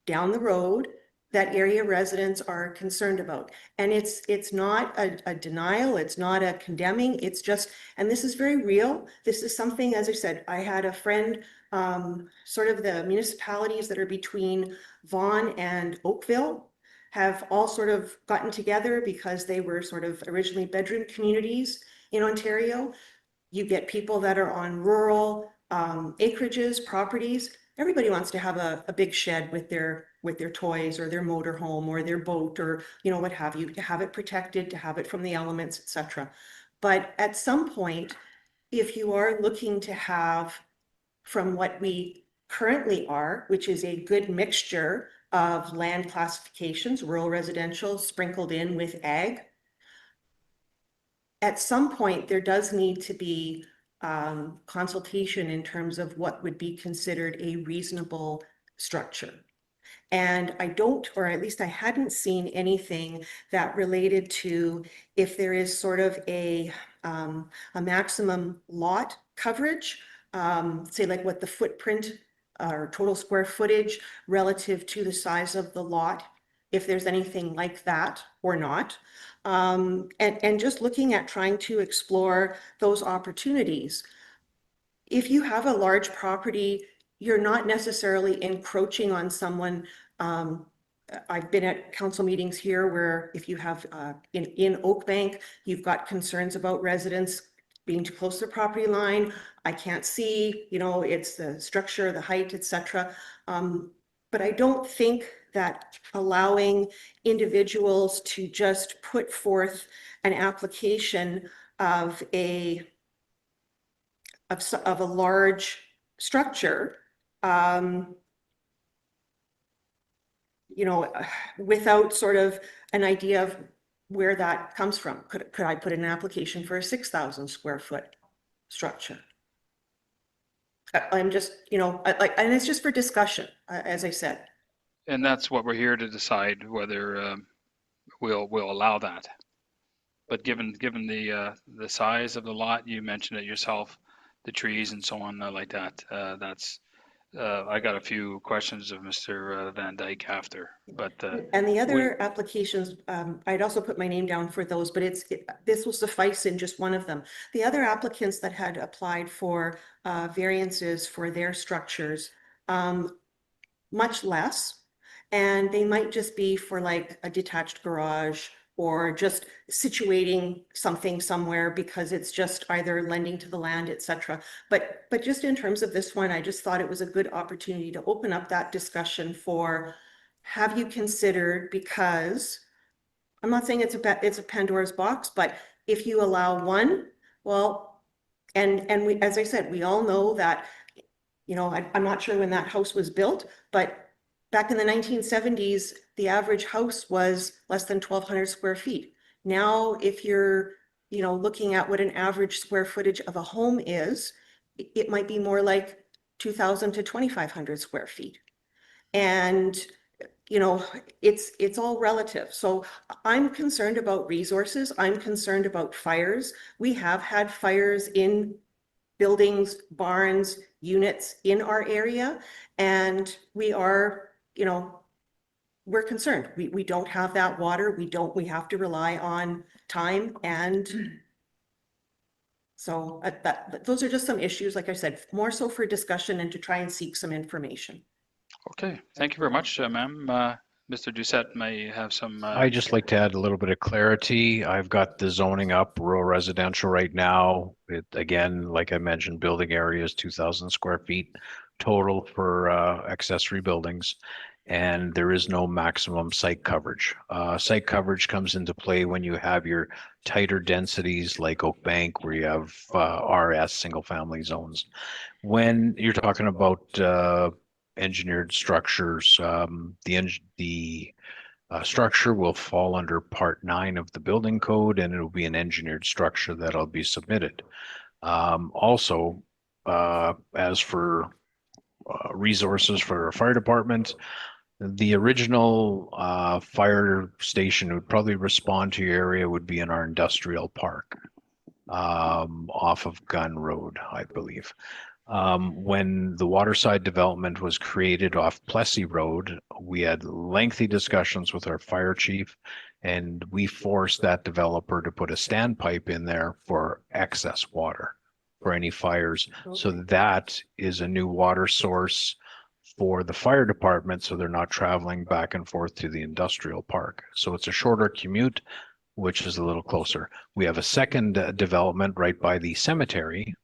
down the road that area residents are concerned about. And it's not a denial, it's not a condemning, it's just, and this is very real. This is something, as I said, I had a friend, sort of the municipalities that are between Vaughan and Oakville have all sort of gotten together because they were sort of originally bedroom communities in Ontario. You get people that are on rural acreages, properties. Everybody wants to have a big shed with their toys or their motorhome or their boat or what have you, to have it protected, to have it from the elements, etc. But at some point, if you are looking to have from what we currently are, which is a good mixture of land classifications, rural residential sprinkled in with ag, at some point there does need to be consultation in terms of what would be considered a reasonable structure. And I don't, or at least I hadn't seen anything that related to if there is sort of a maximum lot coverage, say like what the footprint or total square footage relative to the size of the lot, if there's anything like that or not. And just looking at trying to explore those opportunities. If you have a large property, you're not necessarily encroaching on someone. I've been at council meetings here where if you have in Oakbank, you've got concerns about residents being too close to the property line. I can't see, it's the structure, the height, etc. But I don't think that allowing individuals to just put forth an application of a large structure, without sort of an idea of where that comes from. Could I put in an application for a 6,000 square foot structure? I'm just, and it's just for discussion, as I said. And that's what we're here to decide whether we'll allow that. But given the size of the lot, you mentioned it yourself, the trees and so on like that, that's I got a few questions of Mr. Van Dyke after, but And the other applications, I'd also put my name down for those, but this will suffice in just one of them. The other applicants that had applied for variances for their structures, much less. And they might just be for like a detached garage or just situating something somewhere because it's just either lending to the land, etc. But just in terms of this one, I just thought it was a good opportunity to open up that discussion for, have you considered, because I'm not saying it's a Pandora's box, but if you allow one, well, and we, as I said, we all know that, you know, I'm not sure when that house was built, but back in the 1970s, the average house was less than 1,200 square feet. Now, if you're, you know, looking at what an average square footage of a home is, it might be more like 2,000 to 2,500 square feet. And, you know, it's all relative. So I'm concerned about resources. I'm concerned about fires. We have had fires in buildings, barns, units in our area, and we are, you know, we're concerned. We don't have that water. We have to rely on time. And so those are just some issues, like I said, more so for discussion and to try and seek some information. okay, thank you very much, ma'am. Mr. Doucette may have some. I just like to add a little bit of clarity. I've got the zoning up, rural residential right now. It, again, like I mentioned, building area is 2,000 square feet total for accessory buildings. And there is no maximum site coverage. Site coverage comes into play when you have your tighter densities like Oak Bank, where you have RS single family zones. When you're talking about engineered structures, the structure will fall under Part 9 of the building code, and it'll be an engineered structure that'll be submitted. Also, as for resources for our fire department, the original fire station would probably respond to your area would be in our industrial park off of Gun Road, I believe. When the Waterside development was created off Plessy Road, we had lengthy discussions with our fire chief, and we forced that developer to put a standpipe in there for excess water for any fires. So that is a new water source for the fire department, so they're not traveling back and forth to the industrial park. So it's a shorter commute, which is a little closer. We have a second development right by the cemetery,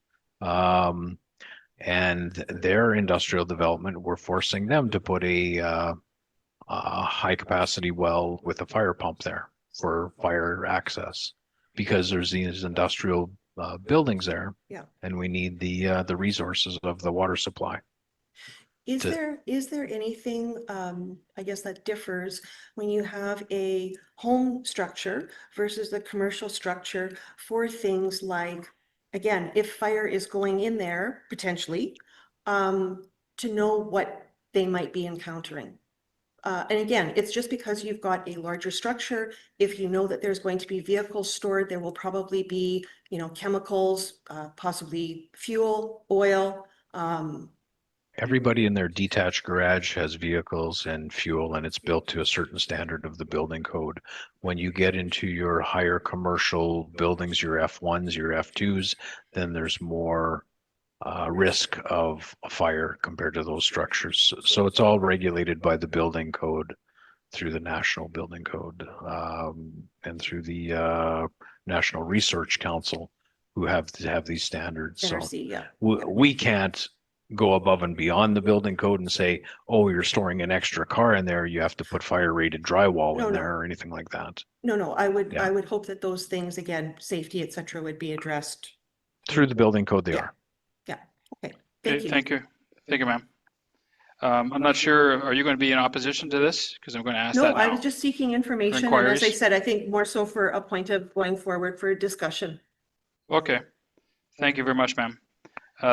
and their industrial development, we're forcing them to put a high capacity well with a fire pump there for fire access, because there's these industrial buildings there, and we need the resources of the water supply. Is there anything, I guess, that differs when you have a home structure versus the commercial structure for things like, again, if fire is going in there potentially, to know what they might be encountering? And again, it's just because you've got a larger structure. If you know that there's going to be vehicles stored, there will probably be, you know, chemicals, possibly fuel, oil. Everybody in their detached garage has vehicles and fuel, and it's built to a certain standard of the building code. When you get into your higher commercial buildings, your F1s, your F2s, then there's more risk of a fire compared to those structures. So it's all regulated by the building code through the National Building Code and through the National Research Council, who have to have these standards. NRC, so we can't go above and beyond the building code and say, oh, you're storing an extra car in there, you have to put fire rated drywall in there or anything like that. No, I would hope that those things, again, safety, et cetera, would be addressed through the building code. They are. Yeah. Okay. Thank you, ma'am. I'm not sure, are you going to be in opposition to this? Because I'm going to ask that now. No, I was just seeking information, and as I said, I think more so for a point of going forward for discussion. Okay, thank you very much, ma'am.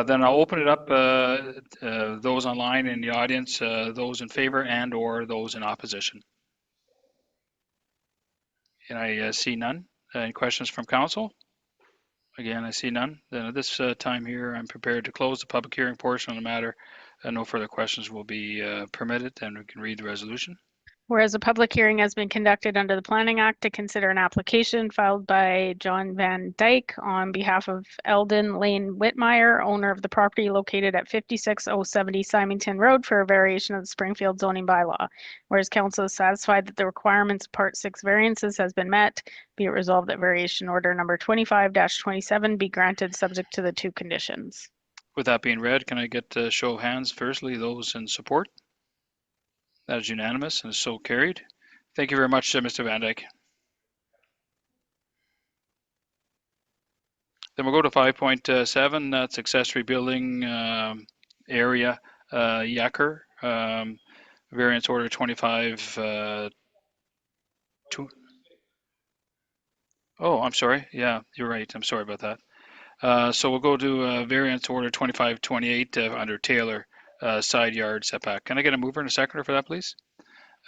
Then I'll open it up, those online in the audience, those in favor and or those in opposition. And I see none. Any questions from council? Again, I see none. Then at this time here, I'm prepared to close the public hearing portion of the matter no further questions will be permitted, and we can read the resolution. Whereas a public hearing has been conducted under the Planning Act to consider an application filed by John Van Dyke on behalf of Eldon Lane Whitmire, owner of the property located at 56070 Symington Road, for a variation of the Springfield zoning bylaw. Whereas council is satisfied that the requirements of Part 6 variances has been met, be it resolved that variation order number 25-27 be granted subject to the two conditions. With that being read, can I get a show of hands firstly, those in support? That is unanimous and so carried. Thank you very much, Mr. Van Dyke. Then we'll go to 5.7, that's accessory building area, Yakir, variance order 25. Oh, I'm sorry. Yeah, you're right. I'm sorry about that. So we'll go to variance order 2528 under Taylor, side yard setback. Can I get a mover and a seconder for that, please?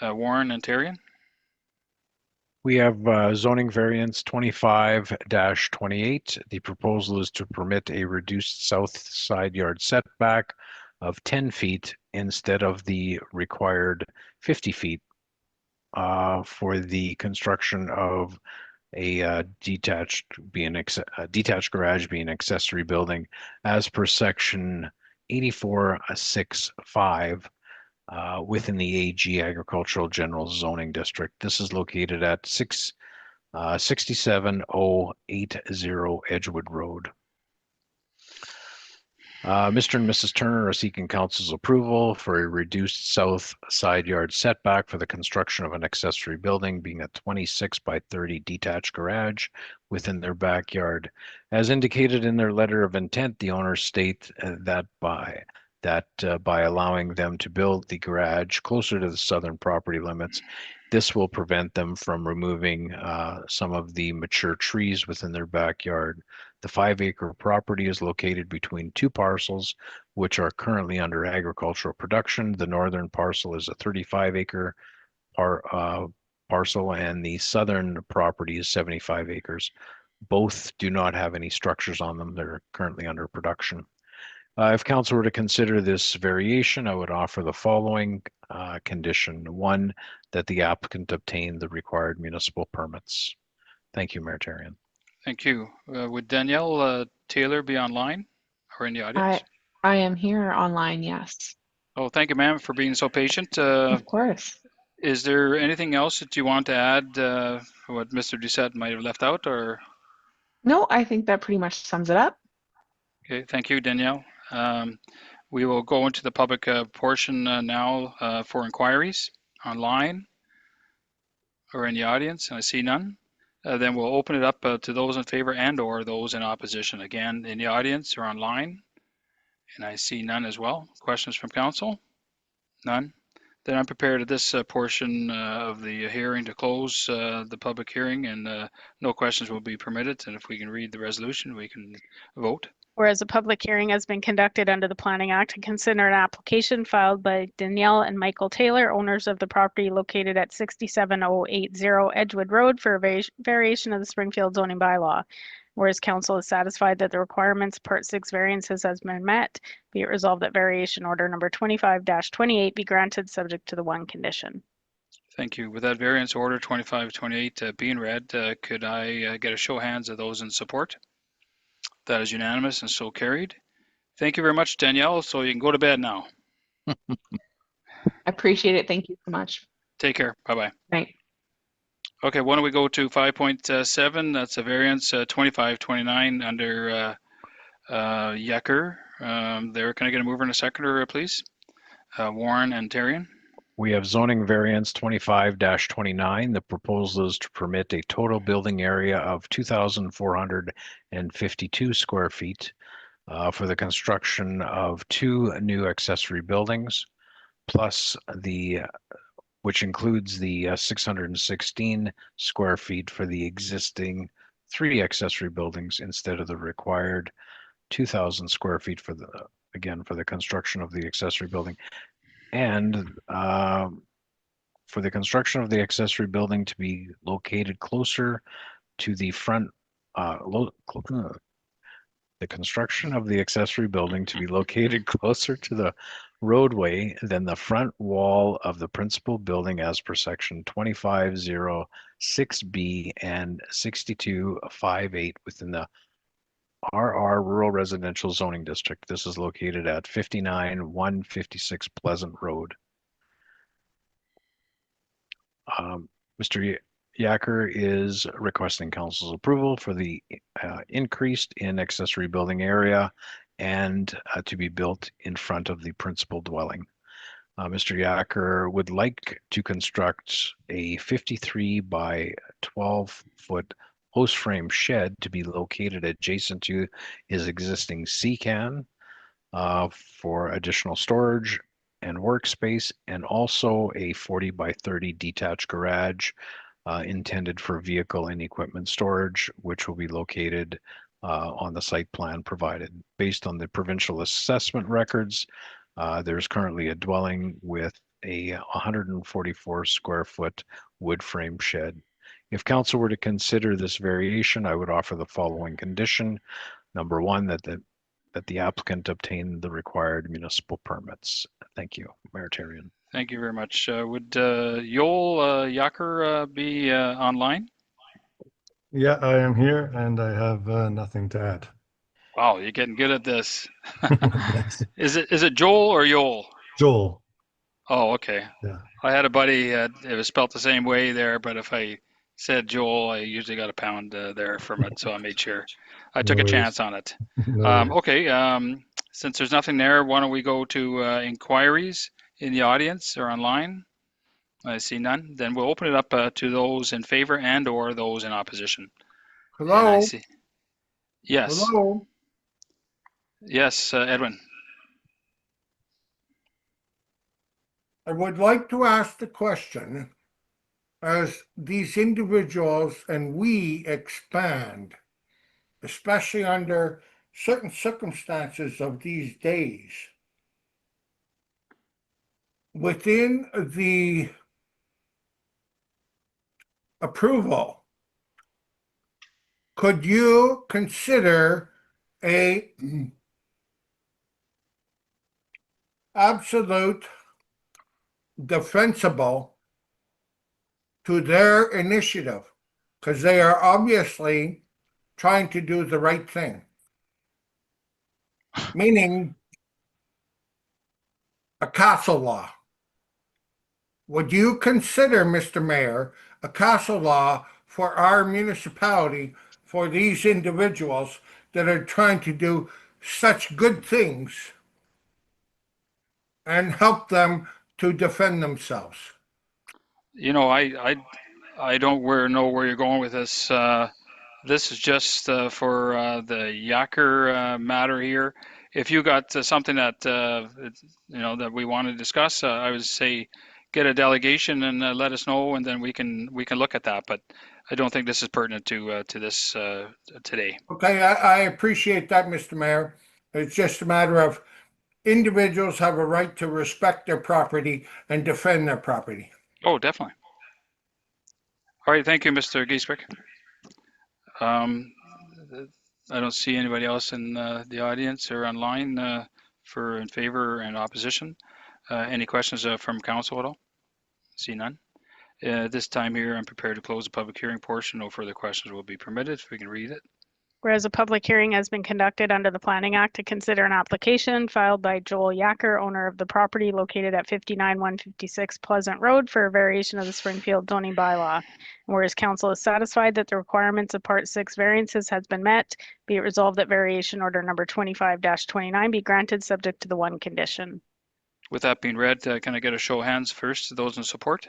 Warren and Terrian. We have zoning variance 25-28. The proposal is to permit a reduced south side yard setback of 10 feet instead of the required 50 feet for the construction of a detached garage being accessory building as per section 84.6.5 within the AG Agricultural General Zoning District. This is located at 67080 Edgewood Road. Mr. and Mrs. Turner are seeking council's approval for a reduced south side yard setback for the construction of an accessory building being a 26 by 30 detached garage within their backyard. As indicated in their letter of intent, the owners state that by allowing them to build the garage closer to the southern property limits, this will prevent them from removing some of the mature trees within their backyard. The 5-acre property is located between two parcels, which are currently under agricultural production. The northern parcel is a 35-acre parcel, and the southern property is 75 acres. Both do not have any structures on them. They're currently under production. If council were to consider this variation, I would offer the following condition. 1, that the applicant obtain the required municipal permits. Thank you, Mayor Terrian. Thank you. Would Danielle Taylor be online or in the audience? I am here online, yes. Oh, thank you, ma'am, for being so patient. Of course. Is there anything else that you want to add, what Mr. Doucette might have left out, or? No, I think that pretty much sums it up. Okay, thank you, Danielle. We will go into the public portion now for inquiries online or in the audience, and I see none. Then we'll open it up to those in favor and or those in opposition. Again, in the audience or online, and I see none as well. Questions from council? None. Then I'm prepared at this portion of the hearing to close the public hearing, and no questions will be permitted. And if we can read the resolution, we can vote. Whereas a public hearing has been conducted under the Planning Act to consider an application filed by Danielle and Michael Taylor, owners of the property located at 67080 Edgewood Road, for a variation of the Springfield zoning bylaw. Whereas council is satisfied that the requirements Part 6 variances has been met, be it resolved that variation order number 25-28 be granted subject to the one condition. Thank you. With that variance order 2528 being read, could I get a show of hands of those in support? That is unanimous and so carried. Thank you very much, Danielle. So you can go to bed now. I appreciate it. Thank you so much. Take care. Bye-bye. Right. Okay, why don't we go to 5.7? That's a variance 2529 under Yakir. There, can I get a mover and a seconder, please? Warren and Terrian. We have zoning variance 25-29. The proposal is to permit a total building area of 2,452 square feet for the construction of 2 new accessory buildings, plus which includes the 616 square feet for the existing 3 accessory buildings instead of the required 2,000 square feet for the construction of the accessory building. And for the construction of the accessory building to be located closer to the front, the construction of the accessory building to be located closer to the roadway than the front wall of the principal building as per section 2506B and 6258 within the RR Rural Residential Zoning District. This is located at 59-156 Pleasant Road. Mr. Yakir is requesting council's approval for the increased in accessory building area and to be built in front of the principal dwelling. Mr. Yakir would like to construct a 53 by 12 foot post frame shed to be located adjacent to his existing CCAN for additional storage and workspace, and also a 40 by 30 detached garage intended for vehicle and equipment storage, which will be located on the site plan provided. Based on the provincial assessment records, there's currently a dwelling with a 144 square foot wood frame shed. If council were to consider this variation, I would offer the following condition. Number one, that the applicant obtain the required municipal permits. Thank you, Mayor Therrien. Thank you very much. Would Joel Yakir be online? Yeah, I am here and I have nothing to add. Wow, you're getting good at this. Thanks. Is it Joel or Joel? Joel. Oh, okay. Yeah. I had a buddy, it was spelled the same way there, but if I said Joel, I usually got a pound there from it, so I made sure. I took a chance on it. Okay, since there's nothing there, why don't we go to inquiries in the audience or online? I see none. Then we'll open it up to those in favor and or those in opposition. And I Hello? see. Yes. Hello? Yes, Edwin. I would like to ask the question, as these individuals and we expand, especially under certain circumstances of these days, within the approval, could you consider a absolute defensible to their initiative, because they are obviously trying to do the right thing? Meaning a castle law. Would you consider, Mr. Mayor, a castle law for our municipality for these individuals that are trying to do such good things and help them to defend themselves? You know, I don't know where you're going with this. This is just for the Yakir matter here. If you got something that that we want to discuss, I would say get a delegation and let us know, and then we can look at that. But I don't think this is pertinent to this today. Okay, I appreciate that, Mr. Mayor. It's just a matter of individuals have a right to respect their property and defend their property. Oh, definitely. All right, thank you, Mr. Giesbrecht. I don't see anybody else in the audience or online for in favor and opposition. Any questions from council at all? See none. This time here, I'm prepared to close the public hearing portion. No further questions will be permitted. If we can read it. Whereas a public hearing has been conducted under the Planning Act to consider an application filed by Joel Yakir, owner of the property located at 59-156 Pleasant Road, for a variation of the Springfield zoning bylaw. And whereas council is satisfied that the requirements of Part 6 variances has been met, be it resolved that variation order number 25-29 be granted subject to the one condition. With that being read, can I get a show of hands first? Those in support?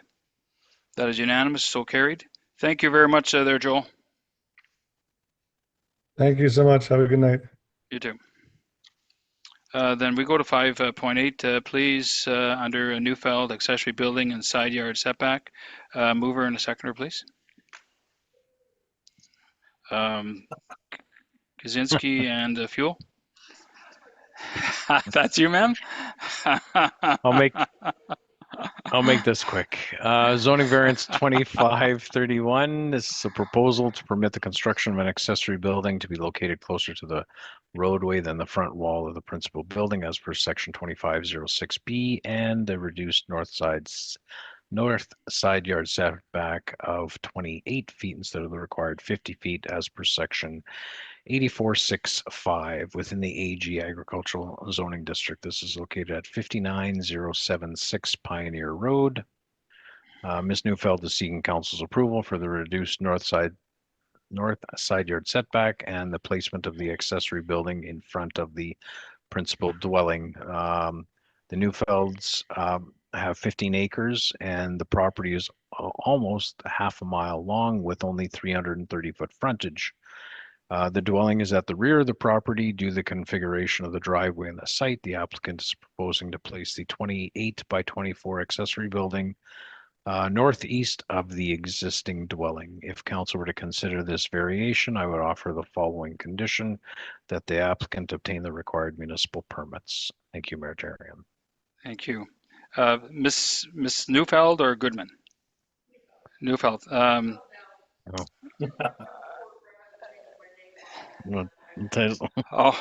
That is unanimous, so carried. Thank you very much there, Joel. Thank you so much. Have a good night. You too. Then we go to 5.8, please, under Neufeld accessory building and side yard setback. Mover and a seconder, please. Kaczynski and Fuel. That's you, ma'am? I'll make this quick. Zoning variance 2531. This is a proposal to permit the construction of an accessory building to be located closer to the roadway than the front wall of the principal building as per section 2506B and the reduced north side yard setback of 28 feet instead of the required 50 feet as per section 8465 within the AG Agricultural Zoning District. This is located at 59076 Pioneer Road. Ms. Neufeld is seeking council's approval for the reduced north side yard setback and the placement of the accessory building in front of the principal dwelling. The Neufelds have 15 acres and the property is almost half a mile long with only 330-foot frontage. The dwelling is at the rear of the property due to the configuration of the driveway and the site. The applicant is proposing to place the 28 by 24 accessory building northeast of the existing dwelling. If council were to consider this variation, I would offer the following condition: that the applicant obtain the required municipal permits. Thank you, Mayor Tarian. Thank you. Miss Neufeld or Goodman? Neufeld. Oh,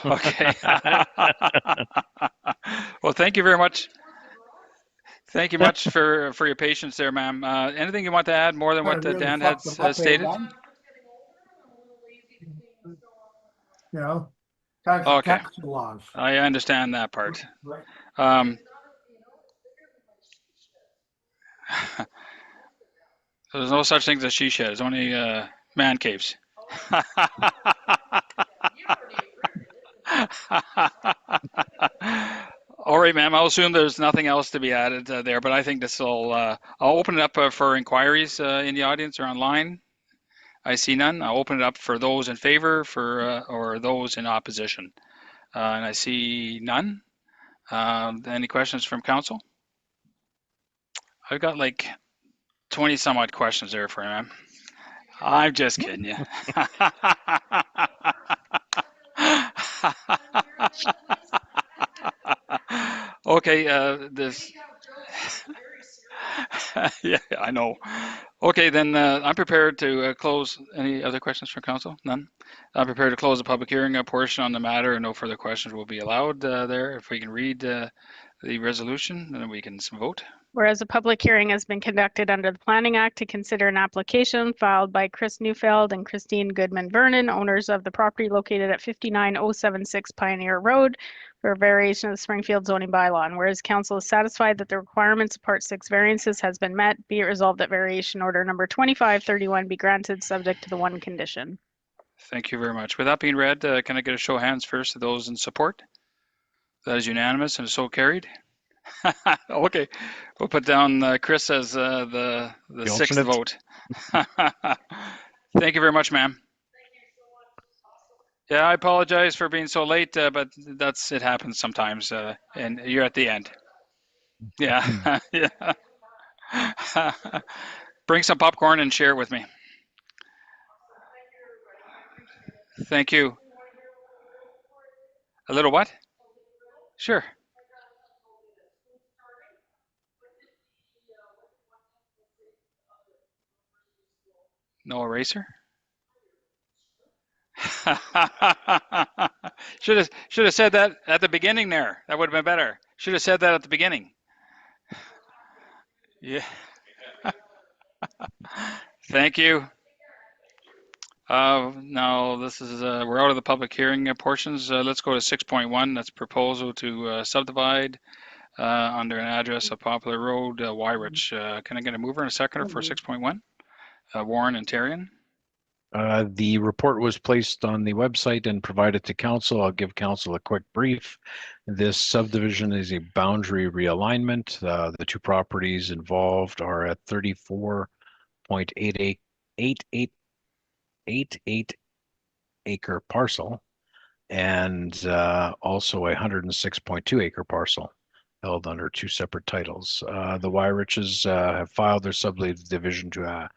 okay. Well, thank you very much. Thank you much for your patience there, ma'am. Anything you want to add more than what Dan had stated? You know, that's Okay. tax laws. I understand that part. There's no such thing as a she shed. There's only man caves. All right, ma'am. I'll assume there's nothing else to be added there, but I think this will. I'll open it up for inquiries in the audience or online. I see none. I'll open it up for those in favor or those in opposition. And I see none. Any questions from council? I've got like 20 some odd questions there for you, ma'am. I'm just kidding you. Okay, this. Yeah, I know. Okay, then I'm prepared to close. Any other questions from council? None? I'm prepared to close the public hearing portion on the matter, and no further questions will be allowed there. If we can read the resolution, then we can vote. Whereas a public hearing has been conducted under the Planning Act to consider an application filed by Chris Neufeld and Christine Goodman Vernon, owners of the property located at 59076 Pioneer Road, for a variation of the Springfield zoning bylaw. And whereas council is satisfied that the requirements of Part 6 variances has been met, be it resolved that variation order number 2531 be granted subject to the one condition. Thank you very much. With that being read, can I get a show of hands first of those in support? That is unanimous and so carried. Okay, we'll put down Chris as the sixth vote. Thank you very much, ma'am. Yeah, I apologize for being so late, but it happens sometimes, and you're at the end. Yeah, yeah. Bring some popcorn and share it with me. Thank you. A little what? Sure. No eraser? Should have said that at the beginning there. That would have been better. Should have said that at the beginning. Yeah. Thank you. Now this is we're out of the public hearing portions. Let's go to 6.1. That's proposal to subdivide under an address of Poplar Road, Wyrich. Can I get a mover and a seconder for 6.1? Warren and Tarian. The report was placed on the website and provided to council. I'll give council a quick brief. This subdivision is a boundary realignment. The two properties involved are at 34.88 acre parcel and also a 106.2 acre parcel held under two separate titles. The Wyriches have filed their subdivision to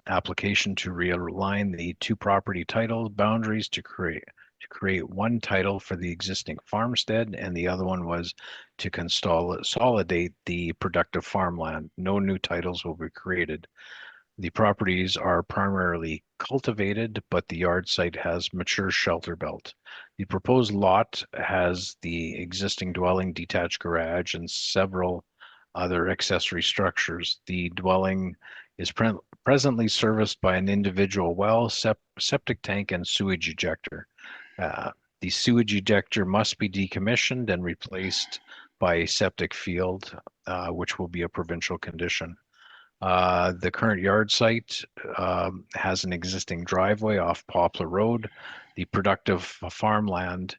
application to realign the two property title boundaries to create to create one title for the existing farmstead, and the other one was to consolidate the productive farmland. No new titles will be created. The properties are primarily cultivated, but the yard site has mature shelter belt. The proposed lot has the existing dwelling, detached garage, and several other accessory structures. The dwelling is presently serviced by an individual well, septic tank, and sewage ejector. The sewage ejector must be decommissioned and replaced by a septic field, which will be a provincial condition. The current yard site has an existing driveway off Poplar Road. The productive farmland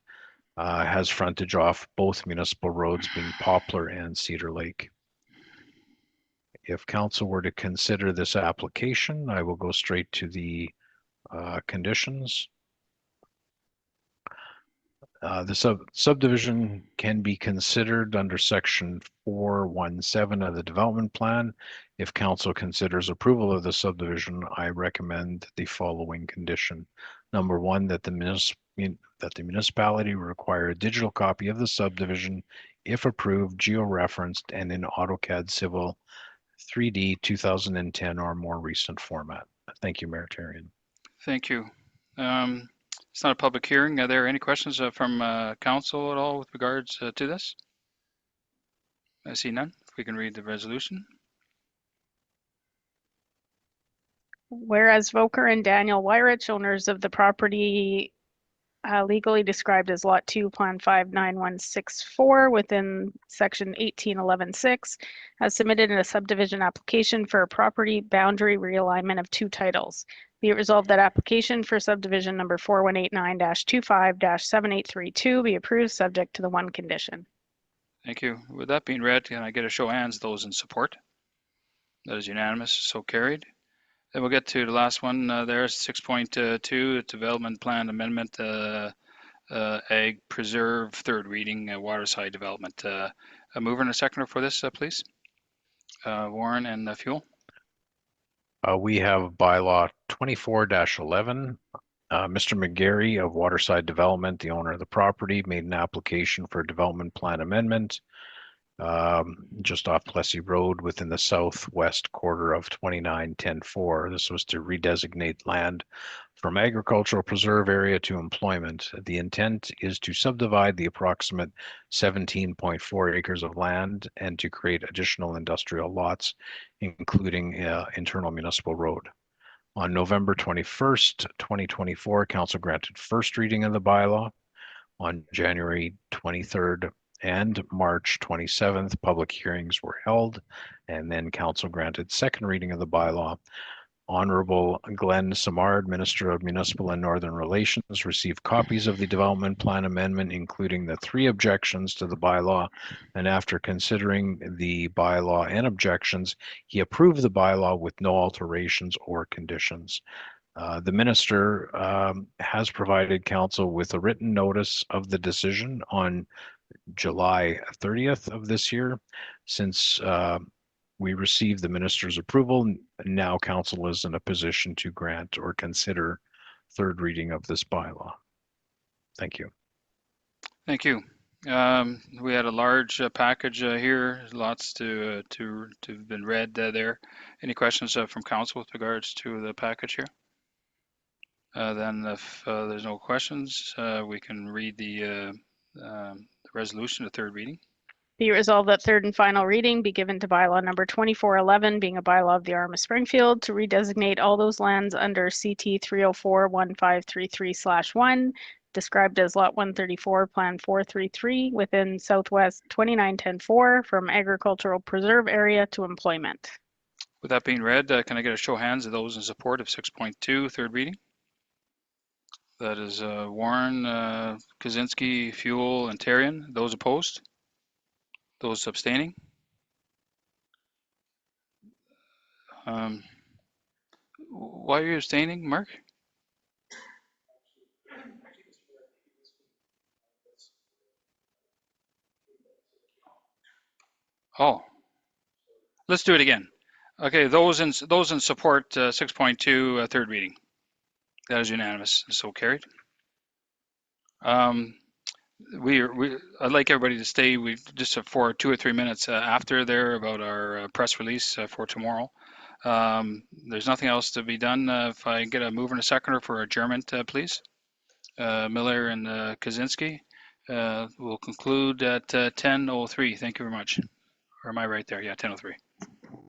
has frontage off both municipal roads, being Poplar and Cedar Lake. If council were to consider this application, I will go straight to the conditions. The subdivision can be considered under section 417 of the development plan. If council considers approval of the subdivision, I recommend the following condition. Number one, that the municipality require a digital copy of the subdivision, if approved, georeferenced, and in AutoCAD Civil 3D 2010 or more recent format. Thank you, Mayor Tarian. Thank you. It's not a public hearing. Are there any questions from council at all with regards to this? I see none. If we can read the resolution. Whereas Volker and Daniel Wyrich, owners of the property legally described as Lot 2, Plan 59164 within Section 1811.6, has submitted a subdivision application for a property boundary realignment of 2 titles. Be it resolved that application for subdivision number 4189-25-7832 be approved, subject to the one condition. Thank you. With that being read, can I get a show of hands, those in support? That is unanimous, so carried. Then we'll get to the last one. There's 6.2, Development Plan Amendment, Ag Preserve, third reading, Waterside Development. A mover and a seconder for this, please. Warren and Fuel. We have bylaw 24-11. Mr. McGarry of Waterside Development, the owner of the property, made an application for a development plan amendment just off Plessy Road within the southwest quarter of 2910-4. This was to redesignate land from agricultural preserve area to employment. The intent is to subdivide the approximate 17.4 acres of land and to create additional industrial lots, including internal municipal road. On November 21st, 2024, Council granted first reading of the bylaw. On January 23rd and March 27th, public hearings were held, and then Council granted second reading of the bylaw. Honorable Glenn Samard, Minister of Municipal and Northern Relations, received copies of the development plan amendment, including the 3 objections to the bylaw, and after considering the bylaw and objections, he approved the bylaw with no alterations or conditions. The Minister has provided Council with a written notice of the decision on July 30th of this year. Since we received the Minister's approval, now Council is in a position to grant or consider third reading of this bylaw. Thank you. Thank you. We had a large package here, lots to have been read there. Any questions from council with regards to the package here? Then if there's no questions, we can read the resolution to third reading. Be resolved that third and final reading be given to bylaw number 2411, being a bylaw of the RM of Springfield, to redesignate all those lands under CT 304-1533/1, described as Lot 134, Plan 433, within Southwest 2910-4, from agricultural preserve area to employment. With that being read, can I get a show of hands of those in support of 6.2, third reading? That is Warren, Kaczynski, Fuel, and Tarian. Those opposed? Those abstaining? Why are you abstaining, Mark? Oh, let's do it again. Okay, those in support 6.2, third reading. That is unanimous, so carried. I'd like everybody to stay. We just for 2 or 3 minutes after there about our press release for tomorrow. There's nothing else to be done. If I get a mover and a seconder for adjournment, please. Miller and Kaczynski. We'll conclude at 10:03. Thank you very much. Or am I right there? Yeah, 10:03.